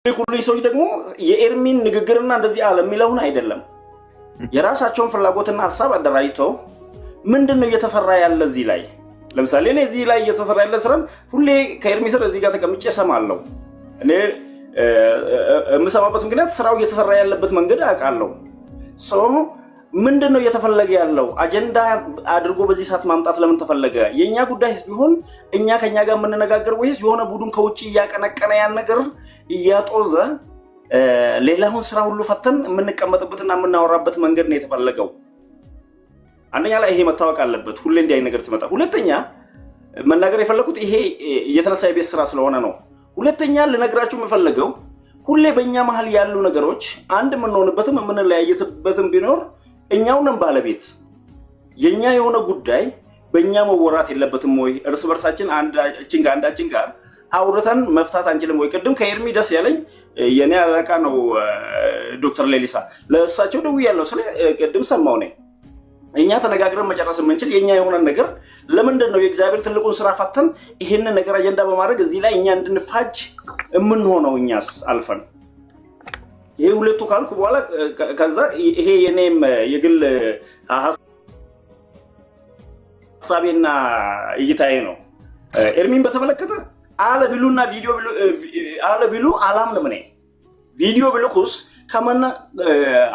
ሁሉ ሰዎች ደግሞ የኤርሚን ንግግርና እንደዚህ አለ የሚለውን አይደለም የራሳቸውን ፍላጎትና ሐሳብ አደራጅተው ምንድነው እየተሰራ ያለ እዚህ ላይ ለምሳሌ እኔ እዚህ ላይ እየተሰራ ያለ ስራን ሁሌ ከኤርሚ ስር እዚህ ጋር ተቀምጬ ሰማለሁ እኔ የምሰማበት ምክንያት ስራው እየተሰራ ያለበት መንገድ አውቃለሁ ሶ ምንድነው እየተፈለገ ያለው አጀንዳ አድርጎ በዚህ ሰዓት ማምጣት ለምን ተፈለገ የኛ ጉዳይስ ቢሆን እኛ ከኛ ጋር የምንነጋገር ወይስ የሆነ ቡድን ከውጪ ያቀነቀነ ያን ነገር እያጦዘ ሌላውን ስራ ሁሉ ፈተን የምንቀመጥበትና የምናወራበት መንገድ ነው የተፈለገው አንደኛ ላይ ይሄ መታወቅ አለበት ሁሌ እንዲህ አይነት ነገር ትመጣ ሁለተኛ መናገር የፈለኩት ይሄ የተነሳ የቤት ስራ ስለሆነ ነው ሁለተኛ ልነግራችሁ የምፈልገው ሁሌ በእኛ መሃል ያሉ ነገሮች አንድ ምንሆንበትም የምንለያየትበትም ቢኖር እኛውንም ባለቤት የኛ የሆነ ጉዳይ በእኛ መወራት የለበትም ወይ እርስ በርሳችን አንዳችን ጋር አውርተን መፍታት አንችልም ወይ ቅድም ከኤርሚ ደስ ያለኝ የኔ አለቃ ነው ዶክተር ሌሊሳ ለእሳቸው ደውያለሁ ስለ ቅድም ሰማው ነኝ እኛ ተነጋግረን መጨረስ የምንችል የኛ የሆነ ነገር ለምንድን ነው የእግዚአብሔር ትልቁን ስራ ፈተን ይሄንን ነገር አጀንዳ በማድረግ እዚህ ላይ እኛ እንድንፋጅ የምንሆነው እኛስ አልፈን ይሄ ሁለቱ ካልኩ በኋላ ከዛ ይሄ የኔም የግል ሐሳቤና እይታዬ ነው ኤርሚን በተመለከተ አለ ቢሉና ቪዲዮ አለ ቢሉ አላምንም ነኝ ቪዲዮ ብልኩስ ከመና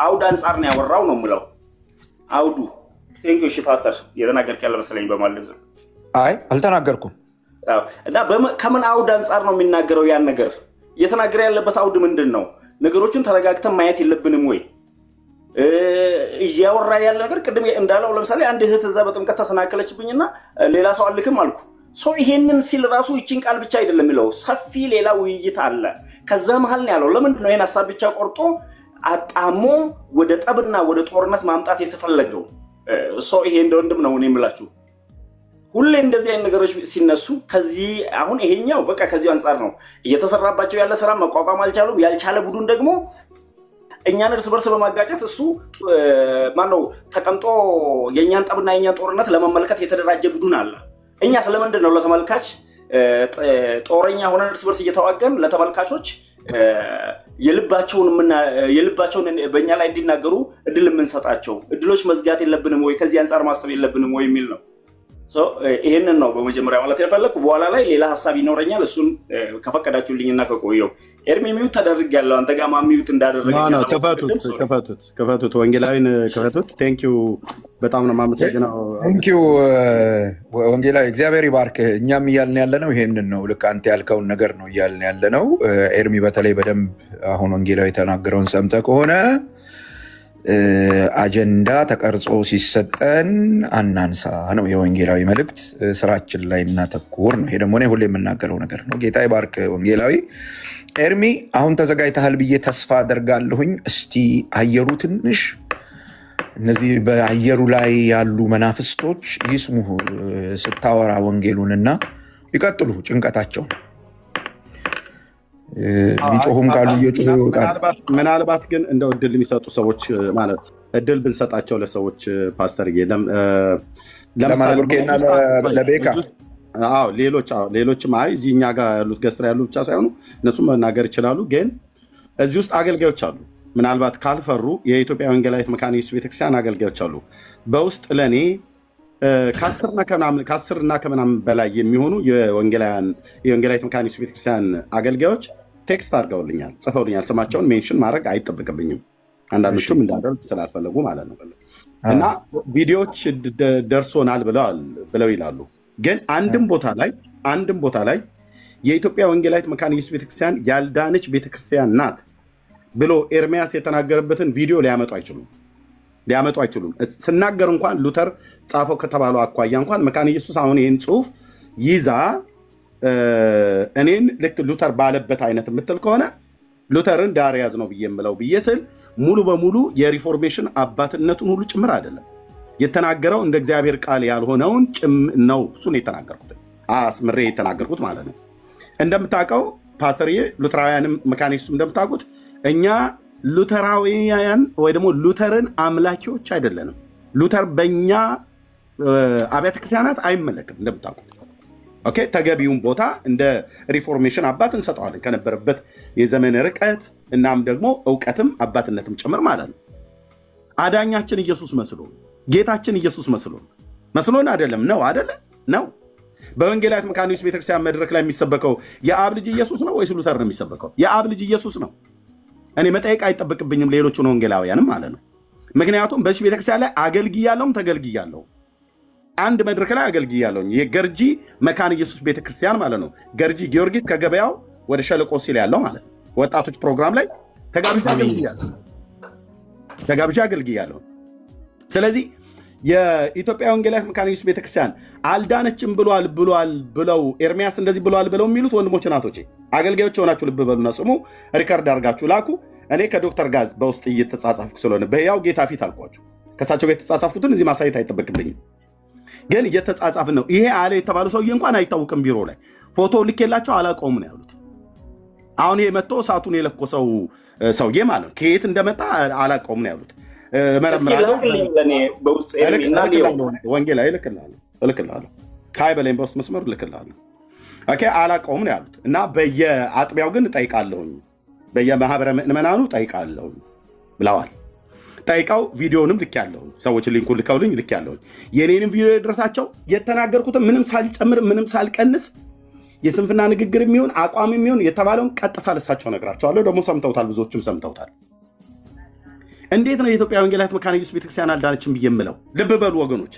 አውድ አንፃር ነው ያወራው ነው ምለው አውዱ ቴንክ ዩ ፓስተር የተናገርክ ያለ መሰለኝ በማለት አይ አልተናገርኩም እና ከመን አውድ አንፃር ነው የሚናገረው ያን ነገር የተናገረ ያለበት አውድ ምንድነው ነገሮችን ተረጋግተን ማየት የለብንም ወይ ያወራ ያለ ነገር ቅድም እንዳለው ለምሳሌ አንድ እህት እዛ በጥምቀት ተሰናከለችብኝና ሌላ ሰው አልክም አልኩ ሶ ይሄንን ሲል ራሱ ይቺን ቃል ብቻ አይደለም የሚለው ሰፊ ሌላ ውይይት አለ ከዛ መሃል ነው ያለው ለምን ነው ይሄን ሐሳብ ብቻ ቆርጦ አጣሞ ወደ ጠብና ወደ ጦርነት ማምጣት የተፈለገው ሶ ይሄ እንደወንድም ነው እኔ የምላችሁ ሁሌ እንደዚህ አይነት ነገሮች ሲነሱ ከዚህ አሁን ይሄኛው በቃ ከዚህ አንፃር ነው እየተሰራባቸው ያለ ስራ መቋቋም አልቻሉም ያልቻለ ቡድን ደግሞ እኛን እርስ በርስ በማጋጨት እሱ ማነው ተቀምጦ የኛን ጠብና የኛን ጦርነት ለመመልከት የተደራጀ ቡድን አለ እኛ ስለምንድን ነው ለተመልካች ጦረኛ ሆነን እርስ በርስ እየተዋገን ለተመልካቾች የልባቸውን በእኛ ላይ እንዲናገሩ እድል የምንሰጣቸው እድሎች መዝጋት የለብንም ወይ ከዚህ አንፃር ማሰብ የለብንም ወይ የሚል ነው ይሄንን ነው በመጀመሪያ ማለት የፈለኩ በኋላ ላይ ሌላ ሐሳብ ይኖረኛል እሱን ከፈቀዳችሁልኝና ከቆየው ኤርሚ ሚውት ተደርጋለሁ አንተ ጋር ሚውት እንዳደረገኝ ከፈቱት ወንጌላዊን ከፈቱት ቴንክ ዩ በጣም ነው ማመሰግነው ቴንክ ዩ ወንጌላዊ እግዚአብሔር ይባርክ እኛም ይያልን ያለነው ይሄንን ነው ልክ አንተ ያልከውን ነገር ነው ይያልን ያለነው ኤርሚ በተለይ በደንብ አሁን ወንጌላዊ ተናገረውን ሰምተ ከሆነ አጀንዳ ተቀርጾ ሲሰጠን አናንሳ ነው የወንጌላዊ መልእክት ስራችን ላይ እናተኩር ነው ይሄ ደግሞ እኔ ሁሌ የምናገረው ነገር ነው ጌታ ይባርክ ወንጌላዊ ኤርሚ አሁን ተዘጋጅተሃል ብዬ ተስፋ አደርጋለሁኝ እስቲ አየሩ ትንሽ እነዚህ በአየሩ ላይ ያሉ መናፍስቶች ይስሙ ስታወራ ወንጌሉንና ይቀጥሉ ጭንቀታቸው ቢጮሁም ካሉ እየጮሁ ይወጣል ምናልባት ግን እንደው እድል የሚሰጡ ሰዎች ማለት እድል ብንሰጣቸው ለሰዎች ፓስተር ለማለብርኬና ለቤካ አዎ ሌሎችም አይ እዚህኛ ጋር ያሉት ገስትራ ያሉ ብቻ ሳይሆኑ እነሱም መናገር ይችላሉ ግን እዚህ ውስጥ አገልጋዮች አሉ ምናልባት ካልፈሩ የኢትዮጵያ ወንጌላዊት መካነ ኢየሱስ ቤተክርስቲያን አገልጋዮች አሉ በውስጥ ለኔ ከአስርና ከምናምን በላይ የሚሆኑ የወንጌላዊት መካነ ኢየሱስ ቤተክርስቲያን አገልጋዮች ቴክስት አድርገውልኛል ጽፈውልኛል ስማቸውን ሜንሽን ማድረግ አይጠበቅብኝም አንዳንዶቹም እንዳደርግ ስላልፈለጉ ማለት ነው እና ቪዲዮዎች ደርሶናል ብለው ይላሉ ግን አንድም ቦታ ላይ የኢትዮጵያ ወንጌላዊት መካነ ኢየሱስ ቤተክርስቲያን ያልዳነች ቤተክርስቲያን ናት ብሎ ኤርሚያስ የተናገረበትን ቪዲዮ ሊያመጡ አይችሉም ስናገር እንኳን ሉተር ጻፈው ከተባለው አኳያ እንኳን መካነ ኢየሱስ አሁን ይህን ጽሁፍ ይዛ እኔን ልክ ሉተር ባለበት አይነት የምትል ከሆነ ሉተርን ዳር ያዝ ነው ብዬ የምለው ብዬ ስል ሙሉ በሙሉ የሪፎርሜሽን አባትነቱን ሁሉ ጭምር አይደለም የተናገረው እንደ እግዚአብሔር ቃል ያልሆነውን ነው እሱን የተናገርኩት አስምሬ የተናገርኩት ማለት ነው እንደምታውቀው ፓስተርዬ ሉተራውያንም መካነ ኢየሱስ እንደምታውቁት እኛ ሉተራውያን ወይ ደግሞ ሉተርን አምላኪዎች አይደለንም ሉተር በእኛ አብያተ ክርስቲያናት አይመለክም እንደምታውቁት ኦኬ ተገቢውን ቦታ እንደ ሪፎርሜሽን አባት እንሰጠዋለን ከነበረበት የዘመን ርቀት እናም ደግሞ እውቀትም አባትነትም ጭምር ማለት ነው። አዳኛችን ኢየሱስ መስሎ ጌታችን ኢየሱስ መስሎን አይደለም ነው አይደለ ነው። በወንጌላዊት መካነ ኢየሱስ ቤተክርስቲያን መድረክ ላይ የሚሰበከው የአብ ልጅ ኢየሱስ ነው ወይስ ሉተር ነው የሚሰበከው? የአብ ልጅ ኢየሱስ ነው። እኔ መጠየቅ አይጠበቅብኝም ሌሎቹን ወንጌላውያንም ማለት ነው። ምክንያቱም በዚህ ቤተክርስቲያን ላይ አገልግያለሁም ተገልግያለሁም። አንድ መድረክ ላይ አገልግያለሁኝ። የገርጂ መካነ ኢየሱስ ቤተክርስቲያን ማለት ነው። ገርጂ ጊዮርጊስ ከገበያው ወደ ሸለቆ ሲል ያለው ማለት ነው። ወጣቶች ፕሮግራም ላይ ተጋብዣ አገልግያለሁ። ስለዚህ የኢትዮጵያ ወንጌላዊት መካነ ኢየሱስ ቤተክርስቲያን አልዳነችም ብለው ኤርሚያስ እንደዚህ ብለዋል ብለው የሚሉት ወንድሞች ናቶቼ አገልጋዮች የሆናችሁ ልብ በሉና ስሙ። ሪከርድ አድርጋችሁ ላኩ። እኔ ከዶክተር ጋዝ በውስጥ እየተጻጻፍኩ ስለሆነ በያው ጌታ ፊት አልኳችሁ። ከሳቸው ጋር የተጻጻፍኩትን እዚህ ማሳየት አይጠበቅብኝም፣ ግን እየተጻጻፍን ነው። ይሄ አለ የተባለው ሰውዬ እንኳን አይታወቅም። ቢሮ ላይ ፎቶ ልኬላቸው አላውቀውም ነው ያሉት። አሁን ይሄ መጥቶ እሳቱን የለኮሰው ሰውዬ ማለት ነው ከየት እንደመጣ አላውቀውም ነው ያሉት። ወንጌላ እልክልሃለሁ ከአይ በላይም በውስጥ መስመር እልክልሃለሁ። አላውቀውም ነው ያሉት እና በየአጥቢያው ግን እጠይቃለሁኝ፣ በየማህበረ ምዕመናኑ እጠይቃለሁኝ ብለዋል። ጠይቀው ቪዲዮንም ልኬያለሁኝ፣ ሰዎች ሊንኩን ልከውልኝ ልኬያለሁኝ። የኔንም ቪዲዮ የደረሳቸው የተናገርኩትን ምንም ሳልጨምር ምንም ሳልቀንስ የስንፍና ንግግር የሚሆን አቋም የሚሆን የተባለውን ቀጥታ ለሳቸው ነግራቸዋለሁ። ደግሞ ሰምተውታል፣ ብዙዎችም ሰምተውታል። እንዴት ነው የኢትዮጵያ ወንጌላዊት መካነ ኢየሱስ ቤተክርስቲያን አልዳነችም ብዬ የምለው? ልብ በሉ ወገኖች፣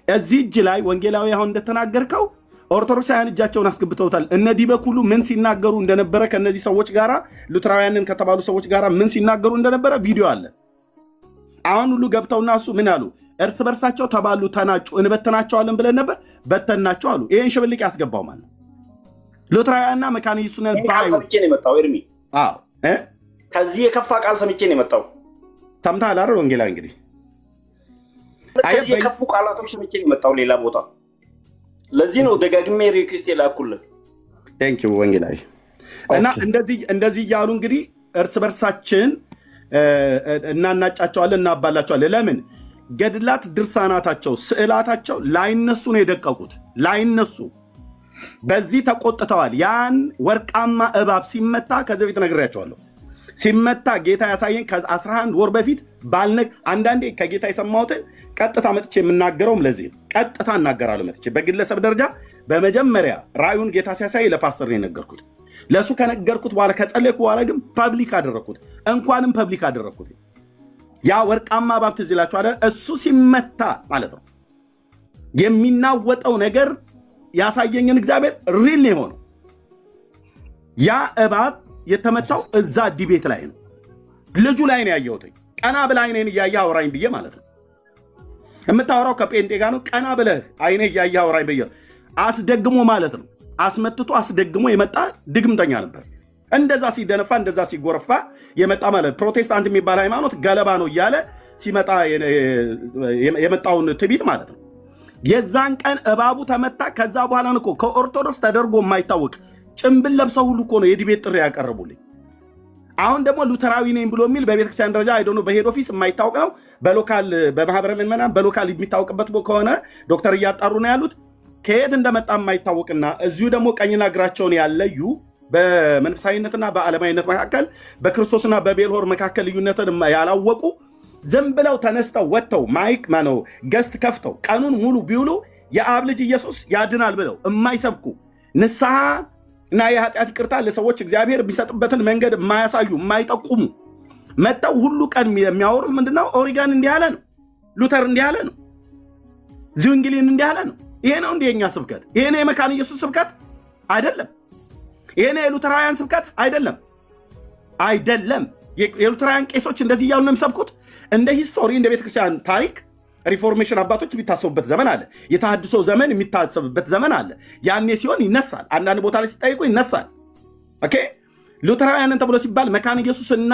እዚህ እጅ ላይ ወንጌላዊ አሁን እንደተናገርከው ኦርቶዶክሳውያን እጃቸውን አስገብተውታል። እነ ዲበኩሉ ምን ሲናገሩ እንደነበረ ከነዚህ ሰዎች ጋራ ሉትራውያንን ከተባሉ ሰዎች ጋራ ምን ሲናገሩ እንደነበረ ቪዲዮ አለ። አሁን ሁሉ ገብተውና እሱ ምን አሉ? እርስ በርሳቸው ተባሉ፣ ተናጩ። እንበተናቸዋለን ብለን ነበር፣ በተናቸው አሉ። ይሄን ሽብልቅ ያስገባው ማለት ነው። ሉትራውያንና መካነ ኢየሱስን ሰምቼ ነው የመጣው ኤርሚ። ከዚህ የከፋ ቃል ሰምቼ ነው የመጣው። ሰምተሃል አይደል ወንጌላዊ? እንግዲህ ከዚህ የከፉ ቃላቶች ሰምቼ ነው የመጣው ሌላ ቦታ። ለዚህ ነው ደጋግሜ ሪኩዌስት የላኩልህ። ቴንክ ዩ ወንጌላዊ። እና እንደዚህ እያሉ እንግዲህ እርስ በርሳችን እናናጫቸዋለን፣ እናባላቸዋለን። ለምን? ገድላት ድርሳናታቸው፣ ስዕላታቸው ላይነሱ ነው የደቀቁት። ላይነሱ በዚህ ተቆጥተዋል። ያን ወርቃማ እባብ ሲመታ ከዚህ በፊት ነግሬያቸዋለሁ። ሲመታ ጌታ ያሳየን ከ11 ወር በፊት ባልነግ አንዳንዴ ከጌታ የሰማሁትን ቀጥታ መጥቼ የምናገረውም ለዚህ ነው። ቀጥታ እናገራለሁ መጥቼ በግለሰብ ደረጃ። በመጀመሪያ ራእዩን ጌታ ሲያሳይ ለፓስተር ነው የነገርኩት። ለእሱ ከነገርኩት በኋላ ከጸለይኩ በኋላ ግን ፐብሊክ አደረግኩት። እንኳንም ፐብሊክ አደረግኩት። ያ ወርቃማ እባብ ትዝ ይላችኋል። እሱ ሲመታ ማለት ነው የሚናወጠው ነገር ያሳየኝን እግዚአብሔር ሪል ነው የሆነው። ያ እባብ የተመታው እዛ ዲቤት ላይ ነው። ልጁ ላይ ነው ያየሁት። ቀና ብለህ አይኔን እያየህ አውራኝ ብዬ ማለት ነው። የምታወራው ከጴንጤ ጋር ነው። ቀና ብለህ አይኔን እያየህ አውራኝ ብዬ አስደግሞ ማለት ነው። አስመትቶ አስደግሞ የመጣ ድግምተኛ ነበር። እንደዛ ሲደነፋ እንደዛ ሲጎረፋ የመጣ ማለት ፕሮቴስታንት የሚባል ሃይማኖት ገለባ ነው እያለ ሲመጣ የመጣውን ትቢት ማለት ነው። የዛን ቀን እባቡ ተመታ። ከዛ በኋላ እኮ ከኦርቶዶክስ ተደርጎ የማይታወቅ ጭምብል ለብሰው ሁሉ እኮ ነው የዲቤት ጥሪ ያቀረቡልኝ። አሁን ደግሞ ሉተራዊ ነኝ ብሎ የሚል በቤተክርስቲያን ደረጃ አይዶኖ በሄድ ኦፊስ የማይታወቅ ነው። በሎካል በማህበረ ምዕመናን በሎካል የሚታወቅበት ከሆነ ዶክተር እያጣሩ ነው ያሉት። ከየት እንደመጣ የማይታወቅና እዚሁ ደግሞ ቀኝና እግራቸውን ያለዩ በመንፈሳዊነትና በዓለማዊነት መካከል በክርስቶስና በቤልሆር መካከል ልዩነትን ያላወቁ ዝም ብለው ተነስተው ወጥተው ማይክ ማነው ገስት ከፍተው ቀኑን ሙሉ ቢውሉ የአብ ልጅ ኢየሱስ ያድናል ብለው የማይሰብኩ ንስሐ እና የኃጢአት ይቅርታ ለሰዎች እግዚአብሔር ቢሰጥበትን መንገድ የማያሳዩ የማይጠቁሙ መጥተው ሁሉ ቀን የሚያወሩት ምንድነው? ኦሪጋን እንዲህ ያለ ነው፣ ሉተር እንዲህ ያለ ነው፣ ዚንግሊን እንዲህ ያለ ነው። ይሄ ነው እንዴ የኛ ስብከት? ይሄ ነው የመካነ ኢየሱስ ስብከት? አይደለም። ይሄ ነው የሉተራውያን ስብከት? አይደለም። የሉተራውያን ቄሶች እንደዚህ እያሉ ነው የሚሰብኩት። እንደ ሂስቶሪ እንደ ቤተክርስቲያን ታሪክ ሪፎርሜሽን አባቶች የሚታሰቡበት ዘመን አለ። የተሃድሶ ዘመን የሚታሰብበት ዘመን አለ። ያኔ ሲሆን ይነሳል። አንዳንድ ቦታ ላይ ሲጠይቁ ይነሳል። ኦኬ ሉተራውያንን ተብሎ ሲባል መካነ ኢየሱስና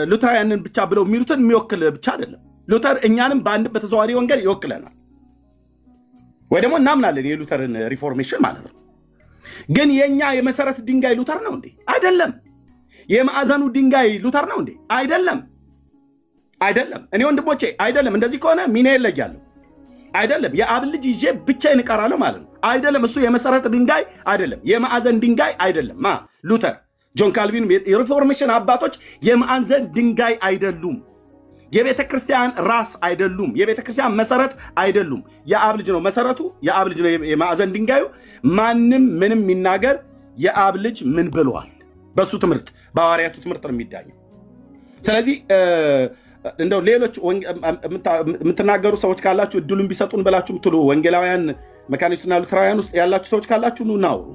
ሉተራውያንን ብቻ ብለው የሚሉትን የሚወክል ብቻ አይደለም። ሉተር እኛንም በአንድ በተዘዋዋሪ ወንጌል ይወክለናል፣ ወይ ደግሞ እናምናለን የሉተርን ሪፎርሜሽን ማለት ነው። ግን የኛ የመሰረት ድንጋይ ሉተር ነው እንዴ? አይደለም። የማዕዘኑ ድንጋይ ሉተር ነው እንዴ? አይደለም። እኔ ወንድሞቼ አይደለም። እንደዚህ ከሆነ ሚና ይለያለሁ። አይደለም። የአብ ልጅ ይዤ ብቻዬን እቀራለሁ ማለት ነው አይደለም። እሱ የመሰረት ድንጋይ አይደለም፣ የማዕዘን ድንጋይ አይደለም። ሉተር፣ ጆን ካልቪን፣ የሪፎርሜሽን አባቶች የማዕዘን ድንጋይ አይደሉም። የቤተ ክርስቲያን ራስ አይደሉም። የቤተ ክርስቲያን መሰረት አይደሉም። የአብ ልጅ ነው መሰረቱ፣ የአብ ልጅ ነው የማዕዘን ድንጋዩ። ማንም ምንም የሚናገር የአብ ልጅ ምን ብለዋል? በሱ ትምህርት፣ በሐዋርያቱ ትምህርት ነው የሚዳኘው። ስለዚህ እንደው ሌሎች የምትናገሩ ሰዎች ካላችሁ እድሉን ቢሰጡን ብላችሁ ምትሉ ወንጌላውያን መካኒስትና ሉትራውያን ውስጥ ያላችሁ ሰዎች ካላችሁ ኑ እናውሩ።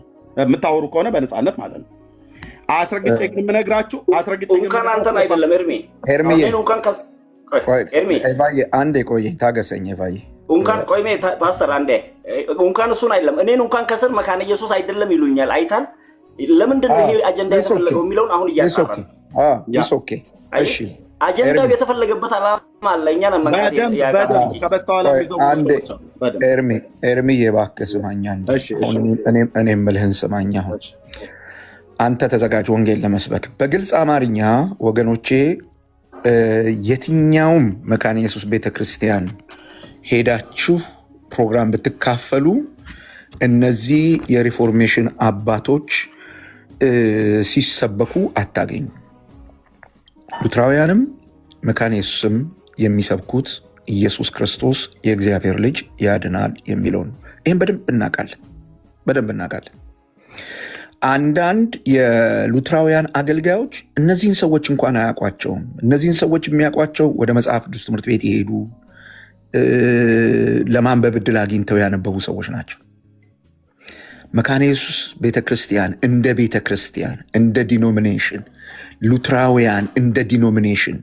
የምታወሩ ከሆነ በነፃነት ማለት ነው። አስረግጬ ግን የምነግራችሁ እንኳን አንተን አይደለም አንዴ ቆይ ታገሰኝ ቫይ እንኳን ቆይ ፓስተር አንዴ እንኳን እሱን አይደለም እኔን እንኳን ከስር መካነ ኢየሱስ አይደለም ይሉኛል። አይታል ለምንድን ነው ይሄ አጀንዳ የተፈለገው የሚለውን አሁን እያጣራን እሺ አጀንዳው የተፈለገበት ዓላማ አለ። እኛ ነን መንካት ኤርሚ የባክህ ስማኝ አንዴ እኔ የምልህን ስማኝ። አሁን አንተ ተዘጋጅ ወንጌል ለመስበክ በግልጽ አማርኛ ወገኖቼ። የትኛውም መካነ ኢየሱስ ቤተክርስቲያን ሄዳችሁ ፕሮግራም ብትካፈሉ እነዚህ የሪፎርሜሽን አባቶች ሲሰበኩ አታገኙ። ሉትራውያንም መካነ ኢየሱስም የሚሰብኩት ኢየሱስ ክርስቶስ የእግዚአብሔር ልጅ ያድናል የሚለውን ይህም በደንብ እናውቃለን። አንዳንድ የሉትራውያን አገልጋዮች እነዚህን ሰዎች እንኳን አያውቋቸውም። እነዚህን ሰዎች የሚያውቋቸው ወደ መጽሐፍ ቅዱስ ትምህርት ቤት የሄዱ ለማንበብ ዕድል አግኝተው ያነበቡ ሰዎች ናቸው። መካነ ኢየሱስ ቤተክርስቲያን እንደ ቤተክርስቲያን እንደ ዲኖሚኔሽን፣ ሉትራውያን እንደ ዲኖሚኔሽን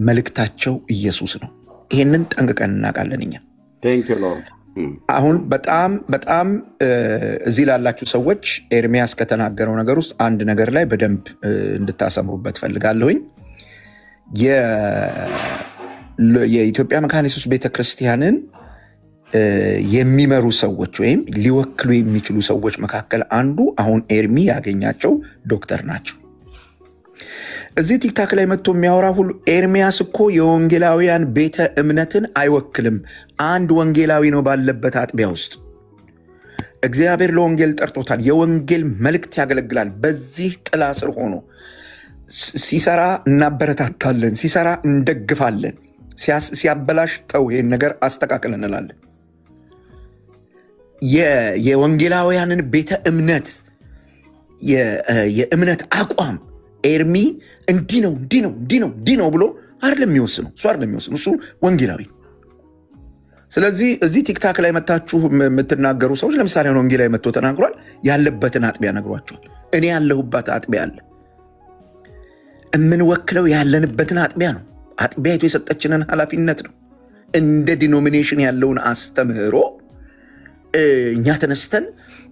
መልእክታቸው ኢየሱስ ነው። ይሄንን ጠንቅቀን እናውቃለን እኛ። አሁን በጣም እዚህ ላላችሁ ሰዎች ኤርሚያስ ከተናገረው ነገር ውስጥ አንድ ነገር ላይ በደንብ እንድታሰምሩበት ፈልጋለሁኝ። የኢትዮጵያ መካነ ኢየሱስ ቤተክርስቲያንን የሚመሩ ሰዎች ወይም ሊወክሉ የሚችሉ ሰዎች መካከል አንዱ አሁን ኤርሚ ያገኛቸው ዶክተር ናቸው። እዚህ ቲክታክ ላይ መጥቶ የሚያወራ ሁሉ ኤርሚያስ እኮ የወንጌላውያን ቤተ እምነትን አይወክልም፣ አንድ ወንጌላዊ ነው ባለበት አጥቢያ ውስጥ እግዚአብሔር ለወንጌል ጠርቶታል፣ የወንጌል መልእክት ያገለግላል። በዚህ ጥላ ስር ሆኖ ሲሰራ እናበረታታለን፣ ሲሰራ እንደግፋለን፣ ሲያበላሽ ተው ይህን ነገር አስተካክል እንላለን። የወንጌላውያንን ቤተ እምነት የእምነት አቋም ኤርሚ እንዲህ ነው ብሎ አይደለም የሚወስነው። እሱ ወንጌላዊ። ስለዚህ እዚህ ቲክታክ ላይ መታችሁ የምትናገሩ ሰዎች ለምሳሌ ወንጌላዊ መጥቶ ተናግሯል፣ ያለበትን አጥቢያ ነግሯቸዋል። እኔ ያለሁበት አጥቢያ አለ፣ የምንወክለው ያለንበትን አጥቢያ ነው። አጥቢያይቱ የሰጠችንን ኃላፊነት ነው። እንደ ዲኖሚኔሽን ያለውን አስተምህሮ እኛ ተነስተን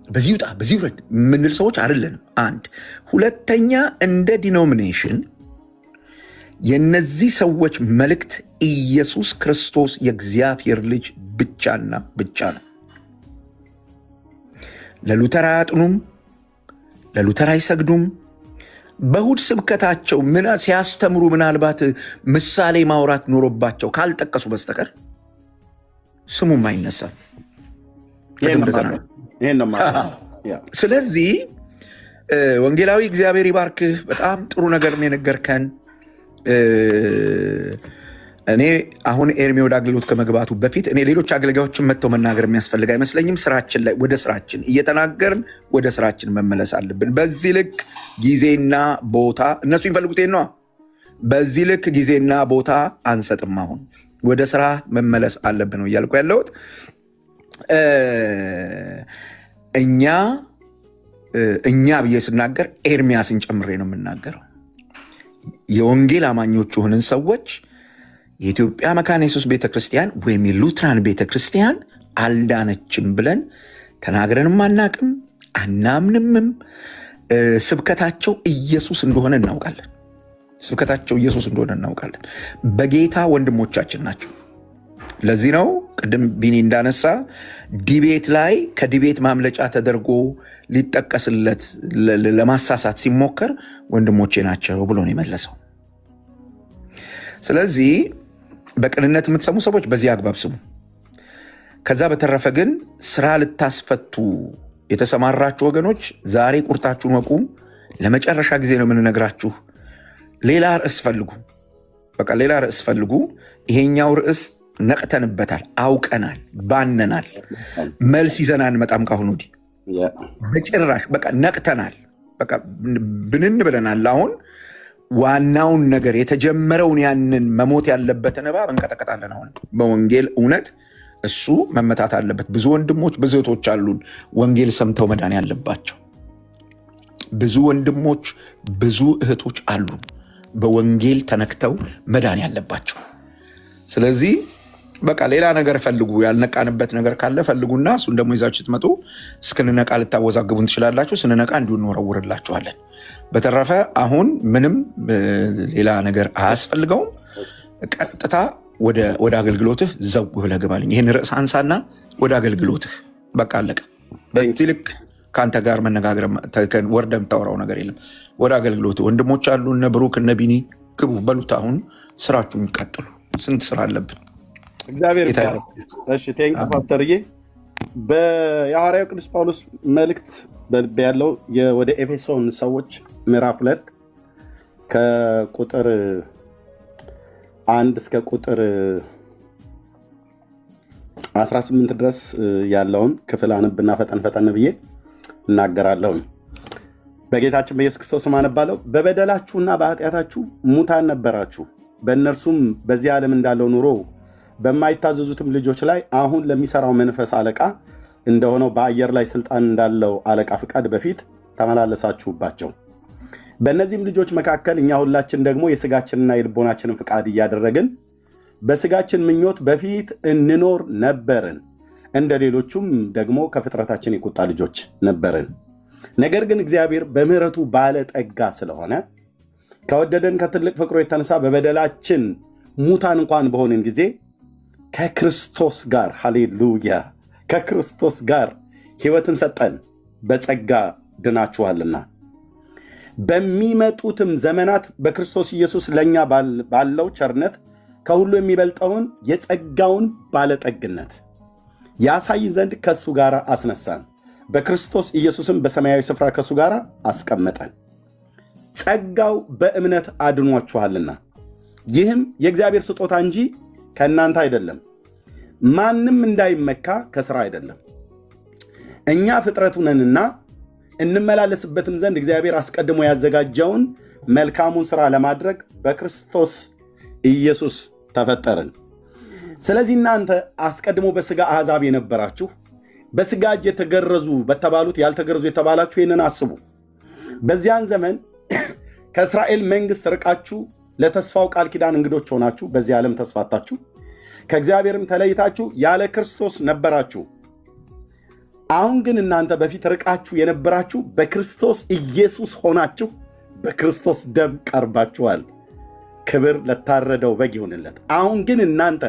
በዚህ ውጣ በዚህ ውረድ የምንል ሰዎች አይደለንም። አንድ ሁለተኛ፣ እንደ ዲኖሚኔሽን የነዚህ ሰዎች መልእክት ኢየሱስ ክርስቶስ የእግዚአብሔር ልጅ ብቻና ብቻ ነው። ለሉተር አያጥኑም፣ ለሉተር አይሰግዱም። በእሑድ ስብከታቸው ሲያስተምሩ ምናልባት ምሳሌ ማውራት ኖሮባቸው ካልጠቀሱ በስተቀር ስሙም አይነሳም። ስለዚህ ወንጌላዊ እግዚአብሔር ይባርክህ። በጣም ጥሩ ነገር ነው የነገርከን። እኔ አሁን ኤርሚ ወደ አገልግሎት ከመግባቱ በፊት እኔ ሌሎች አገልጋዮችን መጥተው መናገር የሚያስፈልግ አይመስለኝም። ስራችን ላይ ወደ ስራችን እየተናገርን ወደ ስራችን መመለስ አለብን። በዚህ ልክ ጊዜና ቦታ እነሱ የሚፈልጉት ነው። በዚህ ልክ ጊዜና ቦታ አንሰጥም። አሁን ወደ ስራ መመለስ አለብን ነው እያልኩ ያለሁት። እኛ ብዬ ስናገር ኤርሚያስን ጨምሬ ነው የምናገረው። የወንጌል አማኞች የሆንን ሰዎች የኢትዮጵያ መካነ ኢየሱስ ቤተክርስቲያን ወይም የሉትራን ቤተክርስቲያን አልዳነችም ብለን ተናግረንም አናቅም፣ አናምንምም። ስብከታቸው ኢየሱስ እንደሆነ እናውቃለን። በጌታ ወንድሞቻችን ናቸው። ለዚህ ነው ቅድም ቢኒ እንዳነሳ ዲቤት ላይ ከዲቤት ማምለጫ ተደርጎ ሊጠቀስለት ለማሳሳት ሲሞከር ወንድሞቼ ናቸው ብሎ ነው የመለሰው። ስለዚህ በቅንነት የምትሰሙ ሰዎች በዚህ አግባብ ስሙ። ከዛ በተረፈ ግን ስራ ልታስፈቱ የተሰማራችሁ ወገኖች ዛሬ ቁርጣችሁን ወቁ። ለመጨረሻ ጊዜ ነው የምንነግራችሁ። ሌላ ርዕስ ፈልጉ። በቃ ሌላ ርዕስ ፈልጉ። ይሄኛው ርዕስ ነቅተንበታል፣ አውቀናል፣ ባነናል። መልስ ይዘን አንመጣም ካሁን ወዲህ በጭራሽ። በቃ ነቅተናል፣ በቃ ብንን ብለናል። አሁን ዋናውን ነገር የተጀመረውን ያንን መሞት ያለበትን እባብ እንቀጠቀጣለን። አሁን በወንጌል እውነት እሱ መመታት አለበት። ብዙ ወንድሞች ብዙ እህቶች አሉን ወንጌል ሰምተው መዳን ያለባቸው። ብዙ ወንድሞች ብዙ እህቶች አሉን በወንጌል ተነክተው መዳን ያለባቸው። ስለዚህ በቃ ሌላ ነገር ፈልጉ። ያልነቃንበት ነገር ካለ ፈልጉና እሱን ደግሞ ይዛችሁ ስትመጡ እስክንነቃ ልታወዛግቡን ትችላላችሁ። ስንነቃ እንዲሁ እንወረውርላችኋለን። በተረፈ አሁን ምንም ሌላ ነገር አያስፈልገውም። ቀጥታ ወደ አገልግሎትህ ዘው ብለህ ግባልኝ። ይህን ርዕስ አንሳና ወደ አገልግሎትህ በቃ አለቀ። በዚህ ልክ ከአንተ ጋር መነጋገር ወርደ የምታወራው ነገር የለም። ወደ አገልግሎት ወንድሞች አሉ፣ እነ ብሩክ እነ ቢኒ ግቡ በሉት። አሁን ስራችሁን ቀጥሉ። ስንት ስራ አለብን። እግዚአብሔር ቴንክ ፓስተርዬ። የሐዋርያው ቅዱስ ጳውሎስ መልእክት በልቤ ያለው ወደ ኤፌሶን ሰዎች ምዕራፍ 2 ከቁጥር 1 እስከ ቁጥር 18 ድረስ ያለውን ክፍል አንብና ፈጠን ብዬ እናገራለሁ። በጌታችን በኢየሱስ ክርስቶስ ስም አነባለሁ። በበደላችሁና በኃጢአታችሁ ሙታን ነበራችሁ፣ በእነርሱም በዚህ ዓለም እንዳለው ኑሮ በማይታዘዙትም ልጆች ላይ አሁን ለሚሰራው መንፈስ አለቃ እንደሆነው በአየር ላይ ስልጣን እንዳለው አለቃ ፍቃድ በፊት ተመላለሳችሁባቸው። በእነዚህም ልጆች መካከል እኛ ሁላችን ደግሞ የስጋችንና የልቦናችንን ፍቃድ እያደረግን በስጋችን ምኞት በፊት እንኖር ነበርን። እንደ ሌሎቹም ደግሞ ከፍጥረታችን የቁጣ ልጆች ነበርን። ነገር ግን እግዚአብሔር በምሕረቱ ባለጠጋ ስለሆነ ከወደደን ከትልቅ ፍቅሩ የተነሳ በበደላችን ሙታን እንኳን በሆንን ጊዜ ከክርስቶስ ጋር ሃሌሉያ፣ ከክርስቶስ ጋር ሕይወትን ሰጠን። በጸጋ ድናችኋልና በሚመጡትም ዘመናት በክርስቶስ ኢየሱስ ለእኛ ባለው ቸርነት ከሁሉ የሚበልጠውን የጸጋውን ባለጠግነት ያሳይ ዘንድ ከእሱ ጋር አስነሳን። በክርስቶስ ኢየሱስም በሰማያዊ ስፍራ ከእሱ ጋር አስቀመጠን። ጸጋው በእምነት አድኗችኋልና ይህም የእግዚአብሔር ስጦታ እንጂ ከእናንተ አይደለም፣ ማንም እንዳይመካ ከሥራ አይደለም። እኛ ፍጥረቱ ነንና እንመላለስበትም ዘንድ እግዚአብሔር አስቀድሞ ያዘጋጀውን መልካሙን ሥራ ለማድረግ በክርስቶስ ኢየሱስ ተፈጠርን። ስለዚህ እናንተ አስቀድሞ በሥጋ አሕዛብ የነበራችሁ በሥጋ እጅ የተገረዙ በተባሉት ያልተገረዙ የተባላችሁ ይህንን አስቡ። በዚያን ዘመን ከእስራኤል መንግሥት ርቃችሁ ለተስፋው ቃል ኪዳን እንግዶች ሆናችሁ በዚህ ዓለም ተስፋታችሁ ከእግዚአብሔርም ተለይታችሁ ያለ ክርስቶስ ነበራችሁ። አሁን ግን እናንተ በፊት ርቃችሁ የነበራችሁ በክርስቶስ ኢየሱስ ሆናችሁ በክርስቶስ ደም ቀርባችኋል። ክብር ለታረደው በግ ይሁንለት። አሁን ግን እናንተ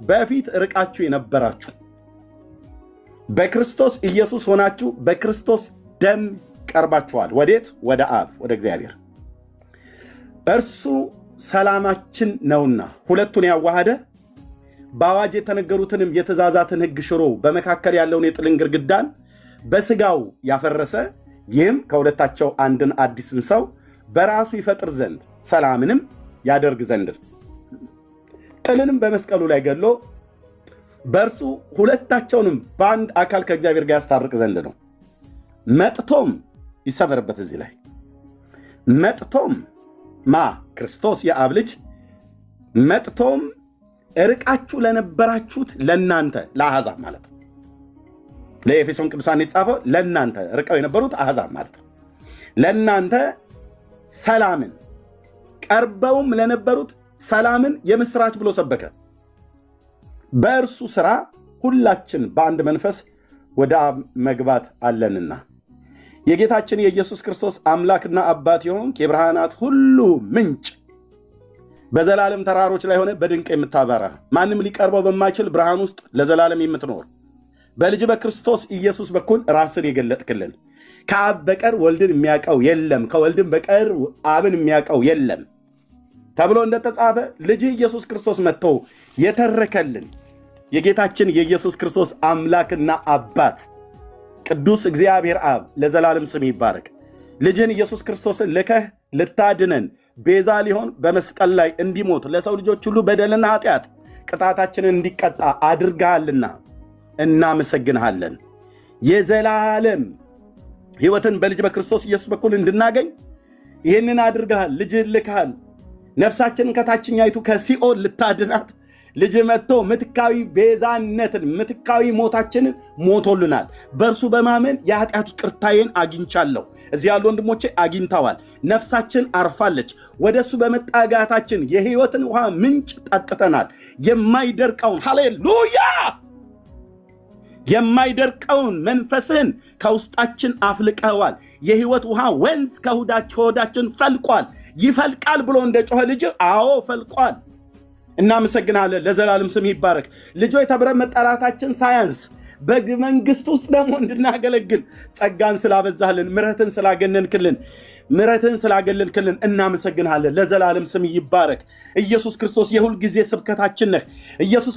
በፊት ርቃችሁ የነበራችሁ በክርስቶስ ኢየሱስ ሆናችሁ በክርስቶስ ደም ቀርባችኋል። ወዴት? ወደ አብ ወደ እግዚአብሔር። እርሱ ሰላማችን ነውና ሁለቱን ያዋሃደ በአዋጅ የተነገሩትንም የትእዛዛትን ሕግ ሽሮ በመካከል ያለውን የጥልን ግርግዳን በሥጋው ያፈረሰ፣ ይህም ከሁለታቸው አንድን አዲስን ሰው በራሱ ይፈጥር ዘንድ ሰላምንም ያደርግ ዘንድ ጥልንም በመስቀሉ ላይ ገሎ በእርሱ ሁለታቸውንም በአንድ አካል ከእግዚአብሔር ጋር ያስታርቅ ዘንድ ነው። መጥቶም ይሰመርበት እዚህ ላይ መጥቶም ክርስቶስ የአብ ልጅ መጥቶም ርቃችሁ ለነበራችሁት ለእናንተ ለአሕዛብ ማለት ነው። ለኤፌሶን ቅዱሳን የተጻፈው ለእናንተ ርቀው የነበሩት አሕዛብ ማለት ነው። ለእናንተ ሰላምን ቀርበውም ለነበሩት ሰላምን የምስራች ብሎ ሰበከ። በእርሱ ሥራ ሁላችን በአንድ መንፈስ ወደ አብ መግባት አለንና የጌታችን የኢየሱስ ክርስቶስ አምላክና አባት የሆንክ የብርሃናት ሁሉ ምንጭ በዘላለም ተራሮች ላይ ሆነ በድንቅ የምታበራ ማንም ሊቀርበው በማይችል ብርሃን ውስጥ ለዘላለም የምትኖር በልጅ በክርስቶስ ኢየሱስ በኩል ራስን የገለጥክልን ከአብ በቀር ወልድን የሚያውቀው የለም፣ ከወልድን በቀር አብን የሚያውቀው የለም ተብሎ እንደተጻፈ ልጅ ኢየሱስ ክርስቶስ መጥቶ የተረከልን የጌታችን የኢየሱስ ክርስቶስ አምላክና አባት ቅዱስ እግዚአብሔር አብ ለዘላለም ስም ይባረክ። ልጅን ኢየሱስ ክርስቶስን ልከህ ልታድነን ቤዛ ሊሆን በመስቀል ላይ እንዲሞት ለሰው ልጆች ሁሉ በደልና ኃጢአት ቅጣታችንን እንዲቀጣ አድርገሃልና እናመሰግንሃለን። የዘላለም ሕይወትን በልጅ በክርስቶስ ኢየሱስ በኩል እንድናገኝ ይህንን አድርገሃል። ልጅህን ልከሃል። ነፍሳችንን ከታችኛይቱ ከሲኦል ልታድናት ልጅ መጥቶ ምትካዊ ቤዛነትን ምትካዊ ሞታችንን ሞቶልናል። በእርሱ በማመን የኃጢአት ይቅርታዬን አግኝቻለሁ። እዚህ ያሉ ወንድሞቼ አግኝተዋል። ነፍሳችን አርፋለች። ወደ እሱ በመጣጋታችን የሕይወትን ውሃ ምንጭ ጠጥተናል። የማይደርቀውን ሃሌሉያ የማይደርቀውን መንፈስህን ከውስጣችን አፍልቀዋል። የሕይወት ውሃ ወንዝ ከሆዳችን ፈልቋል። ይፈልቃል ብሎ እንደ ጮኸ ልጅ አዎ ፈልቋል። እናመሰግናለን። ለዘላለም ስም ይባረክ። ልጆች ተብረን መጠራታችን ሳያንስ በመንግስት ውስጥ ደግሞ እንድናገለግል ጸጋን ስላበዛህልን ምሕረትን ስላገለልክልን እናመሰግናለን። ለዘላለም ስም ይባረክ። ኢየሱስ ክርስቶስ የሁል ጊዜ ስብከታችን ነህ። ኢየሱስ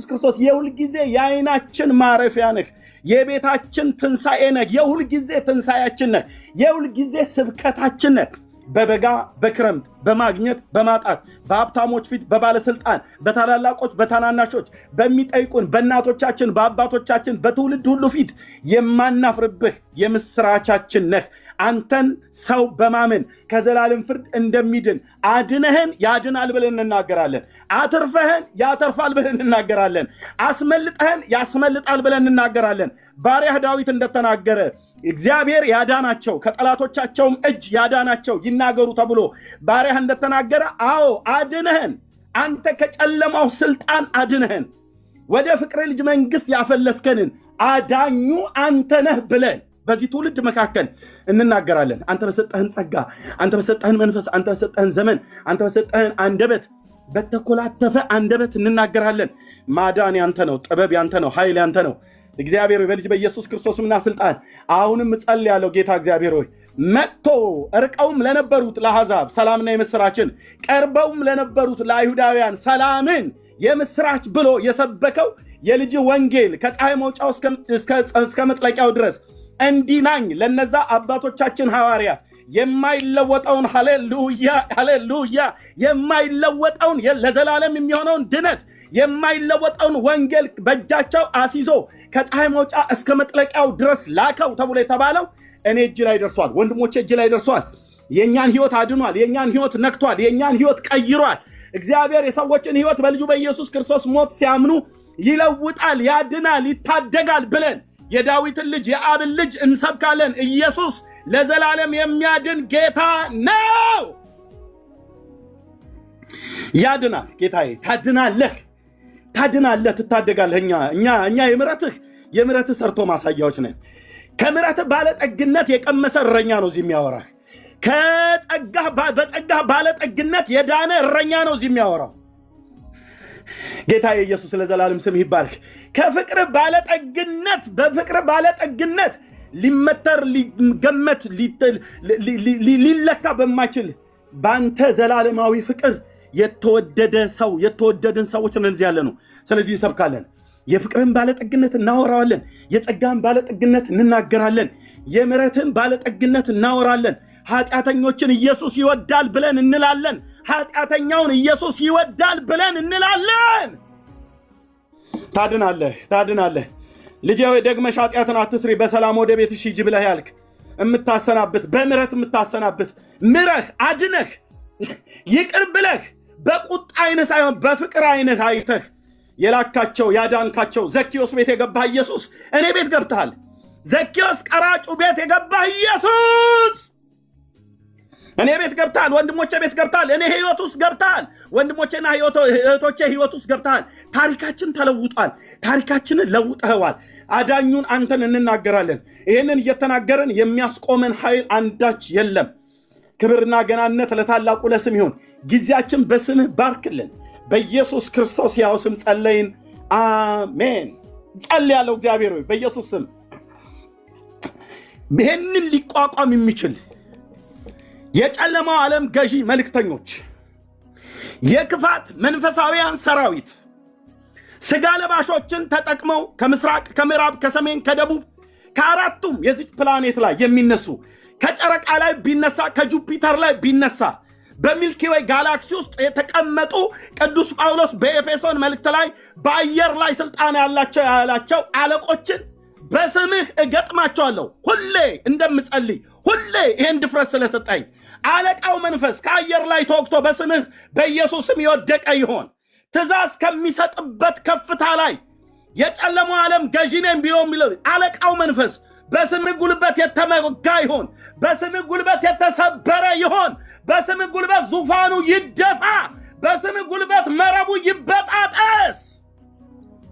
ክርስቶስ የሁል ጊዜ የዓይናችን ማረፊያ ነህ። የቤታችን ትንሣኤ ነህ። የሁል ጊዜ ትንሣኤያችን ነህ። የሁል ጊዜ ስብከታችን ነህ። በበጋ በክረምት በማግኘት በማጣት በሀብታሞች ፊት በባለስልጣን በታላላቆች በታናናሾች በሚጠይቁን በእናቶቻችን በአባቶቻችን በትውልድ ሁሉ ፊት የማናፍርብህ የምስራቻችን ነህ። አንተን ሰው በማመን ከዘላለም ፍርድ እንደሚድን አድነህን ያድናል ብለን እንናገራለን። አትርፈህን ያተርፋል ብለን እንናገራለን። አስመልጠህን ያስመልጣል ብለን እንናገራለን። ባሪያህ ዳዊት እንደተናገረ እግዚአብሔር ያዳናቸው ከጠላቶቻቸውም እጅ ያዳናቸው ይናገሩ ተብሎ ባሪያህ እንደተናገረ አዎ አድነህን። አንተ ከጨለማው ስልጣን አድነህን ወደ ፍቅር ልጅ መንግስት ያፈለስከንን አዳኙ አንተ ነህ ብለን በዚህ ትውልድ መካከል እንናገራለን። አንተ በሰጠህን ጸጋ፣ አንተ በሰጠህን መንፈስ፣ አንተ በሰጠህን ዘመን፣ አንተ በሰጠህን አንደበት በተኮላተፈ አንደበት እንናገራለን። ማዳን ያንተ ነው፣ ጥበብ ያንተ ነው፣ ኃይል ያንተ ነው። እግዚአብሔር በልጅ በኢየሱስ ክርስቶስምና ስልጣን አሁንም እጸልያለሁ። ጌታ እግዚአብሔር ሆይ መጥቶ ርቀውም ለነበሩት ለአሕዛብ ሰላምና የምስራችን ቀርበውም ለነበሩት ለአይሁዳውያን ሰላምን የምስራች ብሎ የሰበከው የልጅ ወንጌል ከፀሐይ መውጫው እስከ መጥለቂያው ድረስ እንዲናኝ ለነዛ አባቶቻችን ሐዋርያት የማይለወጠውን ሃሌሉያ የማይለወጠውን ለዘላለም የሚሆነውን ድነት የማይለወጠውን ወንጌል በእጃቸው አስይዞ ከፀሐይ መውጫ እስከ መጥለቂያው ድረስ ላከው ተብሎ የተባለው እኔ እጅ ላይ ደርሷል። ወንድሞቼ እጅ ላይ ደርሷል። የእኛን ሕይወት አድኗል። የእኛን ሕይወት ነክቷል። የእኛን ሕይወት ቀይሯል። እግዚአብሔር የሰዎችን ሕይወት በልጁ በኢየሱስ ክርስቶስ ሞት ሲያምኑ ይለውጣል፣ ያድናል፣ ይታደጋል ብለን የዳዊትን ልጅ የአብን ልጅ እንሰብካለን። ኢየሱስ ለዘላለም የሚያድን ጌታ ነው። ያድናል። ጌታዬ ታድናለህ፣ ትታደጋለህ። እኛ የምሕረትህ ሰርቶ ማሳያዎች ነን። ከምሕረትህ ባለጠግነት የቀመሰ እረኛ ነው እዚህ የሚያወራህ። በጸጋህ ባለጠግነት የዳነ እረኛ ነው እዚህ የሚያወራው። ጌታ ኢየሱስ ለዘላለም ስም ይባረክ። በፍቅር ባለጠግነት ሊመተር ሊገመት ሊለካ በማይችል በአንተ ዘላለማዊ ፍቅር የተወደድን ሰዎች እነዚህ ያለ ነው። ስለዚህ እንሰብካለን። የፍቅርን ባለጠግነት እናወራዋለን። የጸጋን ባለጠግነት እንናገራለን። የምሕረትን ባለጠግነት እናወራለን። ኃጢአተኞችን ኢየሱስ ይወዳል ብለን እንላለን። ኃጢአተኛውን ኢየሱስ ይወዳል ብለን እንላለን። ታድናለህ። ልጄ ሆይ ደግመሽ ኃጢአትን አትስሪ፣ በሰላም ወደ ቤትሽ ሂጂ ብለህ ያልክ የምታሰናብት በምሕረት የምታሰናብት ምረህ አድነህ ይቅር ብለህ በቁጣ አይነት ሳይሆን በፍቅር አይነት አይተህ የላካቸው ያዳንካቸው ዘኪዮስ ቤት የገባህ ኢየሱስ እኔ ቤት ገብተሃል። ዘኪዮስ ቀራጩ ቤት የገባህ ኢየሱስ እኔ ቤት ገብተሃል። ወንድሞቼ ቤት ገብተሃል። እኔ ህይወት ውስጥ ገብተሃል። ወንድሞቼና እህቶቼ ህይወት ውስጥ ገብተሃል። ታሪካችን ተለውጧል። ታሪካችንን ለውጠኸዋል። አዳኙን አንተን እንናገራለን። ይህንን እየተናገርን የሚያስቆመን ኃይል አንዳች የለም። ክብርና ገናነት ለታላቁ ለስም ይሁን። ጊዜያችን በስምህ ባርክልን። በኢየሱስ ክርስቶስ ያው ስም ጸለይን፣ አሜን። ጸልያለሁ እግዚአብሔር ሆይ በኢየሱስ ስም ይህንን ሊቋቋም የሚችል የጨለማው ዓለም ገዢ መልእክተኞች፣ የክፋት መንፈሳዊያን ሰራዊት ስጋ ለባሾችን ተጠቅመው ከምስራቅ ከምዕራብ ከሰሜን ከደቡብ ከአራቱም የዚች ፕላኔት ላይ የሚነሱ ከጨረቃ ላይ ቢነሳ ከጁፒተር ላይ ቢነሳ በሚልኪ ዌይ ጋላክሲ ውስጥ የተቀመጡ ቅዱስ ጳውሎስ በኤፌሶን መልእክት ላይ በአየር ላይ ስልጣን ያላቸው አለቆችን በስምህ እገጥማቸዋለሁ። ሁሌ እንደምጸልይ ሁሌ ይህን ድፍረት ስለሰጠኝ አለቃው መንፈስ ከአየር ላይ ተወግቶ በስምህ በኢየሱስ ስም የወደቀ ይሆን። ትእዛዝ ከሚሰጥበት ከፍታ ላይ የጨለማው ዓለም ገዢ ነኝ ቢሎ የሚለው አለቃው መንፈስ በስምህ ጉልበት የተመጋ ይሆን። በስምህ ጉልበት የተሰበረ ይሆን። በስምህ ጉልበት ዙፋኑ ይደፋ። በስምህ ጉልበት መረቡ ይበጣጠስ።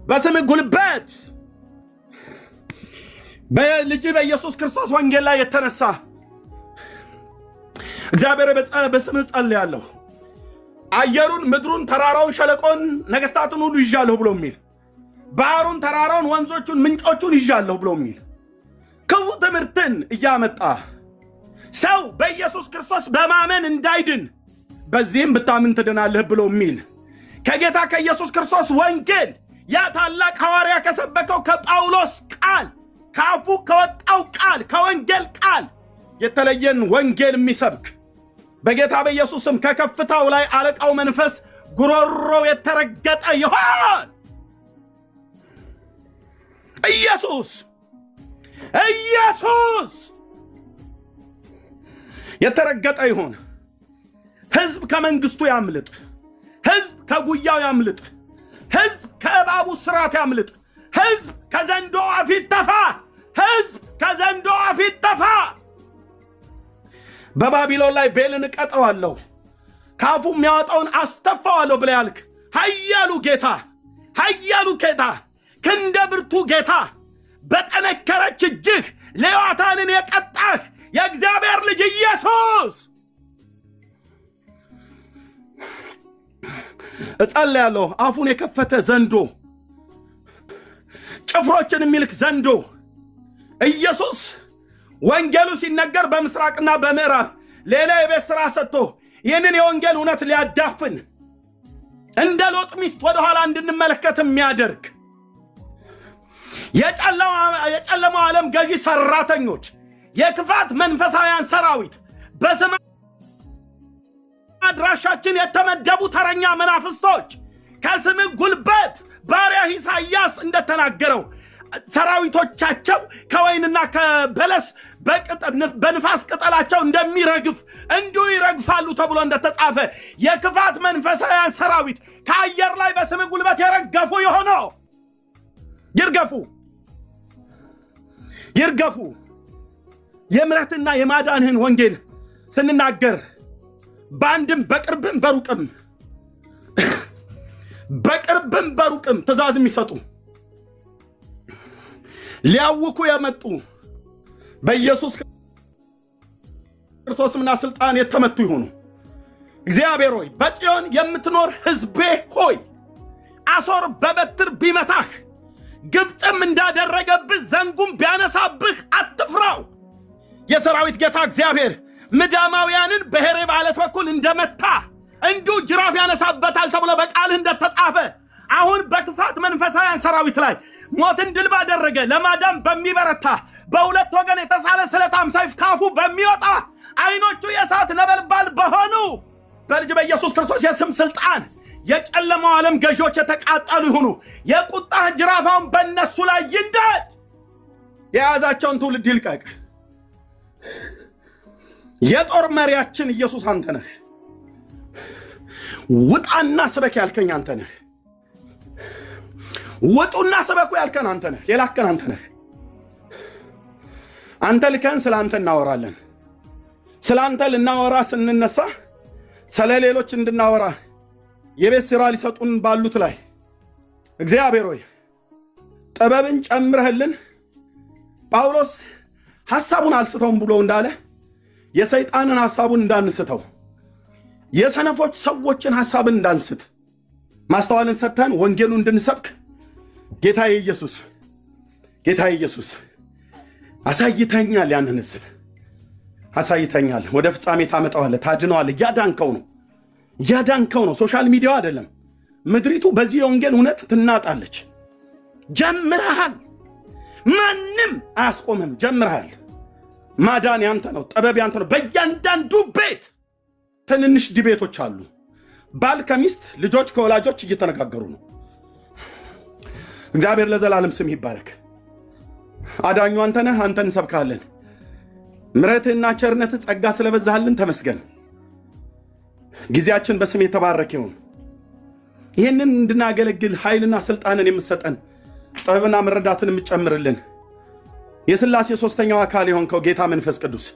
በስምህ ጉልበት በልጅ በኢየሱስ ክርስቶስ ወንጌል ላይ የተነሳ እግዚአብሔር በስምህ ጸልያለሁ። አየሩን፣ ምድሩን፣ ተራራውን፣ ሸለቆን፣ ነገስታቱን ሁሉ ይዣለሁ ብሎ የሚል ባህሩን፣ ተራራውን፣ ወንዞቹን፣ ምንጮቹን ይዣለሁ ብሎ የሚል ክፉ ትምህርትን እያመጣ ሰው በኢየሱስ ክርስቶስ በማመን እንዳይድን በዚህም ብታምን ትድናለህ ብሎ የሚል ከጌታ ከኢየሱስ ክርስቶስ ወንጌል ያ ታላቅ ሐዋርያ ከሰበከው ከጳውሎስ ቃል ከአፉ ከወጣው ቃል ከወንጌል ቃል የተለየን ወንጌል የሚሰብክ በጌታ በኢየሱስም ከከፍታው ላይ አለቃው መንፈስ ጉሮሮው የተረገጠ ይሆን። ኢየሱስ የተረገጠ ይሆን። ሕዝብ ከመንግስቱ ያምልጥ። ሕዝብ ከጉያው ያምልጥ። ሕዝብ ከእባቡ ስራት ያምልጥ። ሕዝብ ከዘንዶ አፍ ይተፋ። ሕዝብ ከዘንዶ አፍ ይተፋ። በባቢሎን ላይ ቤልን እቀጠዋለሁ ካፉ የሚያወጣውን አስተፋዋለሁ ብለህ ያልክ ኃያሉ ጌታ ክንደ ብርቱ ጌታ በጠነከረች እጅህ ሌዋታንን የቀጣህ የእግዚአብሔር ልጅ ኢየሱስ እጸልያለሁ። አፉን የከፈተ ዘንዶ፣ ጭፍሮችን የሚልክ ዘንዶ ኢየሱስ ወንጌሉ ሲነገር በምስራቅና በምዕራብ ሌላ የቤት ሥራ ሰጥቶ ይህንን የወንጌል እውነት ሊያዳፍን እንደ ሎጥ ሚስት ወደኋላ እንድንመለከት የሚያደርግ የጨለማው ዓለም ገዢ ሰራተኞች፣ የክፋት መንፈሳውያን ሰራዊት፣ በስም አድራሻችን የተመደቡ ተረኛ መናፍስቶች ከስም ጉልበት ባሪያ ኢሳይያስ እንደተናገረው ሰራዊቶቻቸው ከወይንና ከበለስ በንፋስ ቅጠላቸው እንደሚረግፍ እንዲሁ ይረግፋሉ ተብሎ እንደተጻፈ የክፋት መንፈሳውያን ሰራዊት ከአየር ላይ በስም ጉልበት የረገፉ የሆነው ይርገፉ። የምሕረትና የማዳንህን ወንጌል ስንናገር በአንድም በቅርብም በሩቅም ትእዛዝ የሚሰጡ ሊያውኩ የመጡ በኢየሱስ ክርስቶስምና ስልጣን የተመቱ ይሆኑ። እግዚአብሔር ሆይ በጽዮን የምትኖር ሕዝቤ ሆይ አሦር በበትር ቢመታህ ግብፅም እንዳደረገብህ ዘንጉም ቢያነሳብህ አትፍራው። የሰራዊት ጌታ እግዚአብሔር ምዳማውያንን በሔሬብ ዓለት በኩል እንደመታ እንዲሁ ጅራፍ ያነሳበታል ተብሎ በቃልህ እንደተጻፈ አሁን በክፋት መንፈሳውያን ሰራዊት ላይ ሞትን ድል ባደረገ ለማዳም በሚበረታ በሁለት ወገን የተሳለ ስለታም ሰይፍ ካፉ በሚወጣ አይኖቹ የእሳት ነበልባል በሆኑ በልጅ በኢየሱስ ክርስቶስ የስም ስልጣን የጨለማው ዓለም ገዢዎች የተቃጠሉ ይሁኑ። የቁጣህ ጅራፋውን በእነሱ ላይ ይንደድ። የያዛቸውን ትውልድ ይልቀቅ። የጦር መሪያችን ኢየሱስ አንተ ነህ። ውጣና ስበክ ያልከኝ አንተ ነህ። ውጡና ስበኩ ያልከን አንተ ነህ። የላከን አንተ ነህ። አንተ ልከን ስለ አንተ እናወራለን። ስለ አንተ ልናወራ ስንነሳ ስለ ሌሎች እንድናወራ የቤት ሥራ ሊሰጡን ባሉት ላይ እግዚአብሔር ሆይ ጥበብን ጨምረህልን ጳውሎስ ሐሳቡን አልስተውም ብሎ እንዳለ የሰይጣንን ሐሳቡን እንዳንስተው የሰነፎች ሰዎችን ሐሳብን እንዳንስት ማስተዋልን ሰጥተን ወንጌሉን እንድንሰብክ ጌታዬ ኢየሱስ አሳይተኛል። ያንን ሕዝብ አሳይተኛል። ወደ ፍጻሜ ታመጣዋለህ፣ ታድነዋለህ። እያዳንከው ነው። ሶሻል ሚዲያው አይደለም፣ ምድሪቱ በዚህ የወንጌል እውነት ትናጣለች። ጀምረሃል፣ ማንም አያስቆምም። ጀምረሃል። ማዳን ያንተ ነው፣ ጥበብ ያንተ ነው። በእያንዳንዱ ቤት ትንንሽ ዲቤቶች አሉ። ባል ከሚስት፣ ልጆች ከወላጆች እየተነጋገሩ ነው። እግዚአብሔር ለዘላለም ስም ይባረክ። አዳኙ አንተ ነህ፣ አንተ እንሰብካለን። ምሕረትህና ቸርነትህ ጸጋ ስለበዛህልን ተመስገን። ጊዜያችን በስም የተባረከ ይሁን። ይህንን እንድናገለግል ኃይልና ስልጣንን የምትሰጠን ጥበብና መረዳትን የምትጨምርልን የሥላሴ ሦስተኛው አካል የሆንከው ጌታ መንፈስ ቅዱስ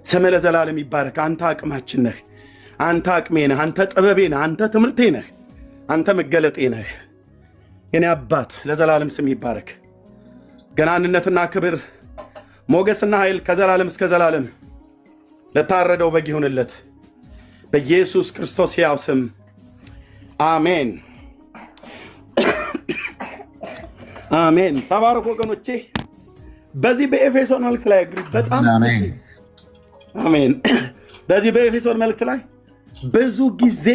ስምህ ለዘላለም ይባረክ። አንተ አቅማችን ነህ፣ አንተ አቅሜ ነህ፣ አንተ ጥበቤ ነህ፣ አንተ ትምህርቴ ነህ፣ አንተ መገለጤ ነህ። የኔ አባት ለዘላለም ስም ይባረክ። ገናንነትና ክብር ሞገስና ኃይል ከዘላለም እስከ ዘላለም ለታረደው በግ ይሁንለት በኢየሱስ ክርስቶስ ሕያው ስም አሜን፣ አሜን። ተባረኩ ወገኖቼ። በዚህ በኤፌሶን መልእክት ላይ በጣም አሜን። በዚህ በኤፌሶን መልእክት ላይ ብዙ ጊዜ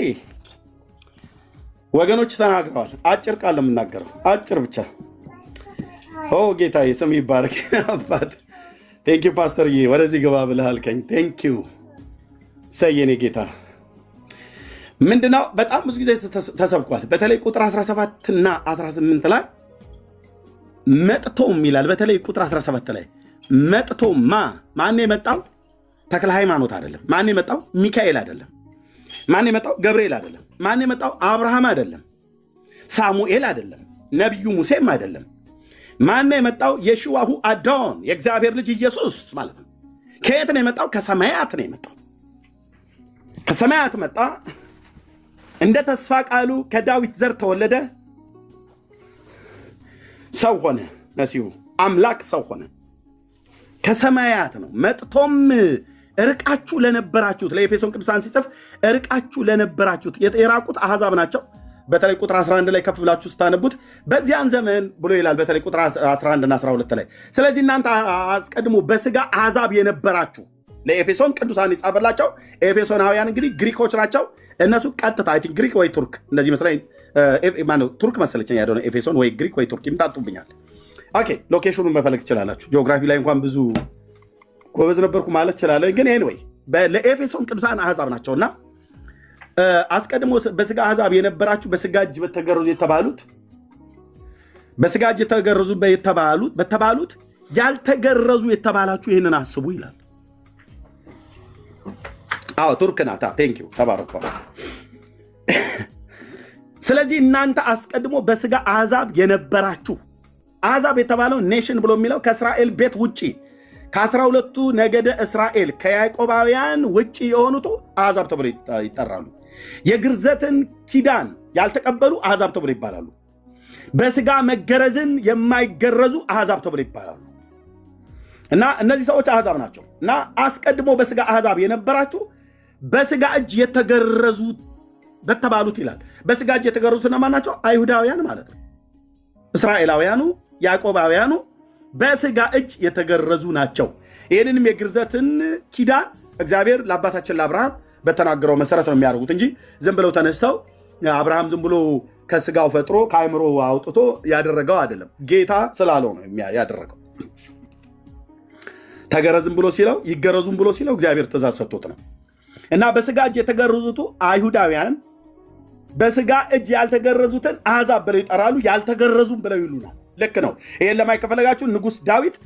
ወገኖች ተናግረዋል። አጭር ቃል ነው የምናገረው፣ አጭር ብቻ። ኦ ጌታዬ ስም ይባረክ። አባት ቴንኪው ፓስተርዬ፣ ወደዚህ ግባ ብለህ አልከኝ። ቴንኪው ሰየኔ ጌታ። ምንድነው በጣም ብዙ ጊዜ ተሰብኳል። በተለይ ቁጥር 17 እና 18 ላይ መጥቶም ይላል። በተለይ ቁጥር 17 ላይ መጥቶም ማን የመጣው? ተክለ ሃይማኖት አይደለም። ማን የመጣው? ሚካኤል አይደለም። ማን የመጣው? ገብርኤል አይደለም። ማን የመጣው? አብርሃም አይደለም። ሳሙኤል አይደለም። ነቢዩ ሙሴም አይደለም። ማን የመጣው? የሽዋሁ አዶን የእግዚአብሔር ልጅ ኢየሱስ ማለት ነው። ከየት ነው የመጣው? ከሰማያት ነው የመጣው። ከሰማያት መጣ። እንደ ተስፋ ቃሉ ከዳዊት ዘር ተወለደ። ሰው ሆነ። መሲሁ አምላክ ሰው ሆነ። ከሰማያት ነው። መጥቶም እርቃችሁ ለነበራችሁት፣ ለኤፌሶን ቅዱሳን ሲጽፍ እርቃችሁ ለነበራችሁት የራቁት አሕዛብ ናቸው። በተለይ ቁጥር 11 ላይ ከፍ ብላችሁ ስታነቡት በዚያን ዘመን ብሎ ይላል። በተለይ ቁጥር 11 እና 12 ላይ ስለዚህ እናንተ አስቀድሞ በስጋ አሕዛብ የነበራችሁ፣ ለኤፌሶን ቅዱሳን የጻፈላቸው ኤፌሶናውያን እንግዲህ ግሪኮች ናቸው። እነሱ ቀጥታ አይ ቲንክ ግሪክ ወይ ቱርክ እንደዚህ መስለኝ ማነው ቱርክ መሰለችኝ ያደሆነ ኤፌሶን ወይ ግሪክ ወይ ቱርክ ይምጣጡብኛል። ኦኬ ሎኬሽኑን መፈለግ ትችላላችሁ። ጂኦግራፊ ላይ እንኳን ብዙ ጎበዝ ነበርኩ ማለት እችላለሁ። ግን ኤኒዌይ ለኤፌሶን ቅዱሳን አሕዛብ ናቸውና አስቀድሞ በስጋ አሕዛብ የነበራችሁ በስጋ እጅ በተገረዙ የተባሉት በስጋ እጅ የተገረዙ በተባሉት ያልተገረዙ የተባላችሁ ይህንን አስቡ ይላል። አዎ ቱርክ ናታ። ቴንኪው ተባረኩ። ስለዚህ እናንተ አስቀድሞ በስጋ አሕዛብ የነበራችሁ፣ አሕዛብ የተባለው ኔሽን ብሎ የሚለው ከእስራኤል ቤት ውጪ ከ12ቱ ነገደ እስራኤል ከያዕቆባውያን ውጪ የሆኑት አሕዛብ ተብሎ ይጠራሉ። የግርዘትን ኪዳን ያልተቀበሉ አሕዛብ ተብሎ ይባላሉ። በስጋ መገረዝን የማይገረዙ አሕዛብ ተብሎ ይባላሉ። እና እነዚህ ሰዎች አሕዛብ ናቸው። እና አስቀድሞ በስጋ አሕዛብ የነበራችሁ በስጋ እጅ የተገረዙ በተባሉት ይላል። በስጋ እጅ የተገረዙት እነማን ናቸው? አይሁዳውያን ማለት ነው። እስራኤላውያኑ ያዕቆባውያኑ በስጋ እጅ የተገረዙ ናቸው። ይህንንም የግርዘትን ኪዳን እግዚአብሔር ለአባታችን ለአብርሃም በተናገረው መሰረት ነው የሚያደርጉት እንጂ ዝም ብለው ተነስተው አብርሃም ዝም ብሎ ከስጋው ፈጥሮ ከአይምሮ አውጥቶ ያደረገው አይደለም። ጌታ ስላለው ነው ያደረገው። ተገረዝም ብሎ ሲለው ይገረዙም ብሎ ሲለው እግዚአብሔር ትእዛዝ ሰጥቶት ነው። እና በስጋ እጅ የተገረዙት አይሁዳውያን በስጋ እጅ ያልተገረዙትን አሕዛብ ብለው ይጠራሉ። ያልተገረዙም ብለው ይሉናል። ልክ ነው። ይሄን ለማየት ከፈለጋችሁ ንጉሥ ዳዊት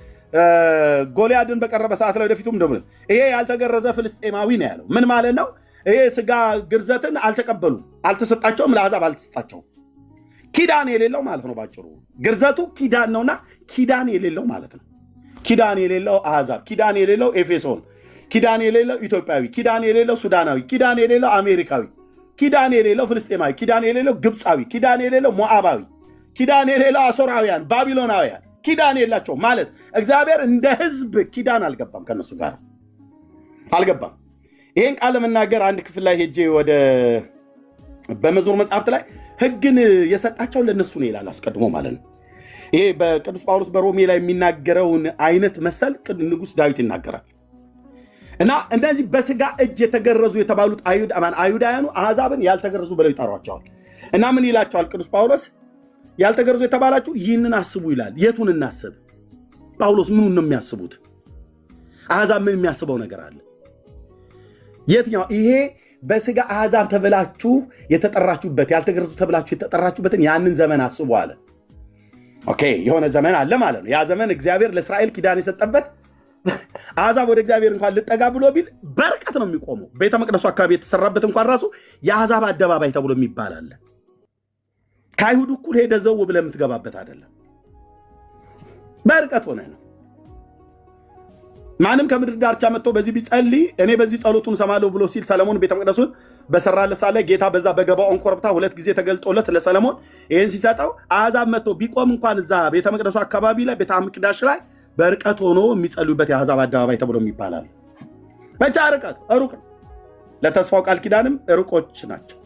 ጎልያድን በቀረበ ሰዓት ላይ ወደፊቱም ደግሞ ይሄ ያልተገረዘ ፍልስጤማዊ ነው ያለው። ምን ማለት ነው? ይሄ ስጋ ግርዘትን አልተቀበሉም፣ አልተሰጣቸውም፣ ለአሕዛብ አልተሰጣቸውም። ኪዳን የሌለው ማለት ነው። ባጭሩ ግርዘቱ ኪዳን ነውና ኪዳን የሌለው ማለት ነው። ኪዳን የሌለው አሕዛብ፣ ኪዳን የሌለው ኤፌሶን፣ ኪዳን የሌለው ኢትዮጵያዊ፣ ኪዳን የሌለው ሱዳናዊ፣ ኪዳን የሌለው አሜሪካዊ፣ ኪዳን የሌለው ፍልስጤማዊ፣ ኪዳን የሌለው ግብፃዊ፣ ኪዳን የሌለው ሞዓባዊ፣ ኪዳን የሌለው አሶራውያን፣ ባቢሎናውያን ኪዳን የላቸው ማለት እግዚአብሔር እንደ ሕዝብ ኪዳን አልገባም፣ ከነሱ ጋር አልገባም። ይሄን ቃል ለመናገር አንድ ክፍል ላይ ሄጄ ወደ በመዝሙር መጽሐፍት ላይ ሕግን የሰጣቸው ለነሱ ነው ይላል አስቀድሞ ማለት ነው። ይሄ በቅዱስ ጳውሎስ በሮሜ ላይ የሚናገረውን አይነት መሰል ንጉሥ ዳዊት ይናገራል። እና እንደዚህ በስጋ እጅ የተገረዙ የተባሉት አይሁዳውያኑ አሕዛብን ያልተገረዙ ብለው ይጠሯቸዋል። እና ምን ይላቸዋል ቅዱስ ጳውሎስ? ያልተገረዙ የተባላችሁ ይህንን አስቡ ይላል። የቱን እናስብ? ጳውሎስ ምኑን ነው የሚያስቡት? አሕዛብ ምን የሚያስበው ነገር አለ? የትኛው? ይሄ በስጋ አሕዛብ ተብላችሁ የተጠራችሁበት ያልተገረዙ ተብላችሁ የተጠራችሁበትን ያንን ዘመን አስቡ አለ። ኦኬ፣ የሆነ ዘመን አለ ማለት ነው። ያ ዘመን እግዚአብሔር ለእስራኤል ኪዳን የሰጠበት አሕዛብ ወደ እግዚአብሔር እንኳን ልጠጋ ብሎ ቢል በርቀት ነው የሚቆመው። ቤተ መቅደሱ አካባቢ የተሰራበት እንኳን ራሱ የአሕዛብ አደባባይ ተብሎ የሚባል አለ። ከአይሁድ እኩል ሄደ ዘው ብለህ የምትገባበት አይደለም። በርቀት ሆነ ነው። ማንም ከምድር ዳርቻ መጥቶ በዚህ ቢጸልይ እኔ በዚህ ጸሎቱን ሰማለሁ ብሎ ሲል ሰለሞን ቤተ መቅደሱን በሰራለት ሳለ ጌታ በዛ በገባዖን ኮረብታ 2 ጊዜ ተገልጦለት ለሰለሞን ይህን ሲሰጠው አሕዛብ መጥቶ ቢቆም እንኳን እዛ ቤተ መቅደሱ አካባቢ ላይ ቤተ መቅደስ ላይ በርቀት ሆኖ የሚጸልዩበት የአሕዛብ አደባባይ ተብሎ ይባላል። ብቻ ርቀት ሩቅ ነው። ለተስፋው ቃል ኪዳንም ሩቆች ናቸው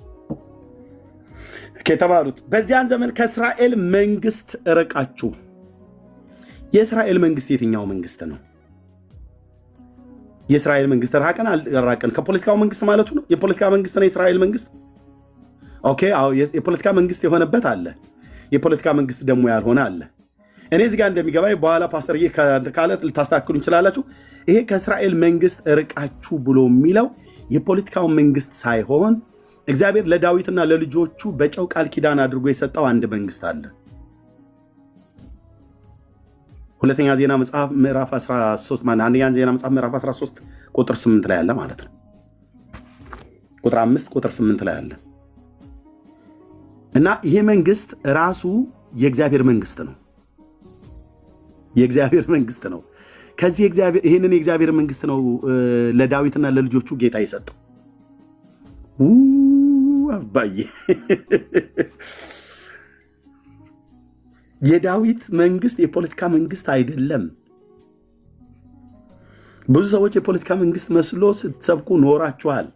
ከተባሉት በዚያን ዘመን ከእስራኤል መንግስት ርቃችሁ። የእስራኤል መንግስት የትኛው መንግስት ነው? የእስራኤል መንግስት ራቀን አልራቀን ከፖለቲካው መንግስት ማለቱ ነው። የፖለቲካ መንግስት ነው የእስራኤል መንግስት። ኦኬ፣ አዎ የፖለቲካ መንግስት የሆነበት አለ፣ የፖለቲካ መንግስት ደግሞ ያልሆነ አለ። እኔ እዚህ ጋር እንደሚገባኝ በኋላ ፓስተር ካለ ልታስተካክሉ እንችላላችሁ። ይሄ ከእስራኤል መንግስት ርቃችሁ ብሎ የሚለው የፖለቲካው መንግስት ሳይሆን እግዚአብሔር ለዳዊትና ለልጆቹ በጨው ቃል ኪዳን አድርጎ የሰጠው አንድ መንግስት አለ። ሁለተኛ ዜና መጽሐፍ ምዕራፍ 13 ማለት አንደኛ ዜና መጽሐፍ ምዕራፍ 13 ቁጥር 8 ላይ አለ ማለት ነው። ቁጥር 5 ቁጥር 8 ላይ አለ እና ይሄ መንግስት ራሱ የእግዚአብሔር መንግስት ነው። የእግዚአብሔር መንግስት ነው። ከዚህ ይህንን የእግዚአብሔር መንግስት ነው ለዳዊትና ለልጆቹ ጌታ የሰጠው። አባዬ የዳዊት መንግስት የፖለቲካ መንግስት አይደለም። ብዙ ሰዎች የፖለቲካ መንግስት መስሎ ስትሰብኩ ኖራችኋል።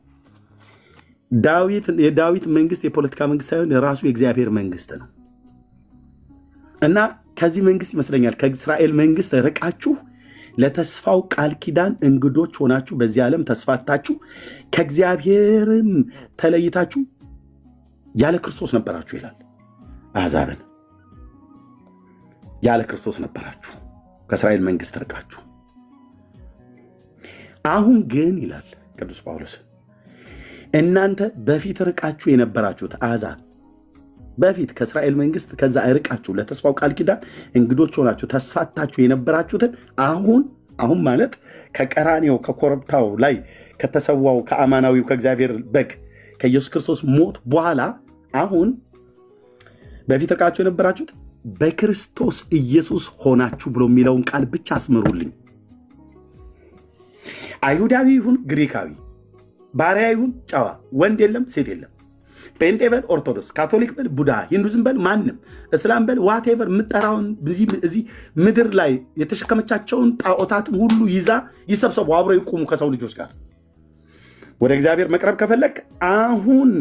የዳዊት መንግስት የፖለቲካ መንግስት ሳይሆን የራሱ የእግዚአብሔር መንግስት ነው እና ከዚህ መንግስት ይመስለኛል ከእስራኤል መንግስት ርቃችሁ ለተስፋው ቃል ኪዳን እንግዶች ሆናችሁ በዚህ ዓለም ተስፋታችሁ ከእግዚአብሔርም ተለይታችሁ ያለ ክርስቶስ ነበራችሁ ይላል። አሕዛብን ያለ ክርስቶስ ነበራችሁ ከእስራኤል መንግስት ርቃችሁ። አሁን ግን ይላል ቅዱስ ጳውሎስ እናንተ በፊት ርቃችሁ የነበራችሁት አሕዛብ በፊት ከእስራኤል መንግስት ከዛ ርቃችሁ ለተስፋው ቃል ኪዳን እንግዶች ሆናችሁ ተስፋታችሁ የነበራችሁትን አሁን ማለት ከቀራኔው ከኮረብታው ላይ ከተሰዋው ከአማናዊው ከእግዚአብሔር በግ ከኢየሱስ ክርስቶስ ሞት በኋላ አሁን በፊት ርቃችሁ የነበራችሁት በክርስቶስ ኢየሱስ ሆናችሁ ብሎ የሚለውን ቃል ብቻ አስምሩልኝ። አይሁዳዊ ይሁን ግሪካዊ፣ ባሪያ ይሁን ጨዋ፣ ወንድ የለም ሴት የለም፣ ጴንጤ በል ኦርቶዶክስ፣ ካቶሊክ በል ቡድሃ፣ ሂንዱዝም በል ማንም፣ እስላም በል ዋቴቨር የምጠራውን እዚህ ምድር ላይ የተሸከመቻቸውን ጣዖታትን ሁሉ ይዛ ይሰብሰቡ፣ አብረው ይቁሙ ከሰው ልጆች ጋር። ወደ እግዚአብሔር መቅረብ ከፈለግ አሁን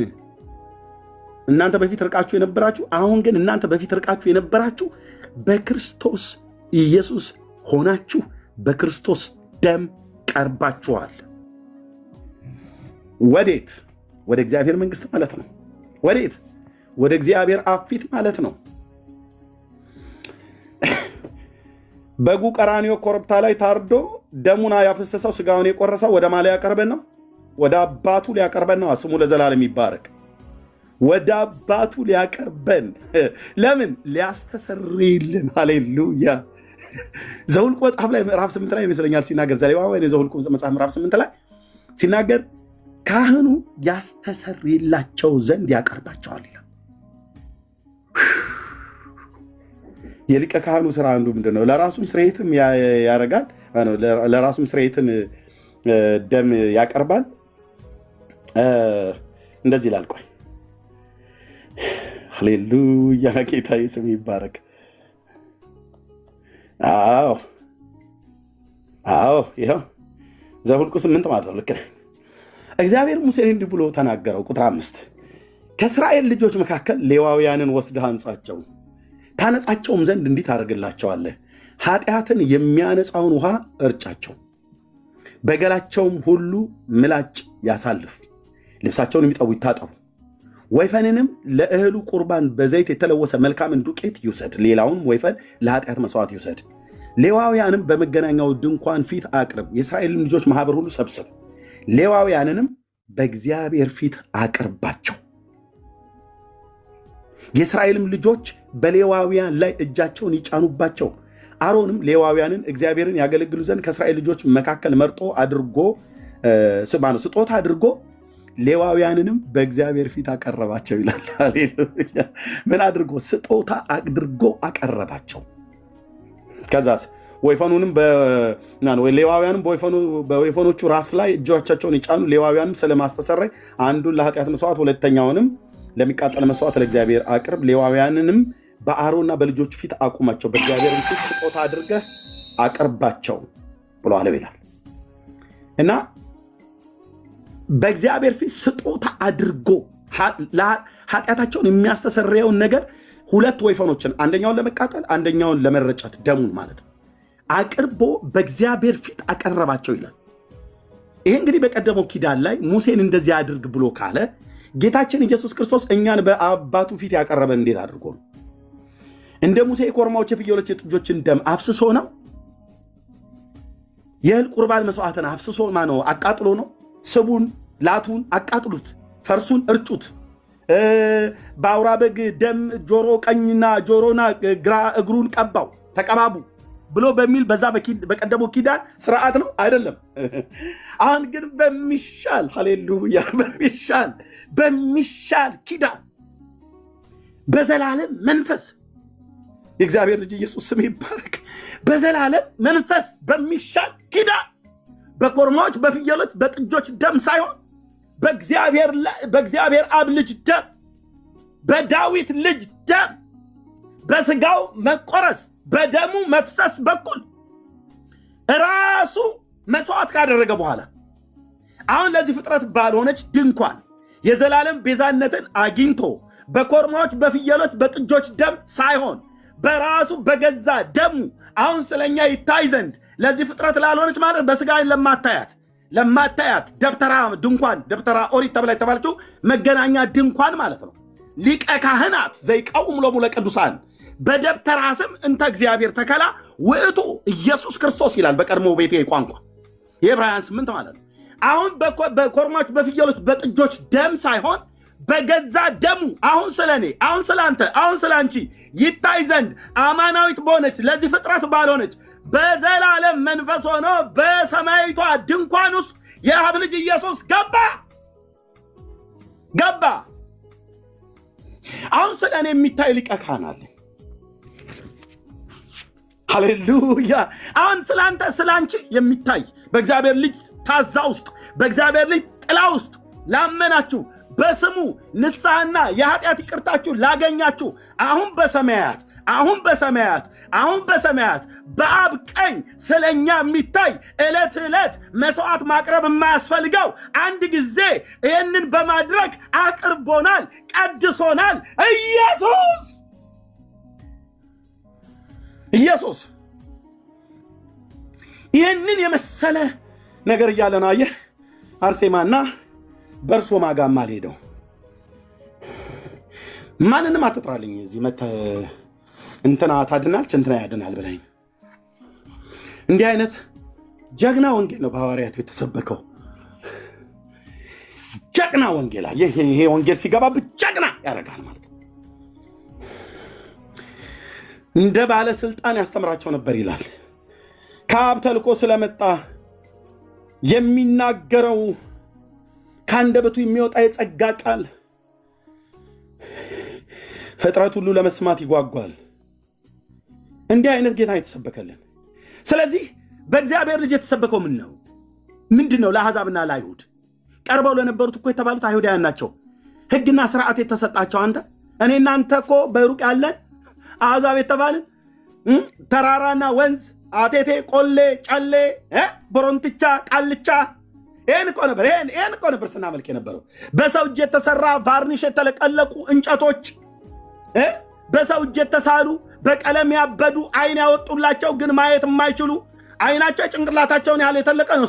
እናንተ በፊት ርቃችሁ የነበራችሁ አሁን ግን እናንተ በፊት ርቃችሁ የነበራችሁ በክርስቶስ ኢየሱስ ሆናችሁ በክርስቶስ ደም ቀርባችኋል። ወዴት? ወደ እግዚአብሔር መንግስት ማለት ነው። ወዴት? ወደ እግዚአብሔር አብ ፊት ማለት ነው። በጉ ቀራንዮ ኮረብታ ላይ ታርዶ ደሙን ያፈሰሰው ስጋውን የቆረሰው ወደ ማን ሊያቀርበን ነው? ወደ አባቱ ሊያቀርበን ነው። ስሙ ለዘላለም ይባረክ። ወደ አባቱ ሊያቀርበን ለምን? ሊያስተሰርይልን። ሃሌሉያ። ዘኍልቍ መጽሐፍ ላይ ምዕራፍ 8 ላይ ይመስለኛል ሲናገር ዘሌዋውያን የዘኍልቍ መጽሐፍ ምዕራፍ 8 ላይ ሲናገር ካህኑ ያስተሰርይላቸው ዘንድ ያቀርባቸዋል ይላል። የሊቀ ካህኑ ስራ አንዱ ምንድን ነው? ለራሱም ስርየትም ያደርጋል። ለራሱም ስርየትን ደም ያቀርባል። እንደዚህ ይላል። ቆይ ሃሌሉያ፣ ጌታ ስም ይባረክ። አዎ ይኸው ዘኍልቍ 8 ማለት ነው። ልክ ነህ። እግዚአብሔር ሙሴን እንዲህ ብሎ ተናገረው። ቁጥር 5 ከእስራኤል ልጆች መካከል ሌዋውያንን ወስደህ አንጻቸው፣ ታነጻቸውም ዘንድ እንዲህ ታደርግላቸዋለህ። ኃጢአትን የሚያነጻውን ውሃ እርጫቸው፣ በገላቸውም ሁሉ ምላጭ ያሳልፍ፣ ልብሳቸውን የሚጠቡ ይታጠቡ፣ ወይፈንንም ለእህሉ ቁርባን በዘይት የተለወሰ መልካምን ዱቄት ይውሰድ፣ ሌላውን ወይፈን ለኃጢአት መስዋዕት ይውሰድ። ሌዋውያንም በመገናኛው ድንኳን ፊት አቅርብ፣ የእስራኤልን ልጆች ማህበር ሁሉ ሰብስብ፣ ሌዋውያንንም በእግዚአብሔር ፊት አቅርባቸው። የእስራኤልም ልጆች በሌዋውያን ላይ እጃቸውን ይጫኑባቸው። አሮንም ሌዋውያንን እግዚአብሔርን ያገለግሉ ዘንድ ከእስራኤል ልጆች መካከል መርጦ አድርጎ ስጦታ አድርጎ ሌዋውያንንም በእግዚአብሔር ፊት አቀረባቸው ይላል። ሃሌሉያ! ምን አድርጎ? ስጦታ አድርጎ አቀረባቸው። ከዛስ ወይፈኑንም ሌዋውያንም በወይፈኖቹ ራስ ላይ እጆቻቸውን ይጫኑ። ሌዋውያንም ስለማስተሰረይ አንዱን ለኃጢአት መስዋዕት፣ ሁለተኛውንም ለሚቃጠል መስዋዕት ለእግዚአብሔር አቅርብ። ሌዋውያንንም በአሮንና በልጆቹ ፊት አቁማቸው፣ በእግዚአብሔር ፊት ስጦታ አድርገህ አቅርባቸው ብሎ አለው ይላል እና በእግዚአብሔር ፊት ስጦታ አድርጎ ኃጢአታቸውን የሚያስተሰርየውን ነገር ሁለት ወይፈኖችን አንደኛውን ለመቃጠል አንደኛውን ለመረጨት ደሙን ማለት ነው አቅርቦ በእግዚአብሔር ፊት አቀረባቸው ይላል። ይሄ እንግዲህ በቀደመው ኪዳን ላይ ሙሴን እንደዚህ አድርግ ብሎ ካለ ጌታችን ኢየሱስ ክርስቶስ እኛን በአባቱ ፊት ያቀረበ እንዴት አድርጎ ነው? እንደ ሙሴ የኮርማዎች የፍየሎች የጥጆችን ደም አፍስሶ ነው? የእህል ቁርባን መስዋዕትን አፍስሶ ነው? አቃጥሎ ነው? ስቡን ላቱን አቃጥሉት፣ ፈርሱን እርጩት፣ በአውራ በግ ደም ጆሮ ቀኝና ጆሮና ግራ እግሩን ቀባው ተቀባቡ ብሎ በሚል በዛ በቀደመው ኪዳን ስርዓት ነው አይደለም። አሁን ግን በሚሻል ሃሌሉያ በሚሻል ኪዳን በዘላለም መንፈስ የእግዚአብሔር ልጅ ኢየሱስ ስም ይባረክ። በዘላለም መንፈስ በሚሻል ኪዳን በኮርማዎች በፍየሎች በጥጆች ደም ሳይሆን በእግዚአብሔር አብ ልጅ ደም በዳዊት ልጅ ደም በስጋው መቆረስ በደሙ መፍሰስ በኩል ራሱ መስዋዕት ካደረገ በኋላ አሁን ለዚህ ፍጥረት ባልሆነች ድንኳን የዘላለም ቤዛነትን አግኝቶ በኮርማዎች በፍየሎች በጥጆች ደም ሳይሆን በራሱ በገዛ ደሙ አሁን ስለኛ ይታይ ዘንድ ለዚህ ፍጥረት ላልሆነች ማለት በስጋ ለማታያት ደብተራ ድንኳን ደብተራ ኦሪት ተብላ የተባለችው መገናኛ ድንኳን ማለት ነው። ሊቀ ካህናት ዘይቀውም ሎሙ ለቅዱሳን በደብተራ ስም እንተ እግዚአብሔር ተከላ ውእቱ ኢየሱስ ክርስቶስ ይላል በቀድሞ ቤቴ ቋንቋ የዕብራውያን 8 ማለት ነው። አሁን በኮርማዎች በፍየሎች በጥጆች ደም ሳይሆን በገዛ ደሙ አሁን ስለኔ አሁን ስላንተ አሁን ስላንቺ ይታይ ዘንድ አማናዊት በሆነች ለዚህ ፍጥረት ባልሆነች በዘላለም መንፈስ ሆኖ በሰማያዊቷ ድንኳን ውስጥ የአብ ልጅ ኢየሱስ ገባ። አሁን ስለኔ የሚታይ ሊቀ ካህን አለ። ሃሌሉያ! አሁን ስላንተ ስላንቺ የሚታይ በእግዚአብሔር ልጅ ታዛ ውስጥ በእግዚአብሔር ልጅ ጥላ ውስጥ ላመናችሁ በስሙ ንስሐና የኃጢአት ይቅርታችሁ ላገኛችሁ አሁን በሰማያት በአብ ቀኝ ስለኛ የሚታይ ዕለት መስዋዕት ማቅረብ የማያስፈልገው አንድ ጊዜ ይህንን በማድረግ አቅርቦናል፣ ቀድሶናል። ኢየሱስ ይህንን የመሰለ ነገር እያለ ነው። አየህ አርሴማና በእርሶ ማጋማ አልሄደው ማንንም አትጥራልኝ እዚህ መተህ እንትና ታድናለች እንትና ያድናል ብለኝ። እንዲህ አይነት ጀግና ወንጌል ነው በሐዋርያቱ የተሰበከው። ጀግና ወንጌል ይሄ ወንጌል ሲገባብህ ጀግና ያደርጋል ማለት ነው። እንደ ባለስልጣን ያስተምራቸው ነበር ይላል። ከአብ ተልኮ ስለመጣ የሚናገረው ከአንደበቱ የሚወጣ የጸጋ ቃል ፍጥረት ሁሉ ለመስማት ይጓጓል። እንዲህ አይነት ጌታ የተሰበከልን። ስለዚህ በእግዚአብሔር ልጅ የተሰበከው ምንድን ነው? ለአሕዛብና ለአይሁድ ቀርበው ለነበሩት እኮ የተባሉት አይሁዳውያን ናቸው። ሕግና ስርዓት የተሰጣቸው አንተ እኔ እናንተ እኮ በሩቅ ያለን አሕዛብ የተባልን ተራራና ወንዝ አቴቴ ቆሌ ጨሌ ቦሮንትቻ ቃልቻ ይህን እኮ ነበር ስናመልክ የነበረው። በሰው እጅ የተሰራ ቫርኒሽ የተለቀለቁ እንጨቶች፣ በሰው እጅ የተሳሉ በቀለም ያበዱ አይን ያወጡላቸው ግን ማየት የማይችሉ አይናቸው ጭንቅላታቸውን ያህል የተለቀ ነው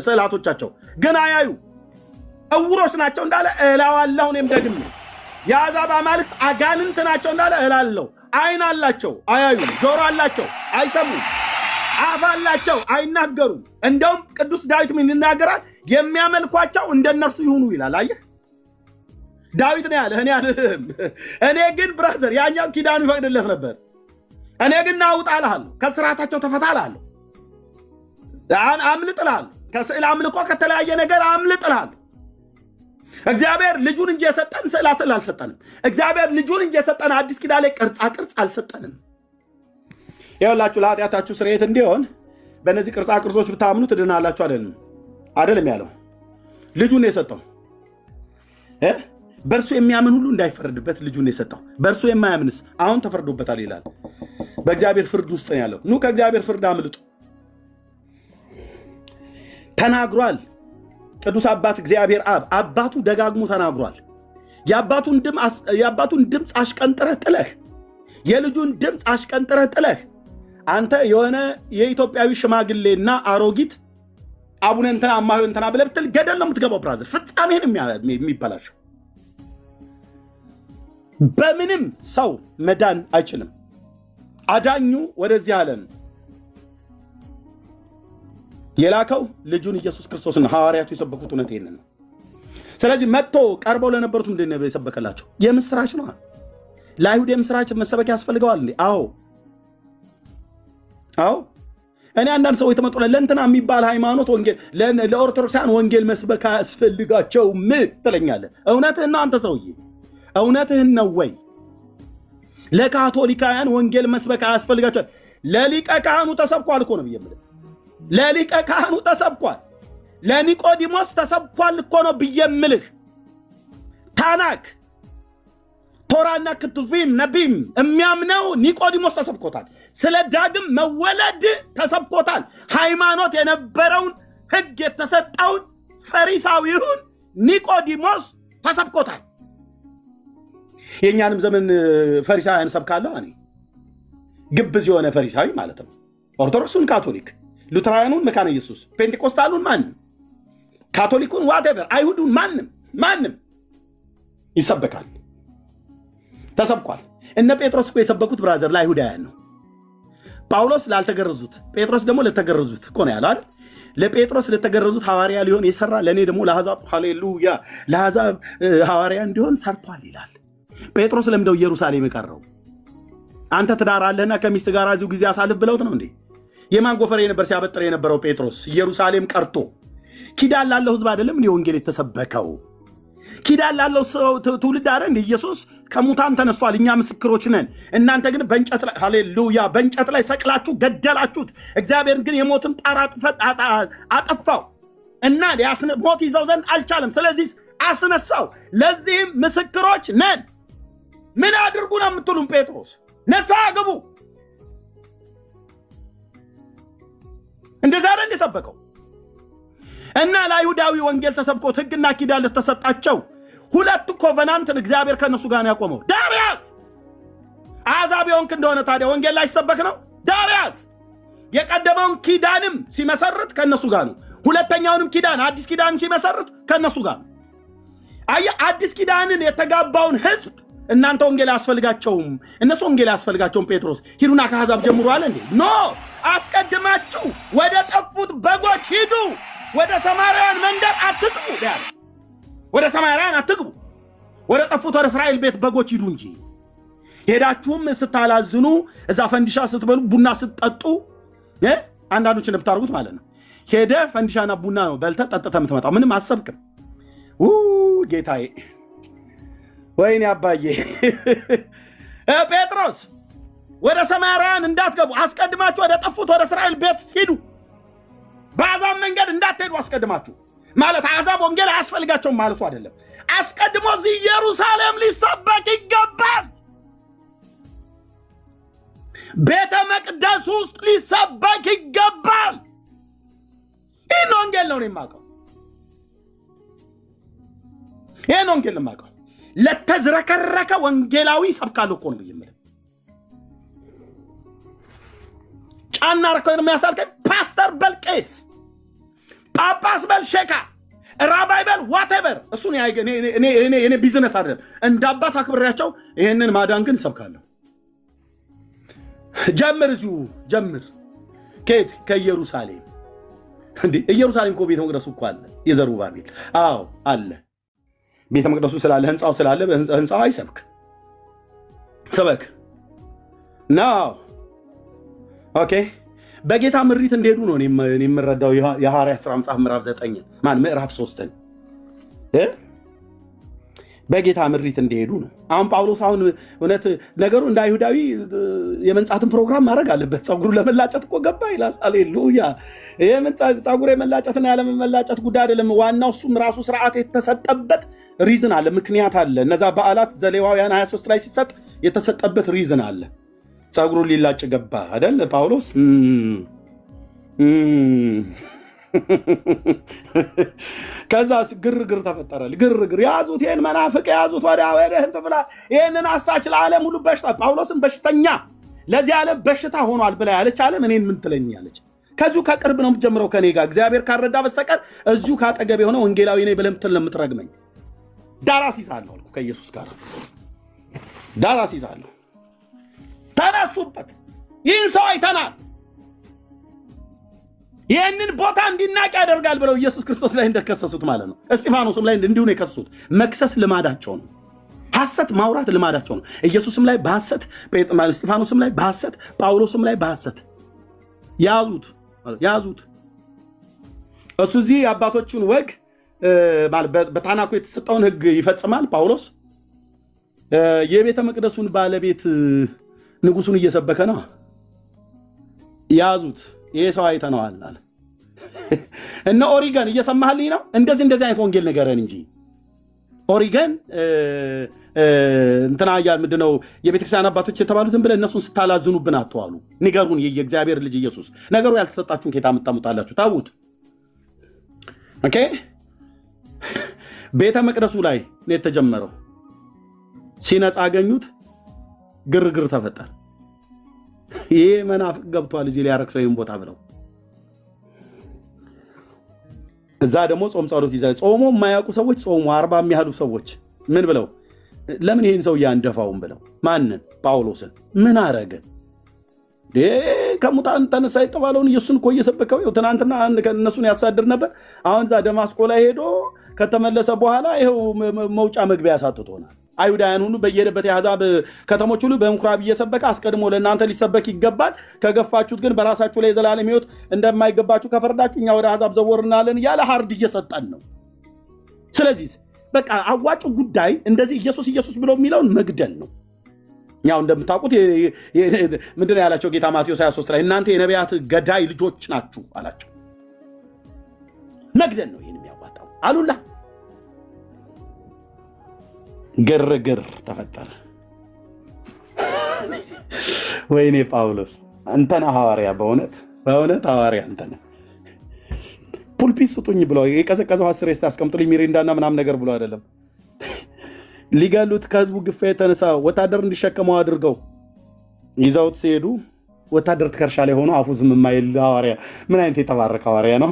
ስዕላቶቻቸው ግን አያዩ እውሮች ናቸው እንዳለ እላዋለሁ። እኔም ደግሜ የአሕዛብ አማልክት አጋንንት ናቸው እንዳለ እላለሁ። አይን አላቸው አያዩም፣ ጆሮ አላቸው አይሰሙም፣ አፍ አላቸው አይናገሩም። እንደውም ቅዱስ ዳዊት ምን ይናገራል? የሚያመልኳቸው እንደነርሱ ይሁኑ ይላል። አየህ ዳዊት ነው ያለ፣ እኔ አይደለም። እኔ ግን ብራዘር ያኛው ኪዳኑ ይፈቅድለት ነበር። እኔ ግን ናውጣ እልሃለሁ፣ ከስርዓታቸው ተፈታ እልሃለሁ፣ አምልጥ እልሃለሁ፣ ከስዕል አምልኮ ከተለያየ ነገር አምልጥ እልሃለሁ። እግዚአብሔር ልጁን እንጂ የሰጠን ስዕል አልሰጠንም። እግዚአብሔር ልጁን እንጂ የሰጠን አዲስ ኪዳን ላይ ቅርጻ ቅርጽ አልሰጠንም። ይኸውላችሁ ለኃጢአታችሁ ስርየት እንዲሆን በእነዚህ ቅርጻ ቅርጾች ብታምኑ ትድናላችሁ አይደለም ያለው። ልጁን የሰጠው በእርሱ የሚያምን ሁሉ እንዳይፈረድበት ልጁን የሰጠው። በእርሱ የማያምንስ አሁን ተፈርዶበታል ይላል። በእግዚአብሔር ፍርድ ውስጥ ነው ያለው። ኑ ከእግዚአብሔር ፍርድ አምልጡ። ተናግሯል። ቅዱስ አባት እግዚአብሔር አብ አባቱ ደጋግሞ ተናግሯል። የአባቱን ድምፅ አሽቀንጥረህ ጥለህ የልጁን ድምፅ አሽቀንጥረህ ጥለህ አንተ የሆነ የኢትዮጵያዊ ሽማግሌና አሮጊት አቡነ እንትና እማሆ እንትና ብለህ ብትል ገደል ነው የምትገባው። ብራዘር ፍጻሜህን የሚበላሸው በምንም ሰው መዳን አይችልም። አዳኙ ወደዚህ ዓለም የላከው ልጁን ኢየሱስ ክርስቶስን ሐዋርያቱ የሰበኩት እውነት ይሄንን ነው። ስለዚህ መጥቶ ቀርበው ለነበሩት ምንድን ነው የሰበከላቸው? የምስራች ነው። ለአይሁድ የምስራች መሰበክ ያስፈልገዋል እንዴ? አዎ። እኔ አንዳንድ ሰዎች የተመጡ ለእንትና የሚባል ሃይማኖት ወንጌል ለኦርቶዶክሳውያን ወንጌል መስበክ አያስፈልጋቸውም ትለኛለህ። እውነትህን ነው አንተ ሰውዬ፣ እውነትህን ነው ወይ? ለካቶሊካውያን ወንጌል መስበክ አያስፈልጋቸዋል? ለሊቀ ካህኑ ተሰብኳል እኮ ነው ብዬ የምልህ። ለሊቀ ካህኑ ተሰብኳል፣ ለኒቆዲሞስ ተሰብኳል እኮ ነው ብዬ የምልህ። ታናክ ቶራና ክትቪም ነቢም የሚያምነው ኒቆዲሞስ ተሰብኮታል። ስለ ዳግም መወለድ ተሰብኮታል። ሃይማኖት የነበረውን ሕግ የተሰጠውን ፈሪሳዊውን ኒቆዲሞስ ተሰብኮታል። የእኛንም ዘመን ፈሪሳውያን ሰብካለሁ እኔ። ግብዝ የሆነ ፈሪሳዊ ማለት ነው። ኦርቶዶክሱን ካቶሊክ፣ ሉትራውያኑን መካነ ኢየሱስ፣ ፔንቴኮስታሉን ማንም፣ ካቶሊኩን ዋቴቨር፣ አይሁዱን ማንም ይሰበካል። ተሰብኳል። እነ ጴጥሮስ እኮ የሰበኩት ብራዘር ለአይሁዳውያን ነው። ጳውሎስ ላልተገረዙት፣ ጴጥሮስ ደግሞ ለተገረዙት እኮ ነው ያለው አይደል? ለጴጥሮስ ለተገረዙት ሐዋርያ ሊሆን የሰራ ለእኔ ደግሞ ለአሕዛብ ሃሌሉያ ለአሕዛብ ሐዋርያ እንዲሆን ሰርቷል ይላል። ጴጥሮስ ለምደው ኢየሩሳሌም የቀረው አንተ ትዳር አለህና ከሚስት ጋር እዚሁ ጊዜ አሳልፍ ብለውት ነው እንዴ? የማን ጎፈሬ ነበር ሲያበጥር የነበረው ጴጥሮስ? ኢየሩሳሌም ቀርቶ ኪዳን ላለው ሕዝብ አይደለም እንዲህ ወንጌል የተሰበከው? ኪዳን ላለው ትውልድ አይደል እንዴ? ኢየሱስ ከሙታን ተነስቷል፣ እኛ ምስክሮች ነን። እናንተ ግን በእንጨት ላይ ሃሌሉያ በእንጨት ላይ ሰቅላችሁ ገደላችሁት። እግዚአብሔር ግን የሞትን ጣር አጠፋው እና ሞት ይዘው ዘንድ አልቻለም። ስለዚህ አስነሳው። ለዚህም ምስክሮች ነን። ምን አድርጉ ነው የምትሉን? ጴጥሮስ ንስሐ ግቡ። እንደዛ አይደል የሰበከው? እና ለአይሁዳዊ ወንጌል ተሰብኮት ሕግና ኪዳን ለተሰጣቸው ሁለቱ ኮቨናንትን እግዚአብሔር ከነሱ ጋር ነው ያቆመው። ዳርያስ አሕዛብ የሆንክ እንደሆነ ታዲያ ወንጌል ላይ ሲሰበክ ነው። ዳርያስ የቀደመውን ኪዳንም ሲመሰርት ከነሱ ጋር ነው። ሁለተኛውንም ኪዳን አዲስ ኪዳን ሲመሰርት ከነሱ ጋር ነው። አየህ፣ አዲስ ኪዳንን የተጋባውን ሕዝብ እናንተ ወንጌል አያስፈልጋቸውም፣ እነሱ ወንጌል አያስፈልጋቸውም። ጴጥሮስ ሂዱና ከአሕዛብ ጀምሩ አለ እንዴ? ኖ፣ አስቀድማችሁ ወደ ጠፉት በጎች ሂዱ፣ ወደ ሰማርያውያን መንደር አትግቡ ያለ። ወደ ሰማርያውያን አትግቡ፣ ወደ ጠፉት ወደ እስራኤል ቤት በጎች ሂዱ እንጂ። ሄዳችሁም ስታላዝኑ፣ እዛ ፈንዲሻ ስትበሉ፣ ቡና ስትጠጡ፣ አንዳንዶች እንደምታደርጉት ማለት ነው። ሄደ ፈንዲሻና ቡና ነው በልተህ ጠጥተህ የምትመጣው። ምንም አሰብክም። ጌታዬ፣ ወይኔ አባዬ። ጴጥሮስ ወደ ሰማርያውያን እንዳትገቡ አስቀድማችሁ ወደ ጠፉት ወደ እስራኤል ቤት ሂዱ፣ በአሕዛብ መንገድ እንዳትሄዱ አስቀድማችሁ ማለት አሕዛብ ወንጌል አያስፈልጋቸውም ማለቱ አይደለም። አስቀድሞ እዚህ ኢየሩሳሌም ሊሰበክ ይገባል። ቤተ መቅደስ ውስጥ ሊሰበክ ይገባል። ይህን ወንጌል ነው የማውቀው። ይህን ወንጌል የማውቀው ለተዝረከረከ ወንጌላዊ ሰብካለሁ እኮ ነው የምልህ። ጫና ረከው የሚያሳልከኝ ፓስተር በልቄስ፣ ጳጳስ በልሼካ፣ ራባይ በል ዋቴቨር እሱን እኔ ቢዝነስ አይደለም። እንደ አባት አክብሬያቸው ይሄንን ማዳን ግን ሰብካለሁ። ጀምር፣ እዚሁ ጀምር። ከየት? ከኢየሩሳሌም። እንዴ ኢየሩሳሌም እኮ ቤተ መቅደሱ እኮ አለ፣ የዘሩባቤል። አዎ አለ፣ ቤተ መቅደሱ ስላለ ህንፃው ስላለ ህንፃው አይሰብክ፣ ሰበክ ነው። ኦኬ በጌታ ምሪት እንደሄዱ ነው እኔ የምረዳው። የሐዋርያት ሥራ መጽሐፍ ምዕራፍ 9 ምዕራፍ 3 በጌታ ምሪት እንደሄዱ ነው። አሁን ጳውሎስ አሁን እውነት ነገሩ እንደ አይሁዳዊ የመንጻትን ፕሮግራም ማድረግ አለበት። ፀጉሩ ለመላጨት እኮ ገባ ይላል። ሃሌሉያ! ፀጉር የመላጨትና ያለመላጨት ጉዳይ አይደለም። ዋናው እሱም ራሱ ስርዓት የተሰጠበት ሪዝን አለ፣ ምክንያት አለ። እነዛ በዓላት ዘሌዋውያን 23 ላይ ሲሰጥ የተሰጠበት ሪዝን አለ። ፀጉሩን ሊላጭ ገባ አይደል ጳውሎስ? ከዛ ግርግር ተፈጠረ። ግርግር ያዙት፣ ይህን መናፍቅ ያዙት፣ ወዲያ እንትን ብላ ይህንን አሳች ለዓለም ሁሉ በሽታ። ጳውሎስን በሽተኛ ለዚህ ዓለም በሽታ ሆኗል ብላ ያለች ዓለም እኔን ምን ትለኛለች? ከዚሁ ከቅርብ ነው የምትጀምረው ከኔ ጋር እግዚአብሔር ካረዳ በስተቀር እዚሁ ካጠገብ የሆነ ወንጌላዊ ነኝ ብለህ ምትል ነው የምትረግመኝ። ዳራስ ይዛለሁ አልኩ ከኢየሱስ ጋር ዳራስ ይዛለሁ። ተነሱበት። ይህን ሰው አይተናል፣ ይህንን ቦታ እንዲናቅ ያደርጋል ብለው ኢየሱስ ክርስቶስ ላይ እንደከሰሱት ማለት ነው። እስጢፋኖስም ላይ እንዲሁ ነው የከሰሱት። መክሰስ ልማዳቸው ነው። ሐሰት ማውራት ልማዳቸው ነው። ኢየሱስም ላይ በሐሰት፣ እስጢፋኖስም ላይ በሐሰት፣ ጳውሎስም ላይ በሐሰት ያዙት። እሱ እዚህ የአባቶቹን ወግ በታናኩ የተሰጠውን ሕግ ይፈጽማል። ጳውሎስ የቤተ መቅደሱን ባለቤት ንጉሱን እየሰበከ ነው። ያዙት። ይሄ ሰው አይተነዋል አለ። እነ ኦሪገን እየሰማህልኝ ነው? እንደዚህ አይነት ወንጌል ንገረን እንጂ ኦሪገን እንትና ምንድነው የቤተክርስቲያን አባቶች የተባሉ ዝም ብለህ እነሱን ስታላዝኑብን አትዋሉ። ንገሩን። የእግዚአብሔር ልጅ ኢየሱስ ነገሩ ያልተሰጣችሁን ኬታ የምታመጣላችሁ ታውት። ኦኬ ቤተ መቅደሱ ላይ ነው የተጀመረው። ሲነጻ አገኙት። ግርግር ተፈጠረ። ይሄ መናፍቅ ገብቷል እዚህ ሊያረክሰው ይሄን ቦታ ብለው እዛ ደግሞ ጾም ጸሎት ይዘው ጾሞ የማያውቁ ሰዎች ጾሙ 40 የሚያህሉ ሰዎች ምን ብለው ለምን ይሄን ሰው ያንደፋውን ብለው ማንን? ጳውሎስን። ምን አረገ? ከሙታን ተነሳ የተባለውን ኢየሱስን እኮ እየሰበከው ትናንትና እነሱን ያሳድር ነበር። አሁን እዛ ደማስቆ ላይ ሄዶ ከተመለሰ በኋላ ይኸው መውጫ መግቢያ ያሳጥቶናል። አይሁዳውያን ሁሉ በየሄደበት የአሕዛብ ከተሞች ሁሉ በምኩራብ እየሰበከ አስቀድሞ ለእናንተ ሊሰበክ ይገባል፣ ከገፋችሁት ግን በራሳችሁ ላይ የዘላለም ሕይወት እንደማይገባችሁ ከፈረዳችሁ እኛ ወደ አሕዛብ ዘወር እንላለን እያለ ሀርድ እየሰጠን ነው። ስለዚህ በቃ አዋጩ ጉዳይ እንደዚህ ኢየሱስ ብሎ የሚለውን መግደል ነው። ያው እንደምታውቁት ምንድን ነው ያላቸው ጌታ ማቴዎስ 23 ላይ እናንተ የነቢያት ገዳይ ልጆች ናችሁ አላቸው። መግደል ነው ይህን የሚያዋጣው አሉላ። ግርግር ተፈጠረ። ወይኔ ጳውሎስ አንተና ሐዋርያ፣ በእውነት ሐዋርያ አንተና። ፑልፒት ስጡኝ ብሎ የቀዘቀዘው 10 ስታ አስቀምጡልኝ ሚሪንዳና ምናምን ነገር ብሎ አይደለም። ሊገሉት ከህዝቡ ግፋ የተነሳ ወታደር እንዲሸከመው አድርገው ይዘውት ሲሄዱ ወታደር ትከርሻ ላይ ሆኖ አፉ ዝም የማይል ሐዋርያ። ምን አይነት የተባረከ ሐዋርያ ነው!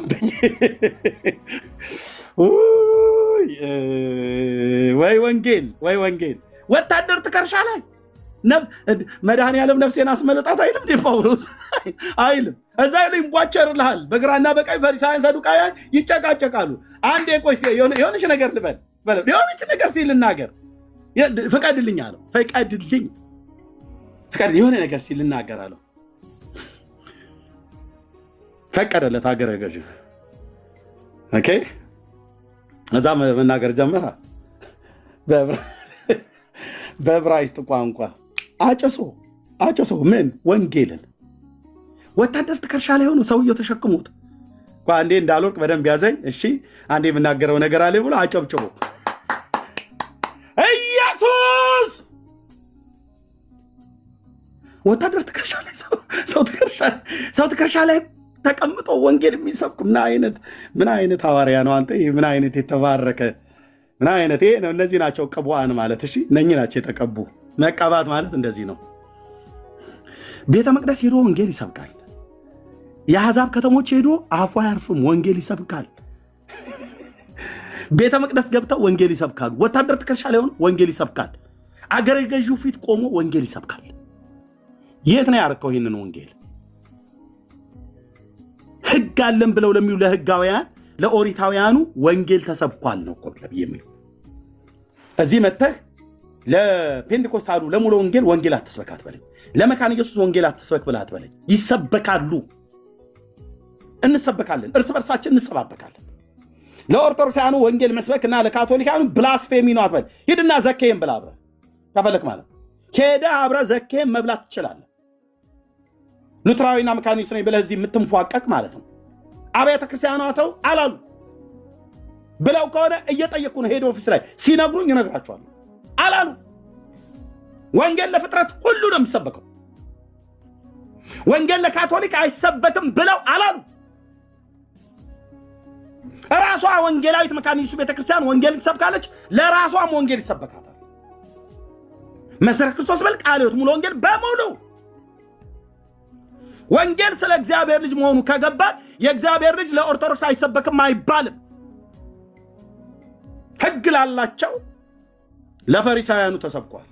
ወይ ወንጌል! ወታደር ትከርሻ ላይ መድኃኔዓለም ነፍሴን አስመለጣት አይልም እንዴ ጳውሎስ? አይልም። እዛ ላይ ይንቧቸርልሃል። በግራና በቀኝ ፈሪሳውያን ሰዱቃውያን ይጨቃጨቃሉ። አንዴ ቆይ የሆነች ነገር ልበል፣ የሆነች ነገር ሲል ልናገር፣ ፍቀድልኝ አለው። ፍቀድልኝ የሆነ ነገር ሲል ልናገር አለው። ፈቀደለት አገረ ገዥ። ኦኬ እዛ መናገር ጀመረ በዕብራይስጥ ቋንቋ አጨሶ ምን ወንጌልን ወታደር ትከሻ ላይ ሆኖ ሰውየው ተሸክሞት አንዴ እንዳልወርቅ በደንብ ያዘኝ። እሺ አንዴ የምናገረው ነገር አለ ብሎ አጨብጭቦ ኢየሱስ ወታደር ትከሻ ላይ ሰው ትከሻ ላይ ተቀምጦ ወንጌል የሚሰብክ ምን አይነት ሐዋርያ ነው አንተ? ምን አይነት የተባረከ ምን አይነት ነው? እነዚህ ናቸው ቅቡዓን ማለት። እሺ እነኚህ ናቸው የተቀቡ። መቀባት ማለት እንደዚህ ነው። ቤተ መቅደስ ሄዶ ወንጌል ይሰብካል። የአሕዛብ ከተሞች ሄዶ አፉ አያርፍም፣ ወንጌል ይሰብካል። ቤተ መቅደስ ገብተው ወንጌል ይሰብካሉ። ወታደር ትከሻ ላይ ሆኖ ወንጌል ይሰብካል። አገረ ገዢው ፊት ቆሞ ወንጌል ይሰብካል። የት ነው ያረከው ይሄንን ወንጌል? ህግ አለን ብለው ለሚሉ ለህጋውያን ለኦሪታውያኑ ወንጌል ተሰብኳል ነው እኮ የሚለው። እዚህ መተህ ለፔንቴኮስታሉ ለሙሉ ወንጌል አትስበክ አትበለኝ። ለመካነ ኢየሱስ ወንጌል አትስበክ ብለህ አትበለኝ። ይሰበካሉ፣ እንሰበካለን፣ እርስ በርሳችን እንሰባበካለን። ለኦርቶዶክሳውያኑ ወንጌል መስበክና ለካቶሊካውያኑ ብላስፌሚ ነው አትበል። ሂድና ዘኬም ብላ አብረህ ከፈለክ ማለት ሄደህ አብረህ ዘኬም መብላት ትችላለህ። ሉትራዊና መካነ ኢየሱስ ነኝ ብለህ እዚህ የምትንፏቀቅ ማለት ነው። አብያተ ክርስቲያናቸው አላሉ ብለው ከሆነ እየጠየቁ ነው። ሄድ ኦፊስ ላይ ሲነግሩኝ እነግራቸዋለሁ። አላሉ። ወንጌል ለፍጥረት ሁሉ ነው የሚሰበከው። ወንጌል ለካቶሊክ አይሰበክም ብለው አላሉ። ራሷ ወንጌላዊት መካነ ኢየሱስ ቤተክርስቲያን ወንጌል ትሰብካለች፣ ለራሷም ወንጌል ይሰበካታል። መሰረተ ክርስቶስ በል ቃለ ሕይወት ሙሉ ወንጌል በሙሉ ወንጌል ስለ እግዚአብሔር ልጅ መሆኑ ከገባን የእግዚአብሔር ልጅ ለኦርቶዶክስ አይሰበክም አይባልም። ሕግ ላላቸው ለፈሪሳውያኑ ተሰብኳል።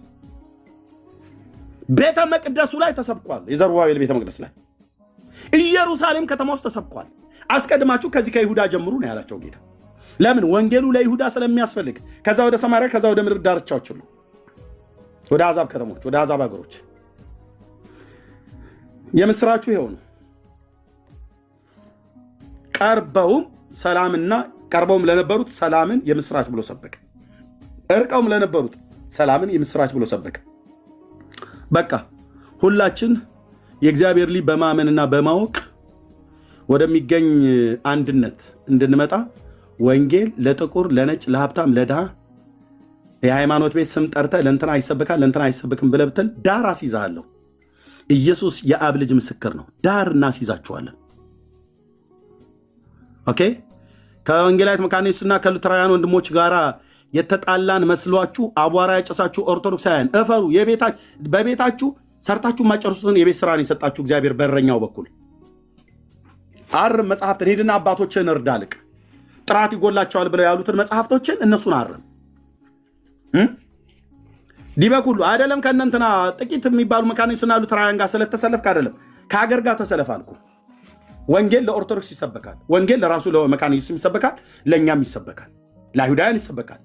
ቤተ መቅደሱ ላይ ተሰብኳል። የዘሩባቤል ቤተ መቅደስ ላይ ኢየሩሳሌም ከተማ ውስጥ ተሰብኳል። አስቀድማችሁ ከዚህ ከይሁዳ ጀምሩ ነው ያላቸው ጌታ። ለምን? ወንጌሉ ለይሁዳ ስለሚያስፈልግ። ከዛ ወደ ሰማርያ፣ ከዛ ወደ ምድር ዳርቻዎች ሁሉ፣ ወደ አሕዛብ ከተሞች፣ ወደ አሕዛብ ሀገሮች። የምስራቹ ይሄው ነው። ቀርበውም ለነበሩት ሰላምን የምስራች ብሎ ሰበከ። እርቀውም ለነበሩት ሰላምን የምስራች ብሎ ሰበከ። በቃ ሁላችን የእግዚአብሔር ልጅ በማመንና በማወቅ ወደሚገኝ አንድነት እንድንመጣ ወንጌል ለጥቁር፣ ለነጭ፣ ለሀብታም፣ ለድሃ የሃይማኖት ቤት ስም ጠርተህ ለእንትና ይሰበካል ለእንትና አይሰበክም ብለህ ብትል ዳር አስይዝሃለሁ። ኢየሱስ የአብ ልጅ ምስክር ነው። ዳር እናስይዛችኋለን። ኦኬ። ከወንጌላዊት መካነ ኢየሱስና ከሉተራውያን ወንድሞች ጋር የተጣላን መስሏችሁ አቧራ ያጨሳችሁ ኦርቶዶክሳውያን እፈሩ። በቤታችሁ ሰርታችሁ ማጨርሱትን የቤት ስራን የሰጣችሁ እግዚአብሔር በረኛው በኩል አርም። መጽሐፍትን ሄድና አባቶችን እርዳልቅ ጥራት ይጎላቸዋል ብለው ያሉትን መጽሐፍቶችን እነሱን አርም። ዲበኩሉ አይደለም ከእነንትና ጥቂት የሚባሉ መካነ ኢየሱስና ሉተራውያን ጋር ስለተሰለፍክ አይደለም፣ ከሀገር ጋር ተሰለፍ አልኩ። ወንጌል ለኦርቶዶክስ ይሰበካል። ወንጌል ለራሱ ለመካነ ኢየሱስ ይሰበካል፣ ለእኛም ይሰበካል፣ ለአይሁዳውያን ይሰበካል፣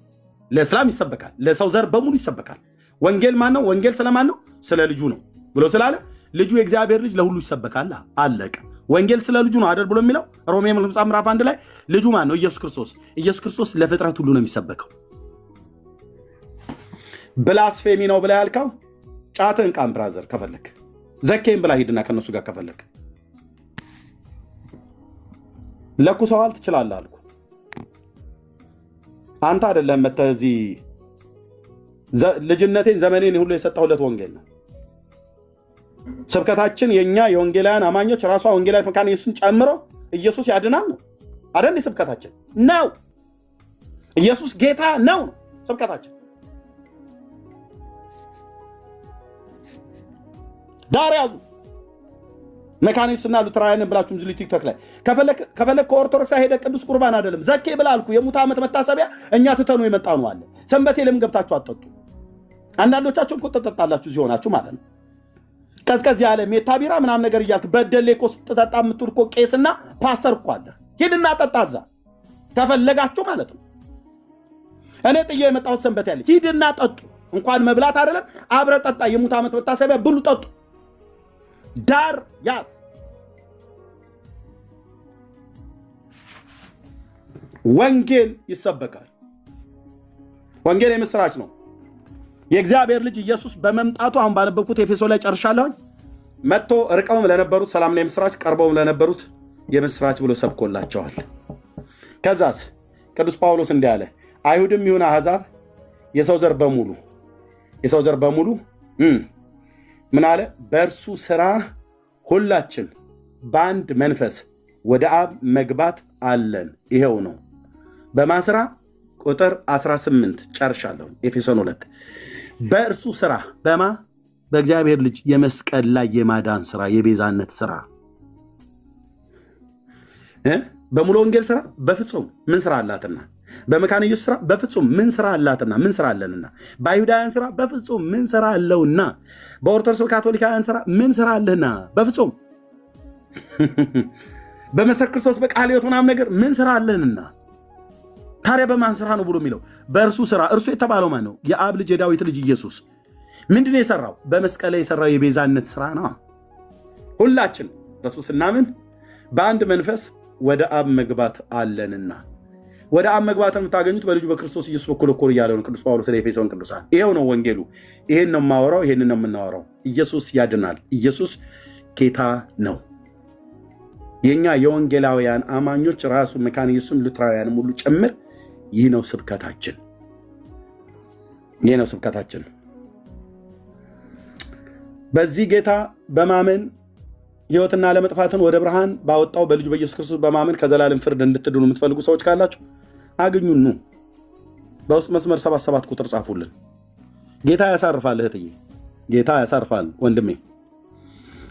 ለእስላም ይሰበካል፣ ለሰው ዘር በሙሉ ይሰበካል። ወንጌል ማን ነው? ወንጌል ስለማን ነው? ስለ ልጁ ነው ብሎ ስላለ ልጁ የእግዚአብሔር ልጅ ለሁሉ ይሰበካል። አለቀ። ወንጌል ስለ ልጁ ነው አይደል ብሎ የሚለው ሮሜ ምዕራፍ 1 ላይ ልጁ ማን ነው? ኢየሱስ ክርስቶስ። ኢየሱስ ክርስቶስ ለፍጥረት ሁሉ ነው የሚሰበከው። ብላስፌሚ ነው ብላ ያልከው ጫትን ቃም ብራዘር፣ ከፈለክ ዘኬም ብላ ሂድና ከነሱ ጋር ከፈለክ ለኩሰዋል ትችላለህ አልኩ። አንተ አይደለም መተህ እዚህ ልጅነቴን ዘመኔን ሁሉ የሰጠሁለት ወንጌል ነው። ስብከታችን የኛ የወንጌላውያን አማኞች ራሷ ወንጌላዊት መካነ ኢየሱስን ጨምሮ ኢየሱስ ያድናል ነው አይደል? ስብከታችን ነው። ኢየሱስ ጌታ ነው ስብከታችን። ዳር ያዙ። መካነ ኢየሱስና ሉተራውያን ብላችሁም ዝሊ ቲክቶክ ላይ ከፈለክ ከኦርቶዶክስ ሄደ ቅዱስ ቁርባን አይደለም ዘኬ ብላ አልኩ። የሙት ዓመት መታሰቢያ እኛ ትተኑ የመጣ ነው አለ። ሰንበቴ ለምን ገብታችሁ አጠጡ? አንዳንዶቻችሁም እኮ ተጠጣላችሁ ሲሆናችሁ ማለት ነው። ቀዝቀዝ ያለ ሜታ ቢራ ምናምን ነገር እያልክ በደሌ እኮ ስትጠጣ የምትውል እኮ ቄስና ፓስተር እኮ አለ። ሂድና ጠጣዛ ከፈለጋችሁ ማለት ነው። እኔ ጥዬ የመጣሁት ሰንበቴ ያለ ሂድና ጠጡ። እንኳን መብላት አይደለም አብረ ጠጣ። የሙት ዓመት መታሰቢያ ብሉ፣ ጠጡ። ዳር ያዝ። ወንጌል ይሰበካል። ወንጌል የምስራች ነው። የእግዚአብሔር ልጅ ኢየሱስ በመምጣቱ አሁን ባነበብኩት ኤፌሶ ላይ ጨርሻለሁ። መጥቶ ርቀውም ለነበሩት ሰላምና የምስራች፣ ቀርበውም ለነበሩት የምስራች ብሎ ሰብኮላቸዋል። ከዛስ ቅዱስ ጳውሎስ እንዲህ አለ፣ አይሁድም ይሁን አሕዛብ የሰው ዘር በሙሉ ምን አለ? በእርሱ ስራ ሁላችን በአንድ መንፈስ ወደ አብ መግባት አለን። ይሄው ነው። በማስራ ቁጥር 18 ጨርሻለሁ። ኤፌሶን 2 በእርሱ ስራ በእግዚአብሔር ልጅ የመስቀል ላይ የማዳን ስራ፣ የቤዛነት ስራ፣ በሙሉ ወንጌል ስራ በፍጹም ምን ስራ አላትና በመካነ ኢየሱስ ስራ በፍጹም ምን ስራ አላትና ምን ስራ አለንና፣ በአይሁዳውያን ስራ በፍጹም ምን ስራ አለውና፣ በኦርቶዶክስ ካቶሊካውያን ስራ ምን ስራ አለህና በፍጹም በመሰረ ክርስቶስ በቃለ ሕይወት ምናምን ነገር ምን ስራ አለንና። ታዲያ በማን ስራ ነው ብሎ የሚለው? በእርሱ ስራ። እርሱ የተባለው ማን ነው? የአብ ልጅ የዳዊት ልጅ ኢየሱስ። ምንድን ነው የሰራው? በመስቀል ላይ የሰራው የቤዛነት ስራ ነው። ሁላችን በእርሱ ስናምን በአንድ መንፈስ ወደ አብ መግባት አለንና፣ ወደ አብ መግባትን የምታገኙት በልጁ በክርስቶስ ኢየሱስ በኩል እኮ እያለው ቅዱስ ጳውሎስ ለኤፌሶን ቅዱሳን። ይሄው ነው ወንጌሉ። ይሄን ነው የማወራው፣ ይሄንን ነው የምናወራው። ኢየሱስ ያድናል። ኢየሱስ ጌታ ነው። የኛ የወንጌላውያን አማኞች ራሱ መካነ ኢየሱስም ሉትራውያንም ሁሉ ጭምር ይህ ነው ስብከታችን። ይህ ነው ስብከታችን። በዚህ ጌታ በማመን ሕይወትና ለመጥፋትን ወደ ብርሃን ባወጣው በልጁ በኢየሱስ ክርስቶስ በማመን ከዘላለም ፍርድ እንድትድኑ የምትፈልጉ ሰዎች ካላችሁ አግኙኑ። በውስጥ መስመር 77 ቁጥር ጻፉልን። ጌታ ያሳርፋል እህትዬ፣ ጌታ ያሳርፋል ወንድሜ።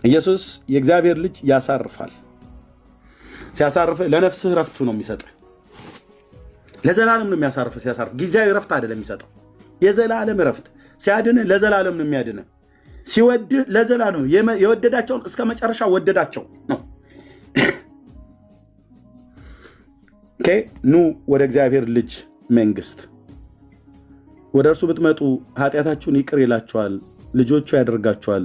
ኢየሱስ የእግዚአብሔር ልጅ ያሳርፋል። ሲያሳርፍ ለነፍስህ ረፍቱ ነው የሚሰጥ። ለዘላለም ነው የሚያሳርፍ። ሲያሳርፍ ጊዜያዊ ረፍት አይደለም የሚሰጠው፣ የዘላለም ረፍት። ሲያድን ለዘላለም ነው የሚያድን። ሲወድህ ለዘላለም ነው። የወደዳቸውን እስከ መጨረሻ ወደዳቸው ነው። ኑ ወደ እግዚአብሔር ልጅ መንግስት፣ ወደ እርሱ ብትመጡ ኃጢአታችሁን ይቅር ይላችኋል፣ ልጆቹ ያደርጋችኋል፣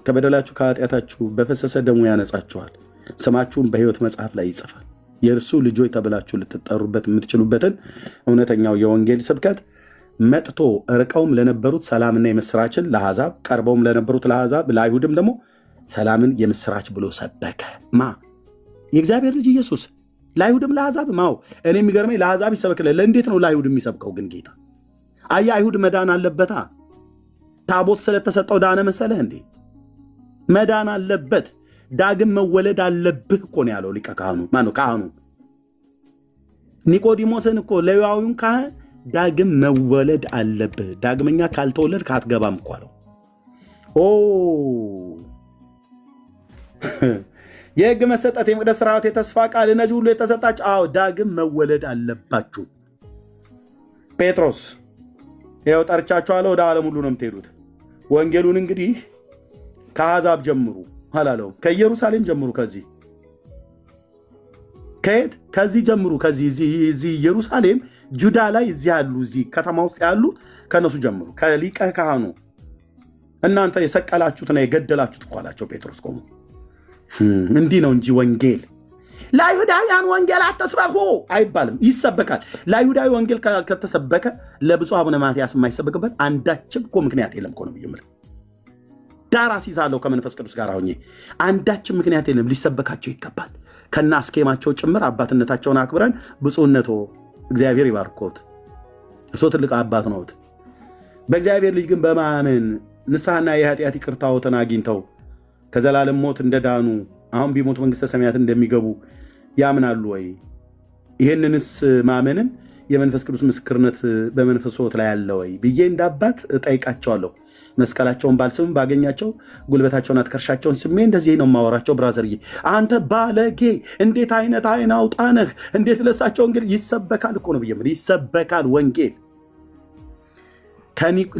ከበደላችሁ ከኃጢአታችሁ በፈሰሰ ደሙ ያነጻችኋል፣ ስማችሁን በሕይወት መጽሐፍ ላይ ይጽፋል። የእርሱ ልጆች ተብላችሁ ልትጠሩበት የምትችሉበትን እውነተኛው የወንጌል ስብከት መጥቶ ርቀውም ለነበሩት ሰላምና የምስራችን ለአሕዛብ፣ ቀርበውም ለነበሩት ለአሕዛብ፣ ለአይሁድም ደግሞ ሰላምን የምስራች ብሎ ሰበከ። የእግዚአብሔር ልጅ ኢየሱስ ለአይሁድም ለአሕዛብ ማው። እኔ የሚገርመኝ ለአሕዛብ ይሰበክለ። ለእንዴት ነው ለአይሁድ የሚሰብከው ግን ጌታ? አያ አይሁድ መዳን አለበታ። ታቦት ስለተሰጠው ዳነ መሰለህ እንዴ? መዳን አለበት። ዳግም መወለድ አለብህ እኮ ነው ያለው ሊቀ ካህኑ። ማነው ካህኑ? ኒቆዲሞስን እኮ ሌዋዊውን ካህን ዳግም መወለድ አለብህ፣ ዳግመኛ ካልተወለድክ አትገባም እኮ አለው። የሕግ መሰጠት፣ የመቅደስ ስርዓት፣ የተስፋ ቃል፣ እነዚህ ሁሉ የተሰጣች። አዎ ዳግም መወለድ አለባችሁ። ጴጥሮስ ይኸው ጠርቻችኋለሁ፣ ወደ ዓለም ሁሉ ነው የምትሄዱት። ወንጌሉን እንግዲህ ከአሕዛብ ጀምሩ አላለው። ከኢየሩሳሌም ጀምሩ። ከዚህ ከየት? ከዚህ ጀምሩ። ከዚህ ኢየሩሳሌም ጁዳ ላይ እዚህ ያሉ እዚህ ከተማ ውስጥ ያሉ ከነሱ ጀምሩ። ከሊቀ ካህኑ እናንተ የሰቀላችሁትና የገደላችሁት እኮ አላቸው። ጴጥሮስ ቆሙ። እንዲህ ነው እንጂ ወንጌል ለአይሁዳውያን ወንጌል አትስበኩ አይባልም። ይሰበካል። ለአይሁዳዊ ወንጌል ከተሰበከ ለብፁዕ አቡነ ማትያስ የማይሰበክበት አንዳችም እኮ ምክንያት የለም እኮ ነው ብዬ ዳር አስይዛለሁ ከመንፈስ ቅዱስ ጋር ሆኜ። አንዳችም ምክንያት የለም። ሊሰበካቸው ይገባል። ከና አስኬማቸው ጭምር አባትነታቸውን አክብረን ብፁዕነቶ እግዚአብሔር ይባርኮት፣ እርሶ ትልቅ አባት ነዎት። በእግዚአብሔር ልጅ ግን በማመን ንስሐና የኃጢአት ይቅርታዎትን አግኝተው ከዘላለም ሞት እንደዳኑ አሁን ቢሞት መንግሥተ ሰማያት እንደሚገቡ ያምናሉ ወይ? ይህንንስ ማመንን የመንፈስ ቅዱስ ምስክርነት በመንፈስ ሕይወት ላይ ያለ ወይ ብዬ እንዳባት እጠይቃቸዋለሁ። መስቀላቸውን ባልስምም ባገኛቸው ጉልበታቸውን አትከርሻቸውን ስሜ እንደዚህ ነው የማወራቸው። ብራዘርዬ አንተ ባለጌ እንዴት አይነት አይን አውጣነህ እንዴት ለሳቸው እንግዲህ ይሰበካል እኮ ነው ብዬ ይሰበካል ወንጌል።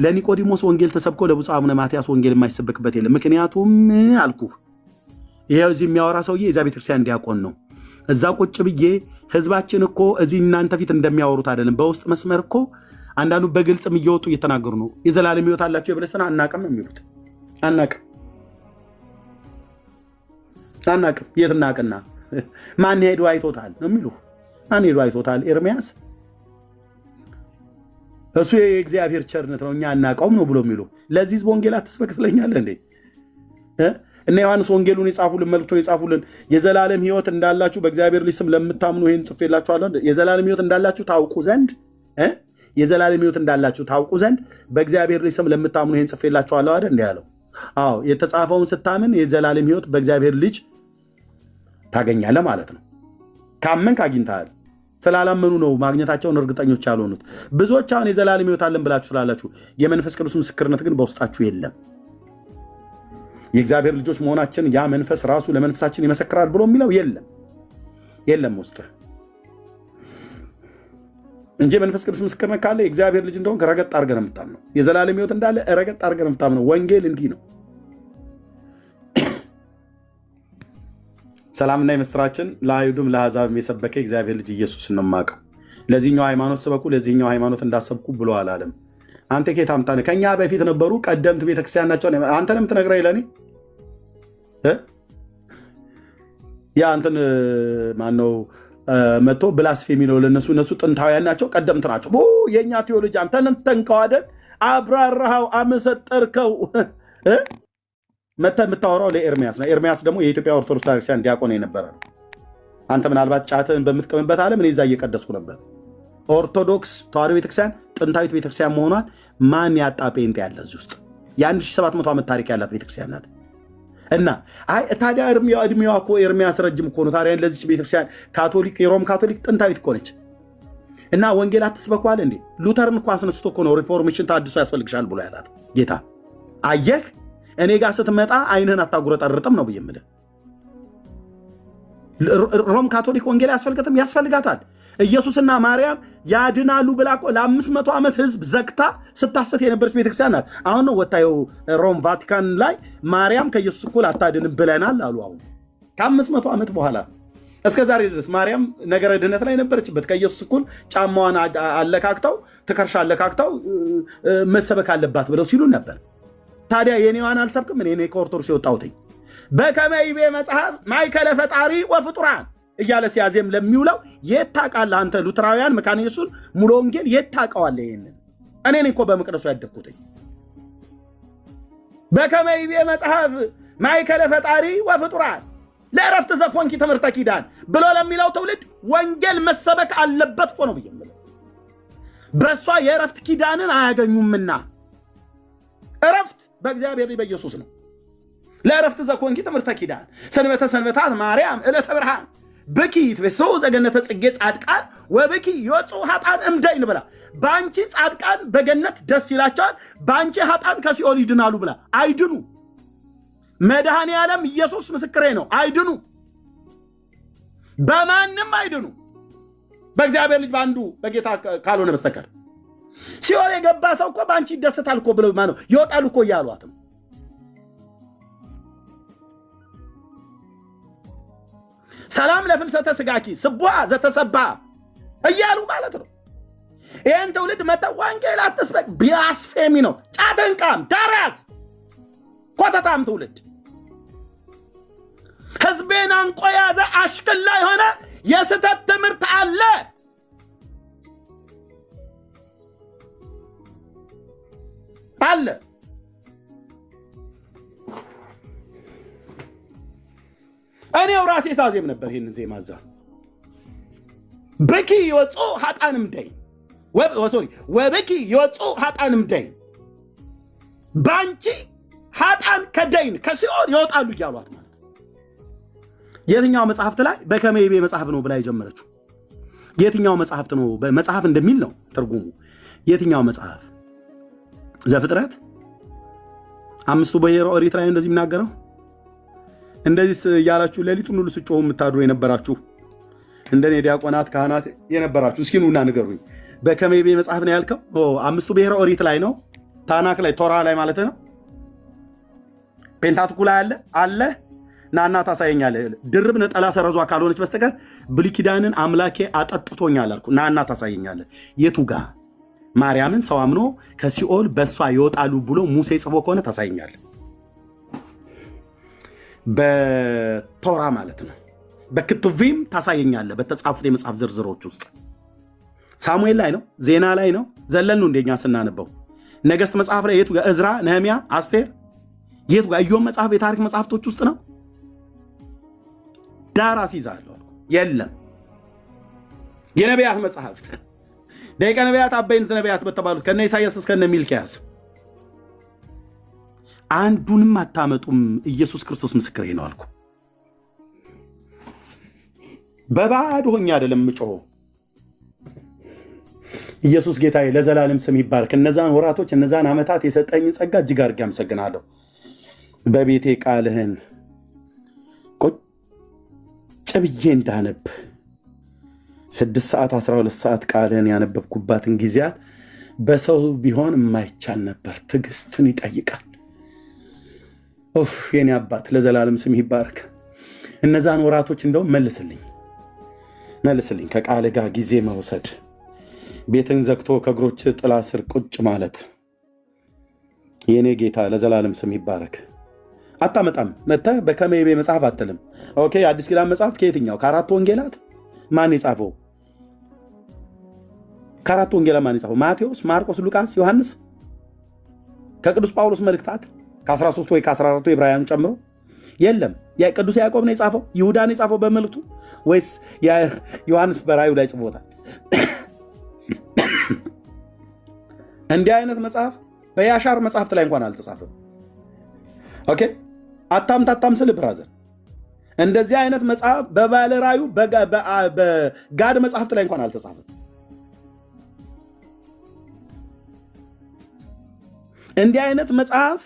ለኒቆዲሞስ ወንጌል ተሰብኮ ለብፁዕ አቡነ ማትያስ ወንጌል የማይሰበክበት የለም። ምክንያቱም አልኩህ ይሄው እዚህ የሚያወራ ሰውዬ የዛ ቤተክርስቲያን ዲያቆን ነው። እዛ ቁጭ ብዬ ህዝባችን እኮ እዚህ እናንተ ፊት እንደሚያወሩት አይደለም። በውስጥ መስመር እኮ አንዳንዱ በግልጽም እየወጡ እየተናገሩ ነው። የዘላለም ሕይወት አላቸው የብለስና አናቅም ነው የሚሉት። አናቅም የት እናቅና ማን ሄዶ አይቶታል ነው የሚሉ። ማን ሄዶ አይቶታል? ኤርሚያስ እሱ የእግዚአብሔር ቸርነት ነው እኛ አናቀውም ነው ብሎ የሚሉ። ለዚህ ህዝብ ወንጌል አትስበክ ትለኛለህ እንዴ? እነ ዮሐንስ ወንጌሉን የጻፉልን መልእክቱን የጻፉልን የዘላለም ሕይወት እንዳላችሁ በእግዚአብሔር ልጅ ስም ለምታምኑ ይህን ጽፌላችኋለሁ። የዘላለም ሕይወት እንዳላችሁ ታውቁ ዘንድ የዘላለም ሕይወት እንዳላችሁ ታውቁ ዘንድ በእግዚአብሔር ልጅ ስም ለምታምኑ ይህን ጽፌላችኋለሁ አይደል እንዲህ ያለው። አዎ የተጻፈውን ስታምን የዘላለም ሕይወት በእግዚአብሔር ልጅ ታገኛለህ ማለት ነው። ካመንክ አግኝተሃል። ስላላመኑ ነው ማግኘታቸውን እርግጠኞች ያልሆኑት። ብዙዎች አሁን የዘላለም ሕይወት አለን ብላችሁ ስላላችሁ የመንፈስ ቅዱስ ምስክርነት ግን በውስጣችሁ የለም። የእግዚአብሔር ልጆች መሆናችን ያ መንፈስ ራሱ ለመንፈሳችን ይመሰክራል ብሎ የሚለው የለም ውስጥ። እንጂ መንፈስ ቅዱስ ምስክርነት ካለ የእግዚአብሔር ልጅ እንደሆን ረገጥ አድርገን የምታምነው የዘላለም ሕይወት እንዳለ ረገጥ አድርገን የምታምነው ወንጌል እንዲህ ነው። ሰላምና የምስራችን ለአይሁድም ለአሕዛብም የሰበከ እግዚአብሔር ልጅ ኢየሱስ ነው የማውቀው። ለዚህኛው ሃይማኖት ስበኩ ለዚህኛው ሃይማኖት እንዳሰብኩ ብሎ አላለም። አንተ ከየት አምጣነህ? ከኛ በፊት ነበሩ ቀደምት ቤተክርስቲያን ናቸው። አንተ ነው የምትነግረኝ ለእኔ ያ አንተን ማነው መጥቶ ብላስፌሚ ነው ለነሱ። እነሱ ጥንታውያን ናቸው፣ ቀደምት ናቸው። የእኛ ቴዎሎጂ አንተን ተንከዋደን አብራራኸው፣ አመሰጠርከው። መተህ የምታወራው ለኤርሚያስ ነው። ኤርሚያስ ደግሞ የኢትዮጵያ ኦርቶዶክስ ቤተክርስቲያን ዲያቆን የነበረ ነው። አንተ ምናልባት ጫትህን በምትቀምበት ዓለም እኔ እዛ እየቀደስኩ ነበር። ኦርቶዶክስ ተዋሕዶ ቤተክርስቲያን ጥንታዊት ቤተክርስቲያን መሆኗን ማን ያጣ ጴንጤ ያለ እዚህ ውስጥ? የ1700 ዓመት ታሪክ ያላት ቤተክርስቲያን ናት። እና ታዲያ እድሜዋ እኮ ኤርሚያስ ረጅም እኮ ነው። ታዲያ ለዚች ቤተክርስቲያን ካቶሊክ፣ የሮም ካቶሊክ ጥንታዊት እኮ ነች። እና ወንጌል አትስበኳል እንዴ? ሉተርን እኮ አስነስቶ እኮ ነው ሪፎርሜሽን ታድሶ ያስፈልግሻል ብሎ ያላት ጌታ። አየህ እኔ ጋር ስትመጣ አይንህን አታጉረጠርጥም ነው ብዬ የምልህ። ሮም ካቶሊክ ወንጌል ያስፈልጋትም ያስፈልጋታል። ኢየሱስና ማርያም ያድናሉ ብላ ለ500 ዓመት ህዝብ ዘግታ ስታሰት የነበረች ቤተክርስቲያን ናት። አሁን ነው ወታየው ሮም ቫቲካን ላይ ማርያም ከኢየሱስ እኩል አታድንም ብለናል አሉ። አሁን ከ500 ዓመት በኋላ እስከ ዛሬ ድረስ ማርያም ነገረ ድነት ላይ ነበረችበት። ከኢየሱስ እኩል ጫማዋን አለካክተው ትከርሻ አለካክተው መሰበክ አለባት ብለው ሲሉ ነበር። ታዲያ የኔዋን አልሰብክም? እኔ ከኦርቶዶክስ የወጣሁትኝ በከመ ይቤ መጽሐፍ ማእከለ ፈጣሪ ወፍጡራን እያለ ሲያዜም ለሚውለው የት ታውቃለህ አንተ? ሉትራውያን መካነ ኢየሱስን ሙሉ ወንጌል የት ታውቀዋለህ? ይሄንን እኔ ነኝ እኮ በመቅደሱ ያደግኩትኝ። በከመ ይቤ መጽሐፍ ማእከለ ፈጣሪ ወፍጡራን ለዕረፍት ዘኮንኪ ትምህርተ ኪዳን ብሎ ለሚለው ትውልድ ወንጌል መሰበክ አለበት እኮ ነው ብዬ የምለው። በእሷ የዕረፍት ኪዳንን አያገኙምና ዕረፍት በእግዚአብሔር በኢየሱስ ነው። ለዕረፍት ዘኮንኪ ትምህርተ ኪዳን ሰንበተ ሰንበታት ማርያም ዕለተ ብርሃን ብኪ ትቤሰው ዘገነተ ጽጌ ጻድቃን ወብኪ ይወፁ ኃጥአን እምደይን ብላ በአንቺ ጻድቃን በገነት ደስ ይላቸዋል፣ በአንቺ ኃጥአን ከሲኦል ይድናሉ ብላ። አይድኑ። መድኃኔ ዓለም ኢየሱስ ምስክሬ ነው። አይድኑ፣ በማንም አይድኑ፣ በእግዚአብሔር ልጅ በአንዱ በጌታ ካልሆነ በስተቀር። ሲኦል የገባ ሰው እኮ በአንቺ ይደሰታል እኮ ብለው ማነው ይወጣሉ እኮ እያሏትም ሰላም ለፍልሰተ ስጋኪ ስቡዓ ዘተሰባ እያሉ ማለት ነው። ይህን ትውልድ መጣ ወንጌል አትስበክ ቢላስፌሚ ነው። ጫተንቃም ዳራስ ኮተታም ትውልድ ህዝቤን አንቆ ያዘ አሽክላ የሆነ የስተት ትምህርት አለ። እኔው ራሴ ሳዜም ነበር ይሄን ዜማ ዛ በኪ ይወፁ ኃጥአንም ደይ ወበኪ ይወፁ ኃጥአንም ደይ ባንቺ ኃጥአን ከደይን ከሲኦል ይወጣሉ እያሏት ማለት። የትኛው መጽሐፍት ላይ በከመ ይቤ መጽሐፍ ነው ብላ የጀመረችው? የትኛው መጽሐፍት ነው? መጽሐፍ እንደሚል ነው ትርጉሙ። የትኛው መጽሐፍ? ዘፍጥረት 5ቱ ብሔረ ኦሪት ላይ እንደዚህ የሚናገረው። እንደዚህ ያላችሁ ሌሊቱን ሁሉ ስጮሁ የምታድሩ የነበራችሁ እንደኔ ዲያቆናት ካህናት የነበራችሁ እስኪ ኑና ንገሩኝ። በከመ ይቤ መጽሐፍ ነው ያልከው? 5ቱ ብሔረ ኦሪት ላይ ነው? ታናክ ላይ ቶራ ላይ ማለት ነው? ፔንታትኩ ላይ አለ ናና ታሳየኛለህ። ድርብ ነጠላ ሰረዟ ካልሆነች በስተቀር ብሉይ ኪዳንን አምላኬ አጠጥቶኛል አልኩ። ናና ታሳየኛለህ። የቱ ጋር ማርያምን ሰው አምኖ ከሲኦል በሷ ይወጣሉ ብሎ ሙሴ ጽፎ ከሆነ ታሳየኛለህ። በቶራ ማለት ነው። በክቱቪም ታሳየኛለህ። በተጻፉት የመጽሐፍ ዝርዝሮች ውስጥ ሳሙኤል ላይ ነው፣ ዜና ላይ ነው። ዘለኑ እንደኛ ስናነበው ነገሥት መጽሐፍ ላይ የቱ ጋር? እዝራ፣ ነህምያ፣ አስቴር የቱ ጋር? ኢዮብ መጽሐፍ የታሪክ መጽሐፍቶች ውስጥ ነው። ዳራስ ይዛለሁ የለም። የነቢያት መጽሐፍት ደቂቀ ነቢያት አበይንት ነቢያት በተባሉት ከነ ኢሳይያስ እስከነ ሚልክያስ አንዱንም አታመጡም። ኢየሱስ ክርስቶስ ምስክሬ ነው አልኩ። በባዶ ሆኜ አይደለም ምጮህ። ኢየሱስ ጌታዬ ለዘላለም ስም ይባረክ። እነዛን ወራቶች እነዛን ዓመታት የሰጠኝ ጸጋ እጅግ አድርጌ አመሰግናለሁ። በቤቴ ቃልህን ቁጭ ብዬ እንዳነብ 6 ሰዓት 12 ሰዓት ቃልን ያነበብኩባትን ጊዜያት በሰው ቢሆን የማይቻል ነበር። ትዕግስትን ይጠይቃል። የኔ አባት ለዘላለም ስም ይባረክ። እነዛን ወራቶች እንደውም መልስልኝ። ከቃል ጋር ጊዜ መውሰድ፣ ቤትን ዘግቶ ከእግሮች ጥላ ስር ቁጭ ማለት። የኔ ጌታ ለዘላለም ስም ይባረክ። አታመጣም መጥተህ በከመይቤ መጽሐፍ አትልም። ኦኬ አዲስ ኪዳን መጽሐፍ ከየትኛው? ከአራት ወንጌላት ማን የጻፈው? ከአራት ወንጌላት ማን የጻፈው? ማቴዎስ፣ ማርቆስ፣ ሉቃስ፣ ዮሐንስ? ከቅዱስ ጳውሎስ መልእክታት ከ13 ወይ ከ14 ዕብራውያን ጨምሮ የለም። ቅዱስ ያዕቆብ ነው የጻፈው? ይሁዳ ነው የጻፈው በመልእክቱ? ወይስ ዮሐንስ በራእዩ ላይ ጽፎታል? እንዲህ አይነት መጽሐፍ በያሻር መጽሐፍት ላይ እንኳን አልተጻፈም። ኦኬ አታምታታም ስል ብራዘር፣ እንደዚህ አይነት መጽሐፍ በባለ ራእዩ በጋድ መጽሐፍት ላይ እንኳን አልተጻፈም። እንዲህ አይነት መጽሐፍ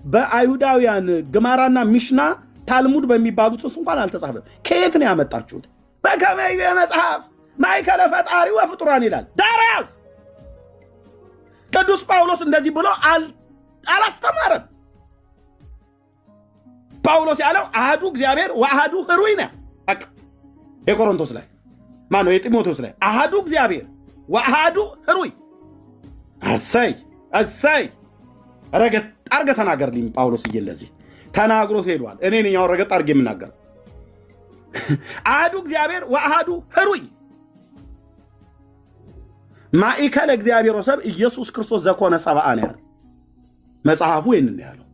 በአይሁዳውያን ግማራና ሚሽና ታልሙድ በሚባሉት ውስጥ እንኳን አልተጻፈም። ከየት ነው ያመጣችሁት? በከመይቤ መጽሐፍ ማእከለ ፈጣሪ ወፍጡራን ይላል ዳርያስ። ቅዱስ ጳውሎስ እንደዚህ ብሎ አላስተማረም። ጳውሎስ ያለው አሃዱ እግዚአብሔር ወአሃዱ ሕሩይ ነው። የቆሮንቶስ ላይ ማነው? የጢሞቴዎስ ላይ አሃዱ እግዚአብሔር ወአሃዱ ሕሩይ። እሰይ ረገጥ አርገ ተናገርልኝ ጳውሎስ። እንደዚህ ተናግሮት ሄዷል። እኔ ነኝ ያው ረገጥ አርገ የምናገር። አሃዱ እግዚአብሔር ወአሃዱ ሕሩይ ማእከለ እግዚአብሔር ወሰብ ኢየሱስ ክርስቶስ ዘኮነ ሰብአ ነው ያለው መጽሐፉ። ይህንን ያለው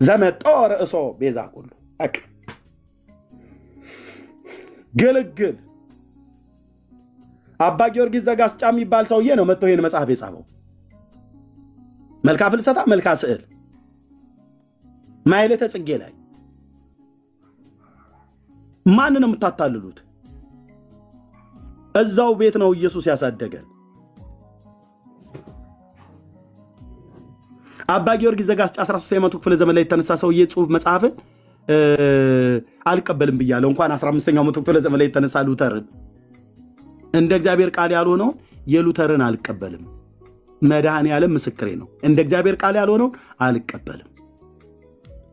ዘመጦ ርእሶ ቤዛ ኩሉ ግልግል። አባ ጊዮርጊስ ዘጋስጫ የሚባል ሰውዬ ነው መጥቶ ይህን መጽሐፍ የጻፈው። መልካ ፍልሰታ፣ መልካ ስዕል፣ ማኅሌተ ጽጌ ላይ ማን ነው የምታታልሉት? እዛው ቤት ነው ኢየሱስ ያሳደገን። አባ ጊዮርጊስ ዘጋስጫ 13ኛው ክፍለ ዘመን ላይ የተነሳ ሰውዬ ጽሑፍ መጽሐፍን አልቀበልም ብያለሁ። እንኳን 15ኛው መቶ ክፍለ ዘመን ላይ የተነሳ ሉተርን እንደ እግዚአብሔር ቃል ያልሆነው የሉተርን አልቀበልም። መድኃኔዓለም ምስክሬ ነው። እንደ እግዚአብሔር ቃል ያልሆነው አልቀበልም።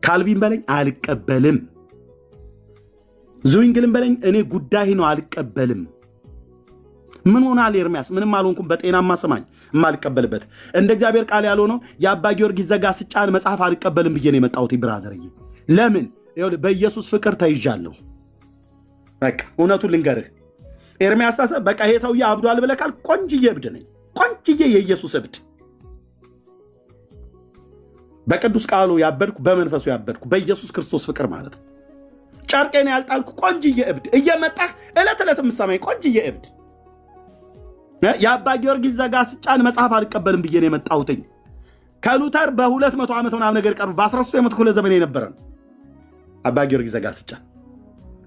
ካልቪን በለኝ አልቀበልም። ዙዊንግልን በለኝ እኔ ጉዳይ ነው አልቀበልም። ምን ሆናል ኤርሚያስ? ምንም አልሆንኩም። በጤናማ ስማኝ የማልቀበልበት እንደ እግዚአብሔር ቃል ያልሆነው የአባ ጊዮርጊስ ዘጋስጫን መጽሐፍ አልቀበልም ብዬ ነው የመጣሁት። ብራዘርዬ ለምን? በኢየሱስ ፍቅር ተይዣለሁ። በቃ እውነቱን ልንገርህ ኤርሚያስ ታሰብ። በቃ ይሄ ሰውዬ አብዷል ብለካል። ቆንጅዬ እብድ ነኝ። ቆንጅዬ የኢየሱስ እብድ። በቅዱስ ቃሉ ያበድኩ፣ በመንፈሱ ያበድኩ፣ በኢየሱስ ክርስቶስ ፍቅር ማለት ነው። ጨርቄን ያልጣልኩ ቆንጅዬ እብድ። እየመጣህ ዕለት ዕለት የምትሰማኝ ቆንጅዬ እብድ። የአባ ጊዮርጊስ ዘጋስጫን መጽሐፍ አልቀበልም ብዬ ነው የመጣሁትኝ። ከሉተር በ200 ዓመት ምናምን ነገር ቀርብ በ13 ክፍለ ዘመን የነበረ ነው። አባ ጊዮርጊስ ዘጋስጫ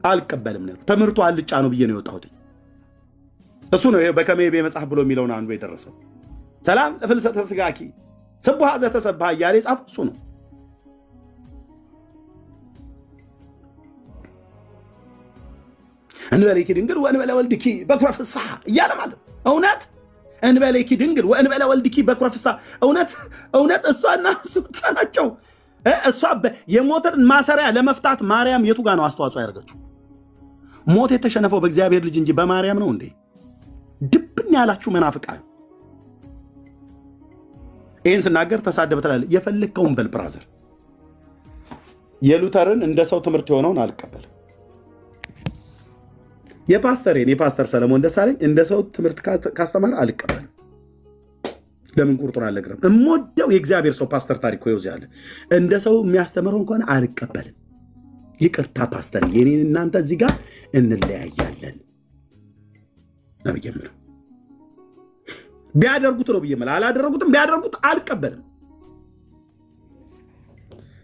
አልቀበልም ነው። ትምህርቱ አልጫ ነው ብዬ ነው የወጣሁትኝ። እሱ ነው በከመይቤ መጽሐፍ ብሎ የሚለውን አንዱ የደረሰው። ሰላም ለፍልሰተ ስጋኪ ስቡሐ ዘተሰብሐ እያለ የጻፈው እሱ ነው። እንበሌኪ ድንግል ወእንበለ ወልድኪ በኩረ ፍስሐ እያለ ማለት እውነት። እንበሌኪ ድንግል ወእንበለ ወልድኪ በኩረ ፍስሐ እውነት እሷና እሱ ብቻ ናቸው። እሷ የሞትን ማሰሪያ ለመፍታት ማርያም የቱ ጋር ነው አስተዋጽኦ ያደርገችው? ሞት የተሸነፈው በእግዚአብሔር ልጅ እንጂ በማርያም ነው እንዴ? ድብን ያላችሁ መናፍቃን። ይህን ስናገር ተሳደበ ትላለህ። የፈለግከውን በል ብራዘር። የሉተርን እንደ ሰው ትምህርት የሆነውን አልቀበልም። የፓስተር ሰለሞን ደሳለኝ እንደ ሰው ትምህርት ካስተማር አልቀበልም። ለምን ቁርጡን አልነግርም። እምወደው የእግዚአብሔር ሰው ፓስተር ታሪኩ ይውዝ ያለ እንደ ሰው የሚያስተምረው እንኳን አልቀበልም። ይቅርታ ፓስተር፣ የኔን እናንተ እዚህ ጋር እንለያያለን ነው ብዬምለው። ቢያደርጉት ነው ብዬምለው። አላደረጉትም። ቢያደርጉት አልቀበልም።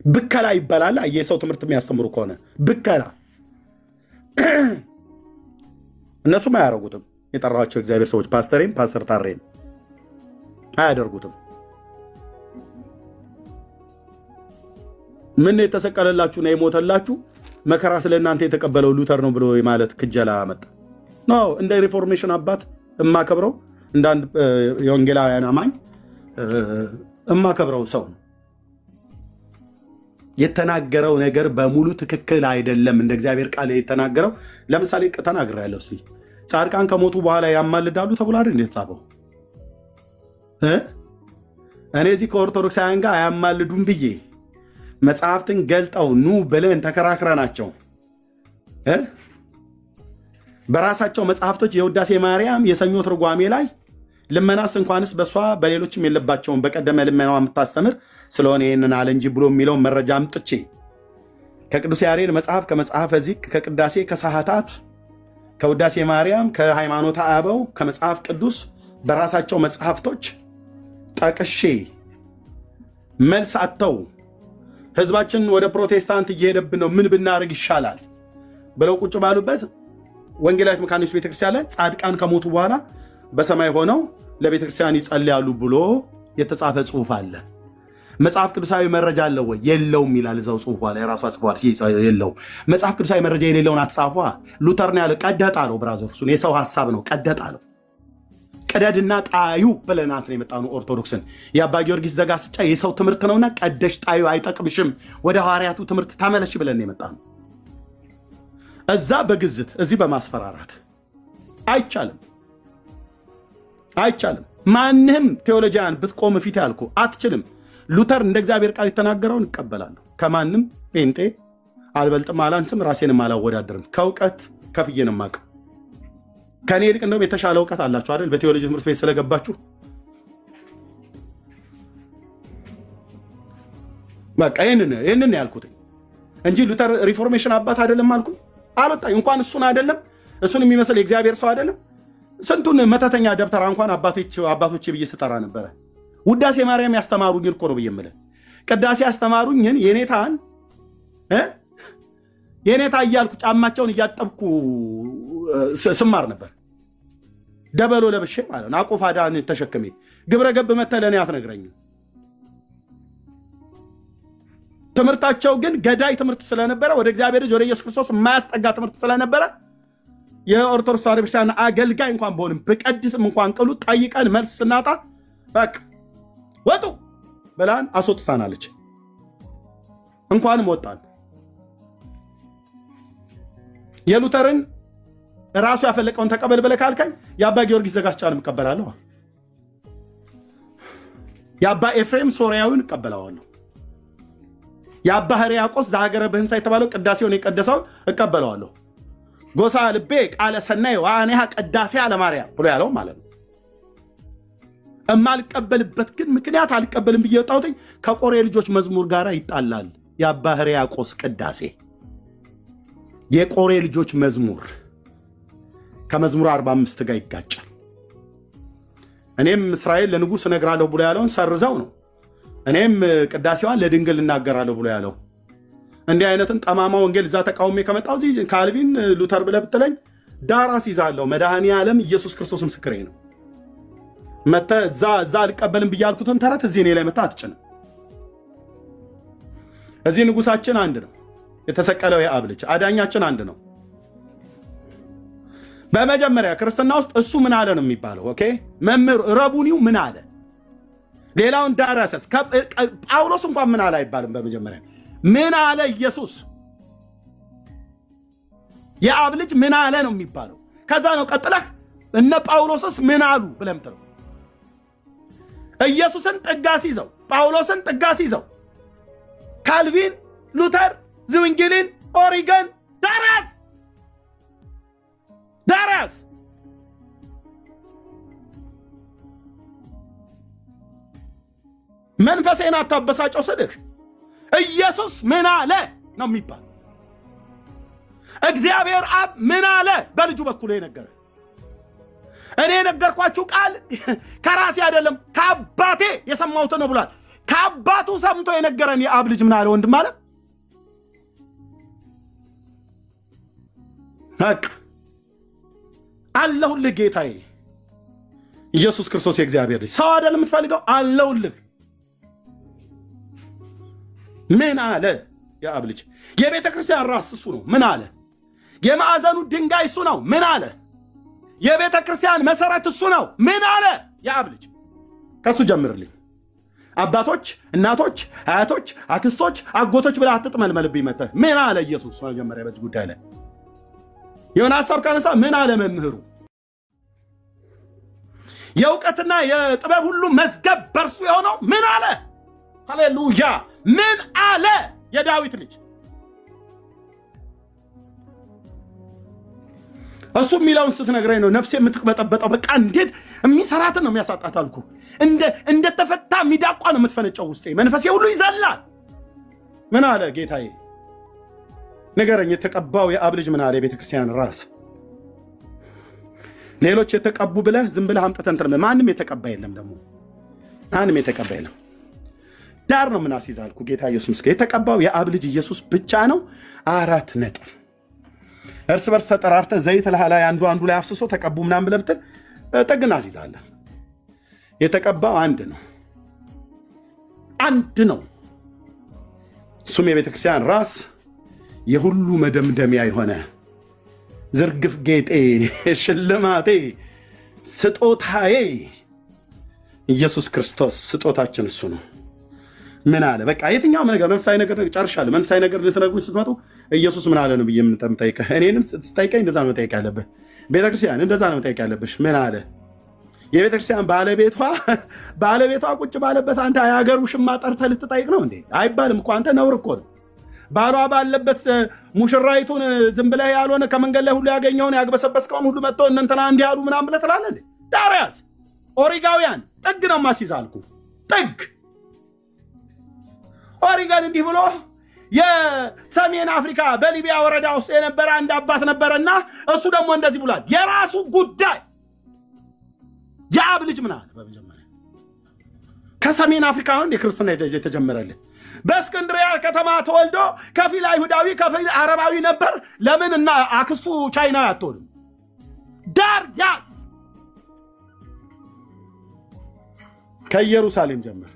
ብከላ ይባላል። የሰው ትምህርት የሚያስተምሩ ከሆነ ብከላ እነሱም አያደርጉትም። የጠራኋቸው እግዚአብሔር ሰዎች ፓስተሬም ፓስተር ታሬም አያደርጉትም። ምን የተሰቀለላችሁና የሞተላችሁ መከራ ስለ እናንተ የተቀበለው ሉተር ነው ብሎ ማለት ክጀላ መጣ ነው። እንደ ሪፎርሜሽን አባት እማከብረው እንደ አንድ የወንጌላውያን አማኝ እማከብረው ሰው ነው። የተናገረው ነገር በሙሉ ትክክል አይደለም። እንደ እግዚአብሔር ቃል የተናገረው ለምሳሌ ተናግሬያለሁ። እስቲ ጻድቃን ከሞቱ በኋላ ያማልዳሉ ተብሎ አይደል የተጻፈው? እኔ እዚህ ከኦርቶዶክሳውያን ጋር አያማልዱም ብዬ መጽሐፍትን ገልጠው ኑ ብለን ተከራክረናቸው በራሳቸው መጽሐፍቶች የውዳሴ ማርያም የሰኞ ትርጓሜ ላይ ልመናስ እንኳንስ በሷ በሌሎችም የለባቸውም በቀደመ ልመናዋ የምታስተምር ስለሆነ ይህንን አለ እንጂ ብሎ የሚለውን መረጃ አምጥቼ ከቅዱስ ያሬድ መጽሐፍ ከመጽሐፈ ዚቅ ከቅዳሴ ከሰዓታት ከውዳሴ ማርያም ከሃይማኖተ አበው ከመጽሐፍ ቅዱስ በራሳቸው መጽሐፍቶች ጠቅሼ መልስ አጥተው ህዝባችን ወደ ፕሮቴስታንት እየሄደብን ነው፣ ምን ብናደርግ ይሻላል ብለው ቁጭ ባሉበት ወንጌላዊት መካነ ኢየሱስ ቤተክርስቲያን ላይ ጻድቃን ከሞቱ በኋላ በሰማይ ሆነው ለቤተክርስቲያን ይጸልያሉ ብሎ የተጻፈ ጽሑፍ አለ። መጽሐፍ ቅዱሳዊ መረጃ አለው ወይ? የለውም ይላል እዛው ጽሑፏ ላይ ራሷ ጽፏል። የለውም። መጽሐፍ ቅዱሳዊ መረጃ የሌለውን አትጻፏ። ሉተር ነው ያለው። ቀደጥ አለው። ብራዘር እሱን የሰው ሐሳብ ነው። ቀደጥ አለው። ቀደድና ጣዩ ብለናት ነው የመጣነው ኦርቶዶክስን። የአባ ጊዮርጊስ ዘጋስጫ የሰው ትምህርት ነውና ቀደሽ ጣዩ አይጠቅምሽም፣ ወደ ሐዋርያቱ ትምህርት ተመለሽ ብለን የመጣነው። እዛ በግዝት እዚህ በማስፈራራት አይቻልም፣ አይቻልም። ማንም ቴዎሎጂያን ብትቆም ፊት ያልኩ አትችልም። ሉተር እንደ እግዚአብሔር ቃል የተናገረውን እቀበላለሁ። ከማንም ጴንጤ አልበልጥም፣ አላንስም፣ ራሴንም አላወዳደርም። ከእውቀት ከፍዬን የማውቀው ከእኔ ይልቅ እንደውም የተሻለ እውቀት አላችሁ አይደል? በቴዎሎጂ ትምህርት ቤት ስለገባችሁ በቃ ይህንን ያልኩት እንጂ ሉተር ሪፎርሜሽን አባት አይደለም አልኩ አልወጣኝ። እንኳን እሱን አይደለም እሱን የሚመስል የእግዚአብሔር ሰው አይደለም። ስንቱን መተተኛ ደብተራ እንኳን አባቶቼ ብዬ ስጠራ ነበረ። ውዳሴ ማርያም ያስተማሩኝን እኮ ነው ብዬ የምልህ። ቅዳሴ ያስተማሩኝን የኔታ እያልኩ ጫማቸውን እያጠብኩ ስማር ነበር። ደበሎ ለብሼ ማለት ነው። አቆፋዳን ተሸክሜ ግብረ ገብ መተለኔ አትነግረኝም። ትምህርታቸው ግን ገዳይ ትምህርት ስለነበረ ወደ እግዚአብሔር ልጅ ወደ ኢየሱስ ክርስቶስ የማያስጠጋ ትምህርት ስለነበረ የኦርቶዶክስ ተዋሕዶ ቤተክርስቲያን አገልጋይ እንኳን በሆንም በቀድስም እንኳን ቅሉ ጠይቀን መልስ ስናጣ በቃ ወጡ ብላን አስወጥታናለች። እንኳንም ወጣን። የሉተርን ራሱ ያፈለቀውን ተቀበል ብለህ ካልከኝ የአባ ጊዮርጊስ ዘጋስጫንም እቀበላለሁ። የአባ ኤፍሬም ሶርያዊን እቀበለዋለሁ። የአባ ሕርያቆስ ዘሀገረ ብህንሳ የተባለው ቅዳሴውን የቀደሰውን እቀበለዋለሁ። ጎሳ ልቤ ቃለ ሰናይ ወአኔሃ ቅዳሴ አለማርያም ብሎ ያለው ማለት ነው። እማልቀበልበት ግን ምክንያት አልቀበልም ብዬ ወጣሁት ከቆሬ ልጆች መዝሙር ጋር ይጣላል። የአባ ሕርያቆስ ቅዳሴ የቆሬ ልጆች መዝሙር ከመዝሙር 45 ጋር ይጋጫል። እኔም እስራኤል ለንጉሥ እነግራለሁ ብሎ ያለውን ሰርዘው ነው። እኔም ቅዳሴዋን ለድንግል እናገራለሁ ብሎ ያለው። እንዲህ አይነትን ጠማማ ወንጌል እዛ ተቃውሜ ከመጣው እዚህ ካልቪን ሉተር ብለህ ብትለኝ ዳር አስይዛለሁ። መድኃኔ ዓለም ኢየሱስ ክርስቶስ ምስክሬ ነው። መተህ እዛ አልቀበልም ብዬ ያልኩትን ተረት እዚህ እኔ ላይ መተህ አትጭንም። እዚህ ንጉሳችን አንድ ነው። የተሰቀለው የአብ ልጅ አዳኛችን አንድ ነው። በመጀመሪያ ክርስትና ውስጥ እሱ ምን አለ ነው የሚባለው። ኦኬ መምህር ረቡኒው ምን አለ? ሌላውን ዳራሰስ ጳውሎስ እንኳን ምን አለ አይባልም። በመጀመሪያ ምን አለ ኢየሱስ የአብ ልጅ ምን አለ ነው የሚባለው። ከዛ ነው ቀጥለህ እነ ጳውሎስስ ምን አሉ ብለህ የምትለው። ኢየሱስን ጥጋስ ይዘው ጳውሎስን ጥጋስ ይዘው ካልቪን፣ ሉተር፣ ዝዊንግሊን፣ ኦሪገን፣ ዳራስ መንፈሴን አታበሳጨው ስልህ ኢየሱስ ምን አለ ነው የሚባል። እግዚአብሔር አብ ምን አለ በልጁ በኩል የነገረ። እኔ የነገርኳችሁ ቃል ከራሴ አይደለም ከአባቴ የሰማሁት ነው ብሏል። ከአባቱ ሰምቶ የነገረን የአብ ልጅ ምን አለ? ወንድም አለ በቃ አለሁልህ ጌታዬ ኢየሱስ ክርስቶስ የእግዚአብሔር ልጅ። ሰው አይደለም የምትፈልገው፣ አለሁልህ። ምን አለ የአብ ልጅ። የቤተ ክርስቲያን ራስ እሱ ነው። ምን አለ? የማዕዘኑ ድንጋይ እሱ ነው። ምን አለ? የቤተ ክርስቲያን መሰረት እሱ ነው። ምን አለ? የአብ ልጅ። ከሱ ጀምርልኝ። አባቶች፣ እናቶች፣ አያቶች፣ አክስቶች፣ አጎቶች ብለህ አትጥመልመልብኝ መተህ። ምን አለ ኢየሱስ? መጀመሪያ በዚህ ጉዳይ ላይ የሆነ ሀሳብ ካነሳ ምን አለ መምህሩ? የእውቀትና የጥበብ ሁሉ መዝገብ በርሱ የሆነው ምን አለ? ሃሌሉያ! ምን አለ? የዳዊት ልጅ እሱ የሚለውን ስትነግረኝ ነው ነፍሴ የምትቅበጠበጠው። በቃ እንዴት የሚሰራትን ነው የሚያሳጣት አልኩ። እንደተፈታ ሚዳቋ ነው የምትፈነጨው ውስጤ። መንፈሴ ሁሉ ይዘላል። ምን አለ ጌታዬ? ንገረኝ። የተቀባው የአብ ልጅ ምን አለ? የቤተክርስቲያን ራስ። ሌሎች የተቀቡ ብለህ ዝም ብለህ አምጥተህ እንትን ማንም የተቀባ የለም። ደግሞ ማንም የተቀባ የለም። ዳር ነው ምናስይዝ አልኩ። ጌታ ኢየሱስ ምስክር። የተቀባው የአብ ልጅ ኢየሱስ ብቻ ነው። 4 ነጥብ። እርስ በርስ ተጠራርተህ ዘይት ላይ አንዱ ላይ አፍስሶ ተቀቡ ምናምን ብለህ ብትል ጥግና አስይዛለህ። የተቀባው አንድ ነው፣ አንድ ነው። እሱም የቤተክርስቲያን ራስ፣ የሁሉ መደምደሚያ የሆነ ዝርግፍ ጌጤ፣ ሽልማቴ፣ ስጦታዬ ኢየሱስ ክርስቶስ ስጦታችን እሱ ነው። ምን አለ? በቃ የትኛውም ነገር መንፈሳዊ ነገር ጨርሻለሁ። መንፈሳዊ ነገር ልትነግሩኝ ስትመጡ ኢየሱስ ምን አለ ነው ብዬ የምጠይቀህ። እኔንም ስትጠይቀኝ እንደዛ ነው መጠየቅ ያለብህ። ቤተክርስቲያን እንደዛ ነው መጠየቅ ያለብሽ። ምን አለ? የቤተክርስቲያን ባለቤቷ ቁጭ ባለበት አንተ የሀገር ውሽማ ጠርተህ ልትጠይቅ ነው እንዴ? አይባልም እኮ። አንተ ነውር እኮ ነው። ባሏ ባለበት ሙሽራይቱን ዝም ብለህ ያልሆነ ከመንገድ ላይ ሁሉ ያገኘውን ያግበሰበስከውን ሁሉ መጥቶ እነንትና እንዲህ ያሉ ምናምን ብለህ ትላለህ እንዴ? ዳርያስ ኦሪጋውያን ጥግ ነው ማስይዝ አልኩ። ጥግ ኦሪጋን እንዲህ ብሎ የሰሜን አፍሪካ በሊቢያ ወረዳ ውስጥ የነበረ አንድ አባት ነበረና እሱ ደግሞ እንደዚህ ብሏል። የራሱ ጉዳይ የአብ ልጅ ምን አለ? በመጀመሪያ ከሰሜን አፍሪካ ነው የክርስትና የተጀመረልን። በእስክንድሪያ ከተማ ተወልዶ ከፊል አይሁዳዊ ከፊል አረባዊ ነበር። ለምን እና አክስቱ ቻይናዊ አትሆንም? ዳር ያዝ። ከኢየሩሳሌም ጀምር።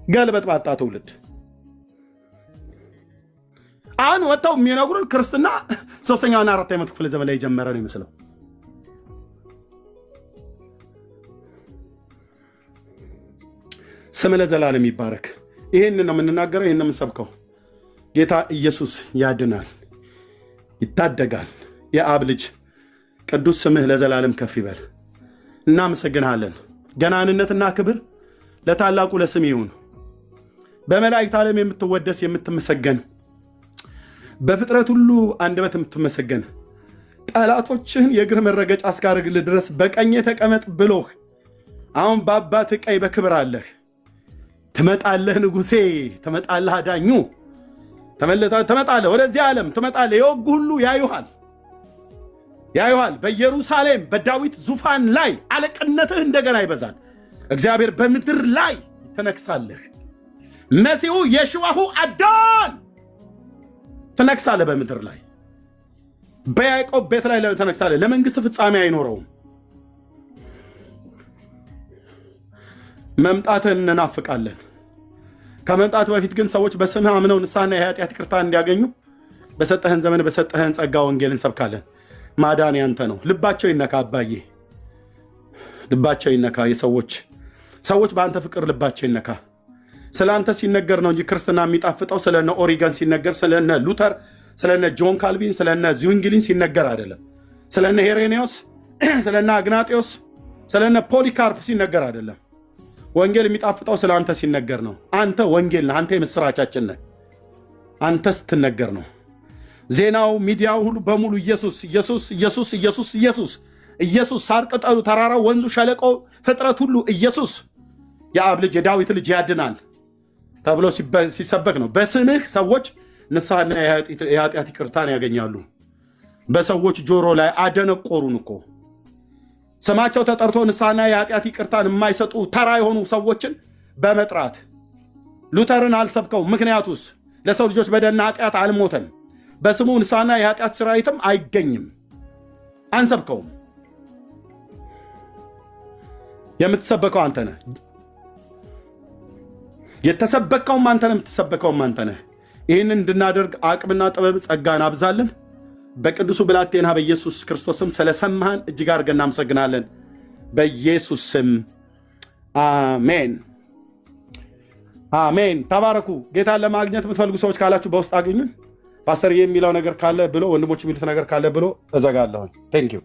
ገልበጥ ባጣ ትውልድ አሁን ወጥተው የሚነግሩን ክርስትና 3ኛውና 4ኛው ክፍለ ዘመን ላይ የጀመረ ነው ይመስለው። ስም ለዘላለም ይባረክ። ይሄን ነው የምንናገረው፣ ይሄን ነው የምንሰብከው። ጌታ ኢየሱስ ያድናል፣ ይታደጋል። የአብ ልጅ ቅዱስ ስምህ ለዘላለም ከፍ ይበል። እናመሰግንሃለን። ገናንነትና ክብር ለታላቁ ለስም ይሁን። በመላእክት ዓለም የምትወደስ የምትመሰገን፣ በፍጥረት ሁሉ አንደበት የምትመሰገን፣ ጠላቶችህን የእግር መረገጫ እስካደርግልህ ድረስ በቀኜ ተቀመጥ ብሎህ አሁን በአባትህ ቀኝ በክብር አለህ። ትመጣለህ ንጉሴ፣ ትመጣለህ አዳኙ፣ ትመጣለህ ወደዚህ ዓለም ትመጣለህ። የወጉ ሁሉ ያዩሃል። በኢየሩሳሌም በዳዊት ዙፋን ላይ አለቅነትህ እንደገና ይበዛል። እግዚአብሔር በምድር ላይ ትነግሳለህ። መሲሁ የሽዋሁ አዳን ትነግሳለህ። በምድር ላይ በያዕቆብ ቤት ላይ ትነግሳለህ። ለመንግስት ፍጻሜ አይኖረውም። መምጣትህን እንናፍቃለን። ከመምጣት በፊት ግን ሰዎች በስምህ አምነው ንስሐና የኃጢአት ይቅርታ እንዲያገኙ በሰጠህን ዘመን በሰጠህን ጸጋ ወንጌል እንሰብካለን። ማዳን ያንተ ነው። ልባቸው ይነካ አባዬ፣ ልባቸው ይነካ። ሰዎች በአንተ ፍቅር ልባቸው ይነካ። ስለ አንተ ሲነገር ነው እንጂ ክርስትና የሚጣፍጠው ስለነ ኦሪገን ሲነገር፣ ስለነ ሉተር፣ ስለነ ጆን ካልቪን፣ ስለነ ዚዊንግሊን ሲነገር አይደለም። ስለነ ሄሬኔዎስ፣ ስለነ አግናጤዎስ፣ ስለነ ፖሊካርፕ ሲነገር አይደለም። ወንጌል የሚጣፍጠው ስለ አንተ ሲነገር ነው። አንተ ወንጌል ነህ። አንተ የምስራቻችን ነህ። አንተ ስትነገር ነው። ዜናው፣ ሚዲያው ሁሉ በሙሉ ኢየሱስ ኢየሱስ ኢየሱስ ኢየሱስ ኢየሱስ ኢየሱስ፣ ሳር ቅጠሉ፣ ተራራው፣ ወንዙ፣ ሸለቆው፣ ፍጥረት ሁሉ ኢየሱስ የአብ ልጅ የዳዊት ልጅ ያድናል ተብሎ ሲሰበክ ነው። በስምህ ሰዎች ንስሐና የኃጢአት ይቅርታን ያገኛሉ። በሰዎች ጆሮ ላይ አደነቆሩን እኮ። ስማቸው ተጠርቶ ንስሐና የኃጢአት ይቅርታን የማይሰጡ ተራ የሆኑ ሰዎችን በመጥራት ሉተርን አልሰብከው። ምክንያቱስ ለሰው ልጆች በደልና ኃጢአት አልሞተም። በስሙ ንስሐና የኃጢአት ስርየትም አይገኝም። አንሰብከውም። የምትሰበከው አንተ ነህ። የተሰበከውም አንተ ነህ፣ የምትሰበከውም አንተ ነህ። ይህንን እንድናደርግ አቅምና ጥበብ ጸጋን አብዛልን። በቅዱሱ ብላቴና በኢየሱስ ክርስቶስ ስም ስለሰማህን እጅግ አድርገን እናመሰግናለን። በኢየሱስ ስም አሜን አሜን። ተባረኩ። ጌታን ለማግኘት የምትፈልጉ ሰዎች ካላችሁ በውስጥ አግኙን። ፓስተር የሚለው ነገር ካለ ብሎ ወንድሞች የሚሉት ነገር ካለ ብሎ እዘጋለሁኝ። ቴንክ ዩ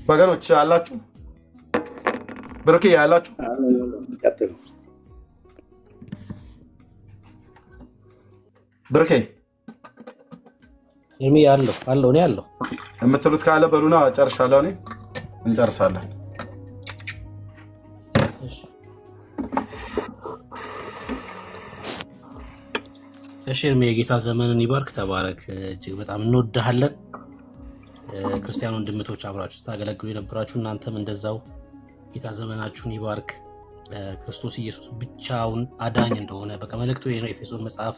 ወገኖች አላችሁ፣ ብርክ ያላችሁ ብርኬ እኔ አለው የምትሉት ካለ በሉና ጨርሻለሁ። እኔ እንጨርሳለን። እሺ እርሜ የጌታ ዘመንን ይባርክ። ተባረክ። እጅግ በጣም እንወድሃለን። ክርስቲያን ወንድምቶች አብራችሁ ስታገለግሉ የነበራችሁ እናንተም እንደዛው ጌታ ዘመናችሁን ይባርክ። ክርስቶስ ኢየሱስ ብቻውን አዳኝ እንደሆነ በቃ መልእክቱ የኤፌሶን መጽሐፍ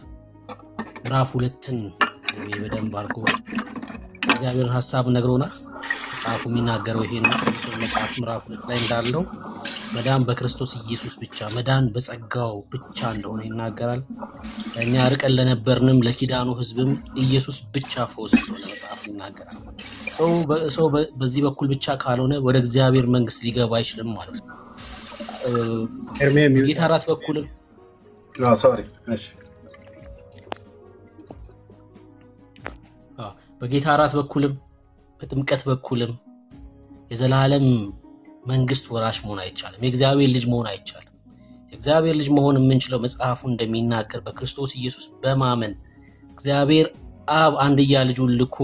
ምዕራፍ 2ን በደንብ አድርጎ እግዚአብሔርን ሐሳብ ነግሮናል። መጽሐፉ የሚናገረው ይሄ ነው። ኤፌሶን መጽሐፍ ምዕራፍ 2 ላይ እንዳለው መዳን በክርስቶስ ኢየሱስ ብቻ፣ መዳን በጸጋው ብቻ እንደሆነ ይናገራል። እኛ ርቀን ለነበርንም ለኪዳኑ ሕዝብም ኢየሱስ ብቻ ፈውስ እንደሆነ መጽሐፉ ይናገራል። ሰው በዚህ በኩል ብቻ ካልሆነ ወደ እግዚአብሔር መንግስት ሊገባ አይችልም ማለት ነው። በጌታ እራት በኩልም በጌታ እራት በኩልም በጥምቀት በኩልም የዘላለም መንግስት ወራሽ መሆን አይቻልም። የእግዚአብሔር ልጅ መሆን አይቻልም። የእግዚአብሔር ልጅ መሆን የምንችለው መጽሐፉ እንደሚናገር በክርስቶስ ኢየሱስ በማመን እግዚአብሔር አብ አንድያ ልጁን ልኮ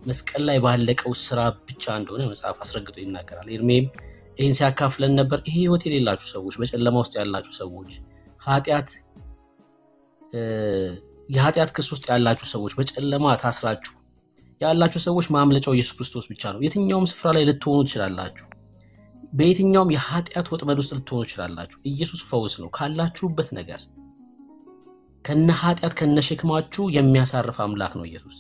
መስቀል ላይ ባለቀው ስራ ብቻ እንደሆነ መጽሐፍ አስረግጦ ይናገራል። ኤርሜም ይህን ሲያካፍለን ነበር። ይሄ ህይወት የሌላችሁ ሰዎች፣ በጨለማ ውስጥ ያላችሁ ሰዎች፣ የኃጢአት ክስ ውስጥ ያላችሁ ሰዎች፣ በጨለማ ታስራችሁ ያላችሁ ሰዎች ማምለጫው ኢየሱስ ክርስቶስ ብቻ ነው። የትኛውም ስፍራ ላይ ልትሆኑ ትችላላችሁ። በየትኛውም የኃጢአት ወጥመድ ውስጥ ልትሆኑ ትችላላችሁ። ኢየሱስ ፈውስ ነው። ካላችሁበት ነገር ከነ ኃጢአት ከነ ሸክማችሁ የሚያሳርፍ አምላክ ነው ኢየሱስ።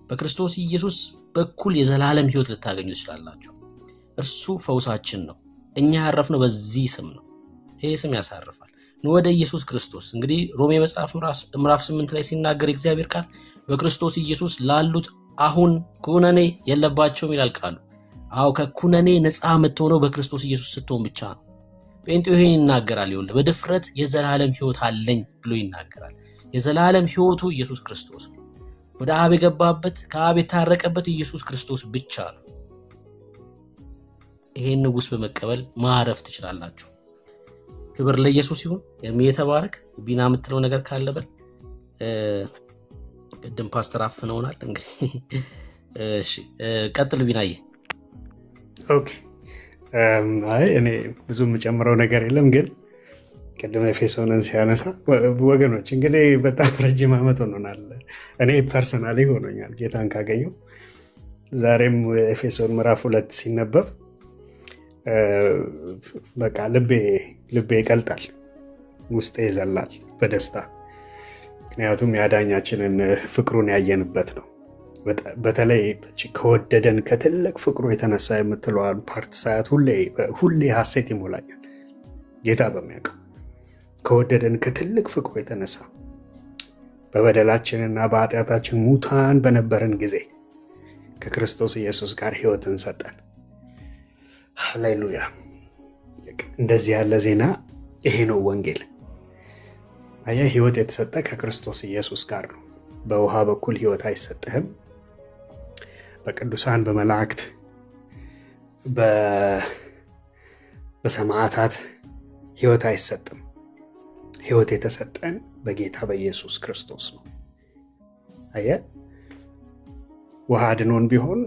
በክርስቶስ ኢየሱስ በኩል የዘላለም ህይወት ልታገኙ ትችላላችሁ። እርሱ ፈውሳችን ነው። እኛ ያረፍነው በዚህ ስም ነው። ይሄ ስም ያሳርፋል። ወደ ኢየሱስ ክርስቶስ እንግዲህ ሮሜ መጽሐፍ ምዕራፍ 8 ላይ ሲናገር እግዚአብሔር ቃል በክርስቶስ ኢየሱስ ላሉት አሁን ኩነኔ የለባቸውም ይላል ቃሉ። አዎ ከኩነኔ ነፃ የምትሆነው በክርስቶስ ኢየሱስ ስትሆን ብቻ ነው። ጴንጤው ይሄን ይናገራል። ይኸውልህ በድፍረት የዘላለም ህይወት አለኝ ብሎ ይናገራል። የዘላለም ህይወቱ ኢየሱስ ክርስቶስ ነው። ወደ አብ የገባበት ከአብ የታረቀበት ኢየሱስ ክርስቶስ ብቻ ነው። ይሄን ንጉስ በመቀበል ማረፍ ትችላላችሁ። ክብር ለኢየሱስ ይሁን። የተባረክ ቢና የምትለው ነገር ካለበት ቅድም ፓስተር አፍነውናል። እንግዲህ እሺ ቀጥል ቢናዬ። ኦኬ አይ እኔ ብዙ የምጨምረው ነገር የለም፣ ግን ቅድም ኤፌሶንን ሲያነሳ ወገኖች እንግዲህ በጣም ረጅም ዓመት ሆኖናል። እኔ ፐርሰናሊ ሆኖኛል ጌታን ካገኘው። ዛሬም ኤፌሶን ምዕራፍ 2 ሲነበብ በቃ ልቤ ይቀልጣል፣ ውስጤ ይዘላል በደስታ። ምክንያቱም የአዳኛችንን ፍቅሩን ያየንበት ነው። በተለይ ከወደደን ከትልቅ ፍቅሩ የተነሳ የምትለዋል ፓርት ሳያት ሁሌ ሐሴት ይሞላኛል። ጌታ በሚያውቀው ከወደደን ከትልቅ ፍቅሩ የተነሳ በበደላችንና በኃጢአታችን ሙታን በነበርን ጊዜ ከክርስቶስ ኢየሱስ ጋር ሕይወትን ሰጠን። ሃሌሉያ! እንደዚህ ያለ ዜና ይሄ ነው ወንጌል። አየህ፣ ሕይወት የተሰጠ ከክርስቶስ ኢየሱስ ጋር ነው። በውሃ በኩል ሕይወት አይሰጥህም። በቅዱሳን በመላእክት በሰማዕታት ሕይወት አይሰጥም። ሕይወት የተሰጠን በጌታ በኢየሱስ ክርስቶስ ነው። አየህ፣ ውሃ አድኖን ቢሆን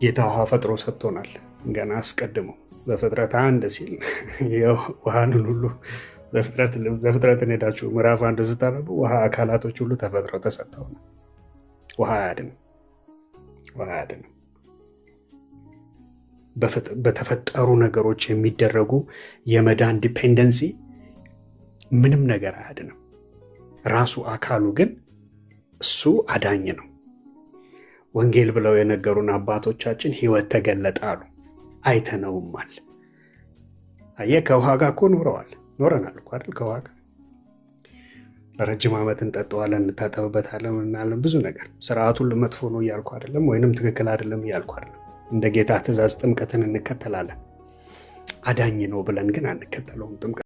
ጌታ ውሃ ፈጥሮ ሰጥቶናል። ገና አስቀድሞ በፍጥረት 1 ሲል ውሃንን ሁሉ ዘፍጥረትን ሄዳችሁ ምዕራፍ 1 ስታነቡ ውሃ አካላቶች ሁሉ ተፈጥረው ተሰጥተው ነው። ውሃ አያድንም። በተፈጠሩ ነገሮች የሚደረጉ የመዳን ዲፔንደንሲ ምንም ነገር አያድንም። ራሱ አካሉ ግን እሱ አዳኝ ነው። ወንጌል ብለው የነገሩን አባቶቻችን ህይወት ተገለጠ አሉ። አይተነውማል። አየህ፣ ከውሃ ጋር እኮ ኖረናል እኮ አይደል? ከውሃ ጋር ለረጅም ዓመት እንጠጣዋለን፣ እንታጠብበታለን፣ ምናለን ብዙ ነገር። ስርዓቱን መጥፎ ነው እያልኩ አይደለም፣ ወይንም ትክክል አይደለም እያልኩ አይደለም። እንደ ጌታ ትእዛዝ ጥምቀትን እንከተላለን። አዳኝ ነው ብለን ግን አንከተለውም ጥምቀት